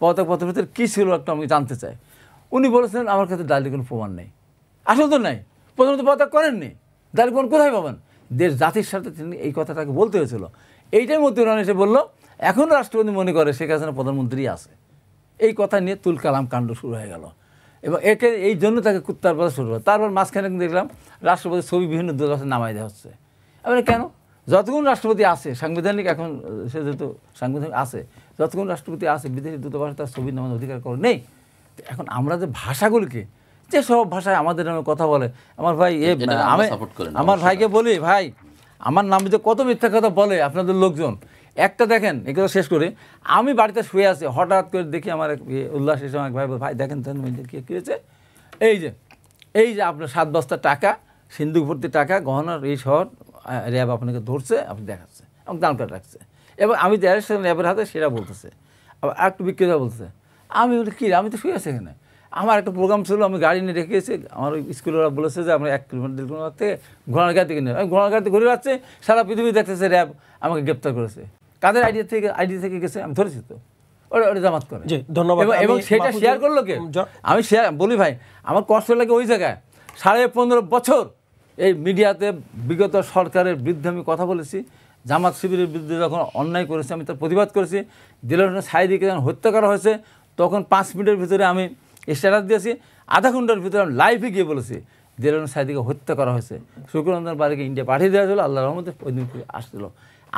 পদত্যাগ পত্রের ভিতরে কী ছিল একটা আমি জানতে চাই। উনি বলেছেন আমার কাছে ডালি কোনো প্রমাণ নেই। আসলে তো নাই, প্রথমত পদত্যাগ করেননি, ডালি প্রমাণ কোথায় পাবেন? দেশ জাতির সাথে তিনি এই কথাটাকে বলতে হয়েছিল। এইটাই মতিউর রহমান এসে বললো, এখন রাষ্ট্রপতি মনে করে শেখ হাসিনা প্রধানমন্ত্রী আছে। এই কথা নিয়ে তুল কালাম কাণ্ড শুরু হয়ে গেল, এবং একে এই জন্য তাকে কুত্তার কথা শুরু হয়। তারপর মাঝখানে দেখলাম রাষ্ট্রপতির ছবি বিভিন্ন দূতাবাসে নামাই দেওয়া হচ্ছে। এবারে কেন? যতক্ষণ রাষ্ট্রপতি আছে, সাংবিধানিক, এখন সে যেহেতু সাংবিধানিক আছে, যতক্ষণ রাষ্ট্রপতি আছে, বিদেশি দূতাবাসে তার ছবি নামানোর অধিকার করে নেই। এখন আমরা যে ভাষাগুলিকে, যে সব ভাষায় আমাদের নামে কথা বলে, আমার ভাই আমি আমার ভাইকে বলি, ভাই আমার নামে যে কত মিথ্যা কথা বলে আপনাদের লোকজন, একটা দেখেন, এগুলো শেষ করে আমি বাড়িতে শুয়ে আছি, হঠাৎ করে দেখি আমার উল্লাস এসে আমাকে ভাই ভাই দেখেন কী হয়েছে, এই যে আপনার 7 বস্তা টাকা, সিন্ধুক ভর্তি টাকা, গহনার এই শহর র্যাব আপনাকে ধরছে, আপনি দেখাচ্ছে, আমাকে দাম কাট রাখছে, এবং আমি যে র্যাবের হাতে সেটা বলতেছে, আবার আরেকটু বিক্রেতা বলতেছে। আমি বলি কী, আমি তো শুয়ে আছি এখানে, আমার একটা প্রোগ্রাম ছিল, আমি গাড়ি নিয়ে রেখে এসে, আমার স্কুলেরা বলেছে যে আমরা 1 কিলোমিটার 1.5 কিলোমিটার থেকে ঘোড়ার গাড়ি থেকে নিয়ে, আমি ঘোড়ার গাড়িতে ঘুরে যাচ্ছে, সারা পৃথিবী দেখতেছে র্যাব আমাকে গ্রেপ্তার করেছে। কাদের আইডি থেকে গেছে আমি ধরেছি তো, ওটা জামাত করে। ধন্যবাদ। এবং সেটা শেয়ার করলো কে? আমি শেয়ার বলি ভাই, আমার কষ্ট লাগে ওই জায়গায় 15.5 বছর এই মিডিয়াতে বিগত সরকারের বিরুদ্ধে আমি কথা বলেছি, জামাত শিবিরের বিরুদ্ধে যখন অন্যায় করেছে আমি তার প্রতিবাদ করেছি। দিলরুন সাঈদীকে যখন হত্যা করা হয়েছে তখন 5 মিনিটের ভিতরে আমি স্ট্যাটাস দিয়েছি, আধা ঘন্টার ভিতরে আমি লাইভে গিয়ে বলেছি দিলরুন সাঈদীকে হত্যা করা হয়েছে, শুক্রনন্দন বাড়িকে ইন্ডিয়া পাঠিয়ে দেওয়া হলো, আল্লাহর রহমতে ওই দিন আসছিল।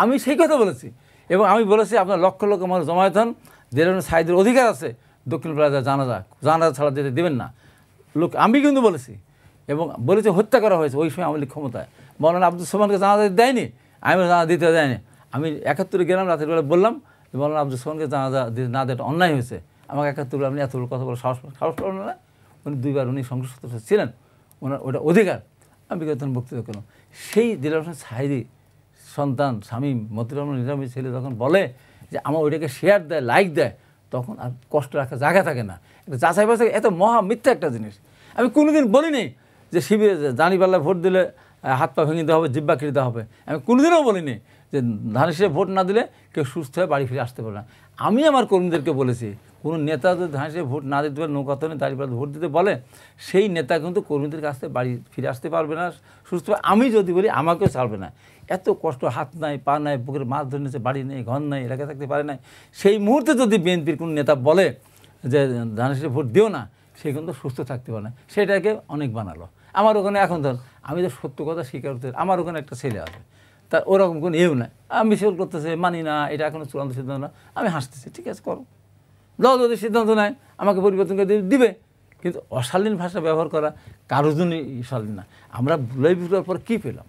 আমি সেই কথা বলেছি, এবং আমি বলেছি আপনার লক্ষ লক্ষ মানুষ জমায়েত হন, দিলরুন সাঈদীর অধিকার আছে দক্ষিণ প্লাজা জানাজা ছাড়া যেতে দেবেন না লোক, আমি কিন্তু বলেছি, এবং বলেছে হত্যা করা হয়েছে ওই সময় আওয়ামী লীগ ক্ষমতায়। মৌলানা আব্দুল সোবহানকে জানাজা দেয়নি, আমি জানাজা দিতে দেয়নি। আমি 71-এ গেলাম, রাতের বেলা বললাম যে মৌলানা আব্দুল সোবহানকে জানাজা না দেওয়াটা অন্যায় হয়েছে। আমাকে 71 আপনি এতগুলো কথা বলে সাহস করলেন না? উনি 2বার উনি সংসদ সদস্য ছিলেন, ওনার ওটা অধিকার। আমি বিগত বক্তৃতা করলাম, সেই দিলার হোসেন সাহিদি সন্তান শামীম মতিউর রহমান নিজামী ছেলে যখন বলে যে আমার ওইটাকে শেয়ার দেয়, লাইক দেয়, তখন আর কষ্ট রাখার জায়গা থাকে না। এটা যাচাই বাছাই এত মহা মিথ্যা একটা জিনিস। আমি কোনোদিন বলিনি যে শিবিরে জানিবাল্লা ভোট দিলে হাত পা ভেঙে দেওয়া হবে, জিব্বা কেটে দেওয়া হবে। আমি কোনোদিনও বলিনি যে ধানের শীষে ভোট না দিলে কেউ সুস্থ হয়ে বাড়ি ফিরে আসতে পারে না। আমি আমার কর্মীদেরকে বলেছি, কোনো নেতা যদি ধানের শীষে ভোট না দিতে পারে, নৌকাতনে দাঁড়িপাল্লা ভোট দিতে বলে, সেই নেতা কিন্তু কর্মীদের কাছ থেকে বাড়ি ফিরে আসতে পারবে না সুস্থ। আমি যদি বলি আমাকেও ছাড়বে না। এত কষ্ট, হাত নাই, পা নাই, বুকের মাছ ধরে নিয়েছে, বাড়ি নেই, ঘর নাই, এলাকায় থাকতে পারে নাই, সেই মুহূর্তে যদি বিএনপির কোনো নেতা বলে যে ধানের শীষে ভোট দিও না, সে কিন্তু সুস্থ থাকতে পারে না। সেটাকে অনেক বানালো। আমার ওখানে এখন ধর আমি তো সত্য কথা স্বীকার করতে, আমার ওখানে একটা ছেলে আছে, তার ওরকম কোনো ইয়েও নাই, আমি মিছিল করতেছে, মানি না, এটা এখনো চূড়ান্ত সিদ্ধান্ত না, আমি হাসতেছি, ঠিক আছে করো, দাও, যদি সিদ্ধান্ত নেয় আমাকে পরিবর্তন করে দিবে। কিন্তু অশালীন ভাষা ব্যবহার করা কারোর জন্যই শালীন না। আমরা ভুলাই বিপ্লবের পর কী পেলাম?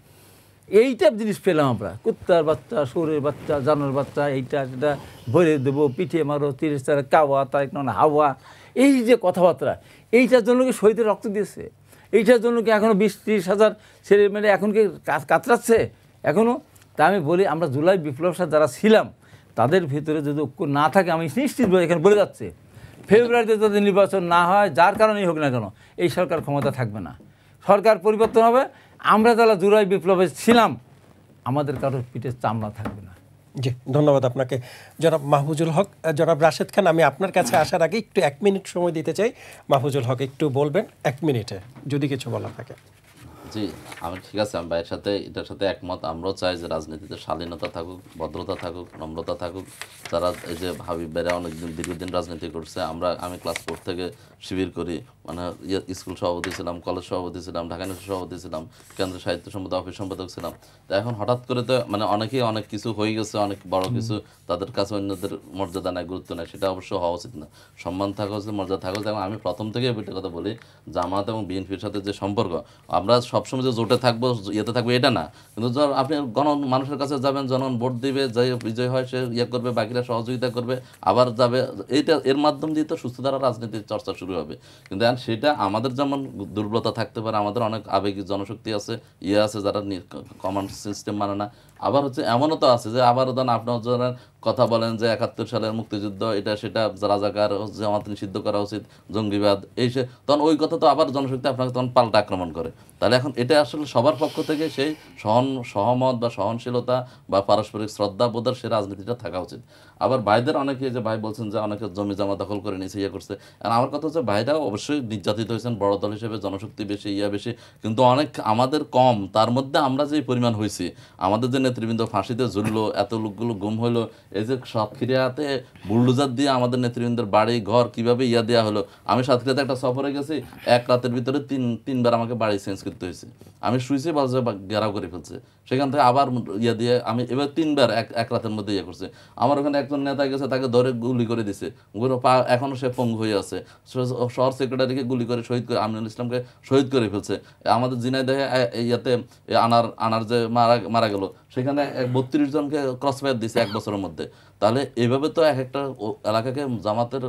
এইটা জিনিস পেলাম আমরা, কুত্তার বাচ্চা, শুয়োরের বাচ্চা, জানোয়ার বাচ্চা, এইটা সেটা ভরে দেবো, পিঠে মারো, 30 তারিখ কাওয়া, তারিখ না হাওয়া, এই যে কথাবার্তা, এইটার জন্য কি শহীদের রক্ত দিয়েছে? এইটার জন্য কি এখনও 20-30 হাজার ছেলে মেয়ে এখন কি কাতরাচ্ছে এখনও? তা আমি বলি, আমরা জুলাই বিপ্লবের সাথে যারা ছিলাম তাদের ভিতরে যদি ঐক্য না থাকে, আমি নিশ্চিতভাবে এখানে বলে যাচ্ছে, ফেব্রুয়ারিতে যদি নির্বাচন না হয়, যার কারণেই হোক না কেন, এই সরকার ক্ষমতা থাকবে না, সরকার পরিবর্তন হবে। আমরা যারা জুলাই বিপ্লবে ছিলাম, আমাদের কারোর পিঠে চামড়া থাকবে না। জি, ধন্যবাদ আপনাকে জনাব মাহফুজুল হক। জনাব রাশেদ খান, আমি আপনার কাছে আসার আগে একটু 1 মিনিট সময় দিতে চাই। মাহফুজুল হক একটু বলবেন 1 মিনিটে, যদি কিছু বলা থাকে। জি, আমি ঠিক আছে, আমি ভাইয়ের সাথে এটার সাথে একমত। আমরাও চাই যে রাজনীতিতে শালীনতা থাকুক, ভদ্রতা থাকুক, নম্রতা থাকুক। যারা এই যে হাবিব ভাইরা অনেকদিন দীর্ঘদিন রাজনীতি করছে, আমি ক্লাস 4 থেকে শিবির করি, মানে স্কুল সভাপতি ছিলাম, কলেজ সভাপতি ছিলাম, ঢাকা ইউনিভার্সিটি সভাপতি ছিলাম, কেন্দ্রীয় সাহিত্য সম্পাদক অফিস সম্পাদক ছিলাম। তো এখন হঠাৎ করে তো মানে অনেকেই অনেক কিছু হয়ে গেছে, অনেক বড় কিছু, তাদের কাছে অন্যদের মর্যাদা নেয়, গুরুত্ব নেয়, সেটা অবশ্য হওয়া উচিত না। সম্মান থাকা উচিত, মর্যাদা থাকা উচিত। এবং আমি প্রথম থেকে একটা কথা বলি, জামাত এবং বিএনপির সাথে যে সম্পর্ক, আমরা সবসময় যে জোটে থাকবো, ইয়েতে থাকবো, এটা না। কিন্তু আপনি মানুষের কাছে যাবেন, জনগণ ভোট দিবে, যে বিজয় হয় সে ইয়ে করবে, বাকিরা সহযোগিতা করবে, আবার যাবে, এইটা এর মাধ্যম দিয়ে তো সুস্থ ধারা রাজনীতির চর্চা শুরু হবে। কিন্তু সেটা আমাদের যেমন দুর্বলতা থাকতে পারে, আমাদের অনেক আবেগী জনশক্তি আছে, আছে যারা কমান্ড সিস্টেম মানে না। আবার হচ্ছে এমনও তো আছে যে আবার ধরেন আপনার যারা কথা বলেন যে 71 সালের মুক্তিযুদ্ধ, এটা সেটা রাজাকার জামাত নিষিদ্ধ করা উচিত, জঙ্গিবাদ, এই সে, তখন ওই কথা তো আবার জনশক্তি আপনাকে তখন পাল্টা আক্রমণ করে। তাহলে এখন এটা আসলে সবার পক্ষ থেকে সেই সহমত বা সহনশীলতা বা পারস্পরিক শ্রদ্ধাবোধের সে রাজনীতিটা থাকা উচিত। আবার ভাইদের অনেকে, যে ভাই বলছেন যে অনেকে জমি জমা দখল করে নিয়েছে, ইয়ে করছে, আর আমার কথা হচ্ছে ভাইরাও অবশ্যই নির্যাতিত হয়েছেন, বড় দল হিসেবে জনশক্তি বেশি, বেশি, কিন্তু অনেক আমাদের কম। তার মধ্যে আমরা যে পরিমাণ হয়েছি, আমাদের যে নেতৃবৃন্দ ফাঁসিতে ঝুললো, এত লোকগুলো গুম হইলো, এই যে সাতক্ষীরাতে বুলডোজার দিয়ে আমাদের নেতৃবৃন্দের বাড়ি ঘর কীভাবে দেওয়া হলো। আমি সাতক্ষীরাতে একটা সফরে গেছি, 1 রাতের ভিতরে তিনবার আমাকে বাড়ি চেঞ্জ করতে হয়েছে। আমি শুয়েছি, বাজে ঘেরাও করে ফেলছে, সেখান থেকে আবার দিয়ে আমি এবার 3বার এক রাতের মধ্যে করছে। আমার ওখানে একজন নেতা গেছে, তাকে ধরে গুলি করে দিছে, এখনও সে পঙ্গু হয়ে আছে। শহর সেক্রেটারিকে গুলি করে শহীদ করে, আমিনুল ইসলামকে শহীদ করে ফেলছে। আমাদের ঝিনাইদহে আনার যে মারা গেল, সেখানে 32 জনকে ক্রসফায়ার দিয়েছে 1 বছরের মধ্যে। তাহলে এইভাবে তো এক একটা এলাকাকে, জামাতের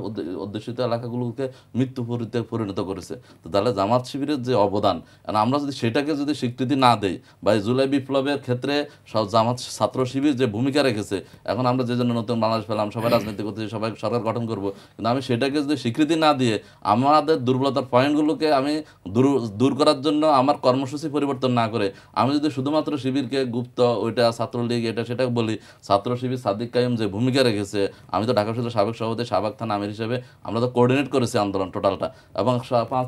অধ্যুষিত এলাকাগুলোকে মৃত্যুপুরীতে পরিণত করেছে। তো তাহলে জামাত শিবিরের যে অবদান, আমরা যদি সেটাকে যদি স্বীকৃতি না দেই, বা জুলাই বিপ্লবের ক্ষেত্রে জামাত ছাত্র শিবির যে ভূমিকা রেখেছে, এখন আমরা যে জন্য নতুন বাংলাদেশ পেলাম, সবাই রাজনীতি করতেছি, সবাই সরকার গঠন করবো, কিন্তু আমি সেটাকে যদি স্বীকৃতি না দিয়ে আমাদের দুর্বলতার পয়েন্টগুলোকে আমি দূর করার জন্য আমার কর্মসূচি পরিবর্তন না করে, আমি যদি শুধুমাত্র শিবিরকে গুপ্ত, ওইটা ছাত্রলীগ, এটা সেটা বলি, ছাত্র শিবির সাদিক কাইম যে ভূমিকা রেখেছে, আমি তো ঢাকা শহরের সাবেক সভাপতি, শাহবাগ থানা আমির হিসেবে আমরা তো কোঅর্ডিনেট করেছি আন্দোলন টোটালটা। এবং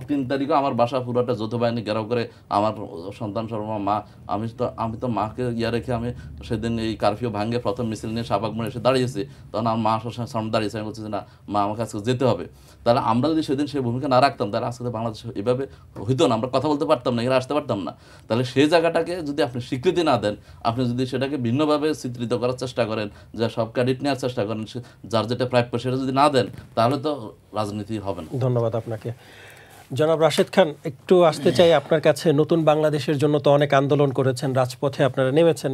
3 তারিখও আমার বাসা পুরোটা যৌথ বাহিনী ঘেরাও করে, আমার সন্তান সর্বমা মা, আমি তো মাকে রেখে আমি সেদিন এই কারফিউ ভাঙ্গে প্রথম মিছিল নিয়ে শাহবাগ মোড়ে এসে দাঁড়িয়েছি। তখন আমার মা সামনে দাঁড়িয়েছে, আমি বলছি যে না মা, আমাকে আজকে যেতে হবে। তাহলে আমরা যদি সেদিন সেই ভূমিকা না রাখতাম, তাহলে আজকে বাংলাদেশ এভাবে হইতো না, আমরা কথা বলতে পারতাম না, এরা আসতে পারতাম না। তাহলে সেই জায়গাটাকে যদি আপনি স্বীকৃতি না দেন, আপনি যদি সেটাকে ভিন্নভাবে চিত্রিত করার চেষ্টা করেন, যে সব ক্রেডিট নেওয়ার চেষ্টা করেন, যার যেটা প্রাপ্য সেটা যদি না দেন, তাহলে তো রাজনীতি হবে না। ধন্যবাদ আপনাকে। জনাব রাশেদ খান, একটু আসতে চাই আপনার কাছে। নতুন বাংলাদেশের জন্য তো অনেক আন্দোলন করেছেন, রাজপথে আপনারা নেমেছেন,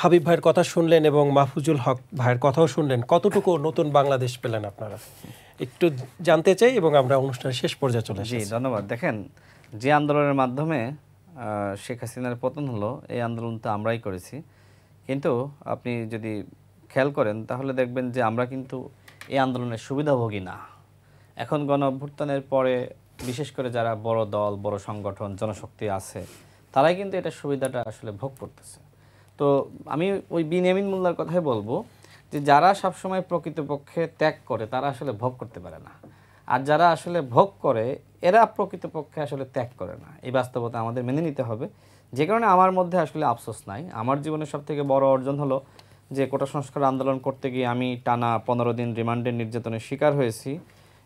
হাবিব ভাইয়ের কথা শুনলেন এবং মাহফুজুল হক ভাইয়ের কথাও শুনলেন। কতটুকু নতুন বাংলাদেশ পেলেন আপনারা, একটু জানতে চাই, এবং আমরা অনুষ্ঠানের শেষ পর্যায়ে চলে এসেছি। জি, ধন্যবাদ। দেখেন, যে আন্দোলনের মাধ্যমে শেখ হাসিনার পতন হলো, এই আন্দোলন তো আমরাই করেছি। কিন্তু আপনি যদি খেয়াল করেন তাহলে দেখবেন যে আমরা কিন্তু এই আন্দোলনের সুবিধাভোগী না। এখন গণ অভ্যুত্থানের পরে বিশেষ করে যারা বড় দল, বড় সংগঠন, জনশক্তি আছে, তারাই কিন্তু এটা সুবিধাটা আসলে ভোগ করতেছে। তো আমি ওই বিনিয়ামিন মোল্লার কথাই বলবো যে যারা সবসময় প্রকৃতপক্ষে ত্যাগ করে তারা আসলে ভোগ করতে পারে না, আর যারা আসলে ভোগ করে এরা প্রকৃতপক্ষে আসলে ত্যাগ করে না। এই বাস্তবতা আমাদের মেনে নিতে হবে। যে কারণে আমার মধ্যে আসলে আফসোস নাই। আমার জীবনের সবথেকে বড় অর্জন হলো যে কোটা সংস্কার আন্দোলন করতে গিয়ে আমি টানা 15 দিন রিমান্ডের নির্যাতনের শিকার হয়েছি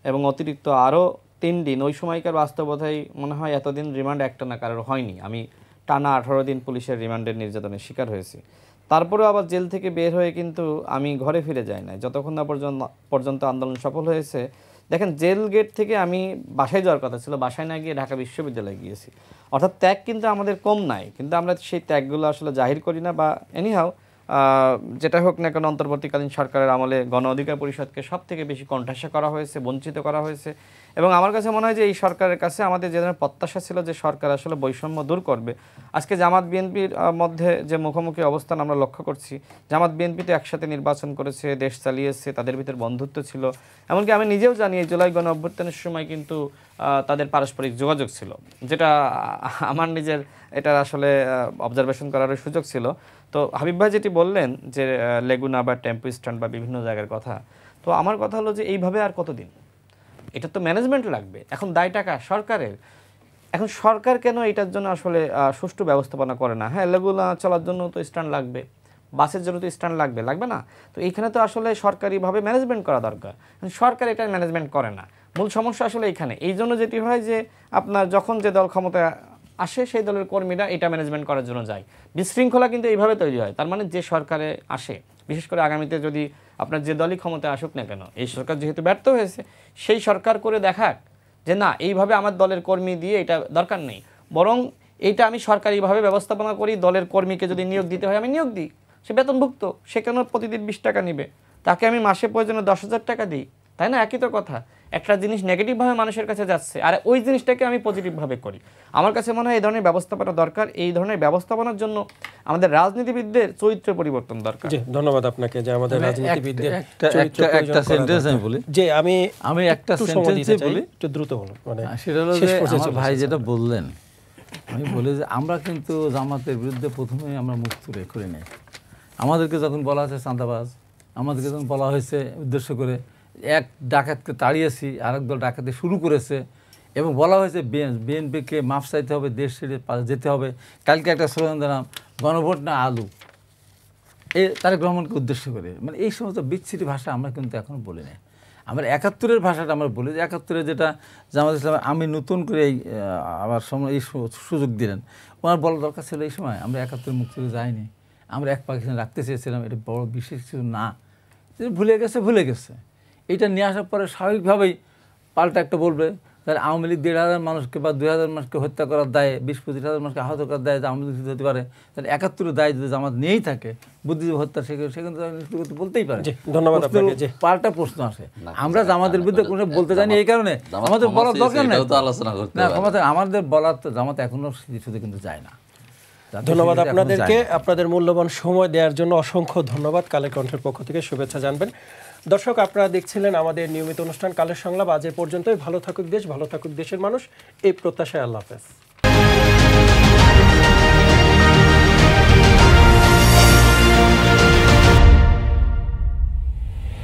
এবং অতিরিক্ত আরও 3 দিন, ওই সময়কার বাস্তবতায় মনে হয় এতদিন রিমান্ড একটা না কারোর হয়নি। আমি টানা 18 দিন পুলিশের রিমান্ডের নির্যাতনের শিকার হয়েছি। তারপরেও আবার জেল থেকে বের হয়ে কিন্তু আমি ঘরে ফিরে যাই না যতক্ষণ না পর্যন্ত আন্দোলন সফল হয়েছে। দেখেন, জেল গেট থেকে আমি বাসায় যাওয়ার কথা ছিল, বাসায় না গিয়ে ঢাকা বিশ্ববিদ্যালয়ে গিয়েছি। অর্থাৎ ত্যাগ কিন্তু আমাদের কম নাই, কিন্তু আমরা সেই ত্যাগগুলো আসলে জাহির করি না। বা এনিহাও যেটা হোক না কেন, অন্তর্বর্তীকালীন সরকারের আমলে গণ অধিকার পরিষদকে সব থেকে বেশি কণ্ঠাসা করা হয়েছে, বঞ্চিত করা হয়েছে। এবং আমার কাছে মনে হয় যে এই সরকারের কাছে আমাদের যে ধরনের প্রত্যাশা ছিল যে সরকার আসলে বৈষম্য দূর করবে, আজকে জামাত বিএনপির মধ্যে যে মুখোমুখি অবস্থান আমরা লক্ষ্য করছি, জামাত বিএনপি তো একসাথে নির্বাচন করেছে, দেশ চালিয়েছে, তাদের ভিতর বন্ধুত্ব ছিল। এমনকি আমি নিজেও জানি এই জুলাই গণ অভ্যুত্থানের সময় কিন্তু তাদের পারস্পরিক যোগাযোগ ছিল, যেটা আমার নিজের এটা আসলে অবজারভেশন করার সুযোগ ছিল। তো হাবিব ভাই যেটি বললেন যে লেগুনা বা টেম্পো স্ট্যান্ড বা বিভিন্ন জায়গার কথা, তো আমার কথা হলো যে এইভাবে আর কতদিন? এটা তো ম্যানেজমেন্ট লাগবে। এখন দায় টাকা সরকারের। এখন সরকার কেন এটার জন্য আসলে সুষ্ঠু ব্যবস্থাপনা করে না? হ্যাঁ, লেগুনা চলার জন্য তো স্ট্যান্ড লাগবে, বাসের জন্য তো স্ট্যান্ড লাগবে না? তো এইখানে তো আসলে সরকারিভাবে ম্যানেজমেন্ট করা দরকার। সরকার এটা ম্যানেজমেন্ট করে না। মূল সমস্যা আসলে এইখানে। এই জন্য যেটি হয় যে আপনার যখন যে দল ক্ষমতায় আসে সেই দলের কর্মীরা এটা ম্যানেজমেন্ট করার জন্য যায়। বিশৃঙ্খলা কিন্তু এইভাবে তৈরি হয়। তার মানে যে সরকারে আসে, বিশেষ করে আগামীতে যদি আপনার যে দলই ক্ষমতায় আসুক না কেন, এই সরকার যেহেতু ব্যর্থ হয়েছে, সেই সরকার করে দেখাক যে না, এইভাবে আমার দলের কর্মী দিয়ে এটা দরকার নেই, বরং এইটা আমি সরকারিভাবে ব্যবস্থাপনা করি। দলের কর্মীকে যদি নিয়োগ দিতে হয় আমি নিয়োগ দিই, সে বেতনভুক্ত, সে কেন প্রতিদিন 20 টাকা নিবে, তাকে আমি মাসে প্রয়োজনে 10,000 টাকা দিই, তাই না? একই তো কথা। একটা জিনিস নেগেটিভভাবে মানুষের কাছে যাচ্ছে, আর ওই জিনিসটাকে আমি পজিটিভভাবে করি। আমার কাছে মনে হয় এই ধরনের ব্যবস্থাপনা দরকার। এই ধরনের ব্যবস্থাপনার জন্য আমাদের রাজনীতিবিদদের চরিত্র পরিবর্তন দরকার। জি, ধন্যবাদ আপনাকে যে আমাদের রাজনীতিবিদদের একটা সেন্টেন্স আমি বলি। যে আমি একটা সেন্টেন্সে বলি, একটু দ্রুত বলুন। মানে সেটা হলো যে আমার ভাই যেটা বললেন, আমি বলি যে আমরা কিন্তু জামাতের বিরুদ্ধে প্রথমেই আমরা মুখ তুলে করি নাই। আমাদেরকে যখন বলা হয়েছে চাঁদাবাজ, আমাদেরকে যখন বলা হয়েছে উদ্দেশ্য করে এক ডাকাতকে তাড়িয়েছি, আরেক দল ডাকাতি শুরু করেছে, এবং বলা হয়েছে বিএনপিকে মাফ চাইতে হবে, দেশ ছেড়ে যেতে হবে। কালকে একটা স্লোগান দিলাম, গণভোট না আলু, তারেক রহমানকে উদ্দেশ্য করে। মানে এই সমস্ত বিচ্ছিরি ভাষা আমরা কিন্তু এখন বলি না। আমরা 71-এর ভাষাটা আমরা বলি, যে 71-এ যেটা জামাত ইসলাম, আমি নতুন করে আবার সময় এই সুযোগ দিলেন, ওনার বলা দরকার ছিল এই সময়। আমরা 71-এর মুক্তিতে যাইনি, আমরা এক পাকিস্তান রাখতে চেয়েছিলাম, এটা বড় বিশেষ কিছু না। ভুলে গেছে। এইটা নিয়ে আসার পরে স্বাভাবিকভাবেই পাল্টা একটা বলবে, তাহলে আওয়ামী লীগ 1,500 মানুষকে বা 2,000 মানুষকে হত্যা করার দায়ে, 20-25,000 মানুষকে আহত করার দায়ে আওয়ামী লীগ হতে পারে, তাহলে 71-এর দায় যদি জামাত নিয়েই থাকে, বুদ্ধিজীবী হত্যা, সেখানে বলতেই পারে। ধন্যবাদ আপনাকে। পাল্টা প্রশ্ন আসে, আমরা জামাতের বিরুদ্ধে কোনো বলতে জানি, এই কারণে আমাদের বলার দরকার নেই। আমাদের বলার তো জামাত এখনো শুধু কিন্তু যায় না। ধন্যবাদ আপনাদেরকে, আপনাদের মূল্যবান সময় দেওয়ার জন্য অসংখ্য ধন্যবাদ। কালের কণ্ঠের পক্ষ থেকে শুভেচ্ছা জানবেন। দর্শক, আপনারা দেখছিলেন আমাদের নিয়মিত অনুষ্ঠান কালের সংলাপ। আজ এ পর্যন্তই। ভালো থাকুক দেশ, ভালো থাকুক দেশের মানুষ, এই প্রত্যাশায় আল্লাহ হাফেজ।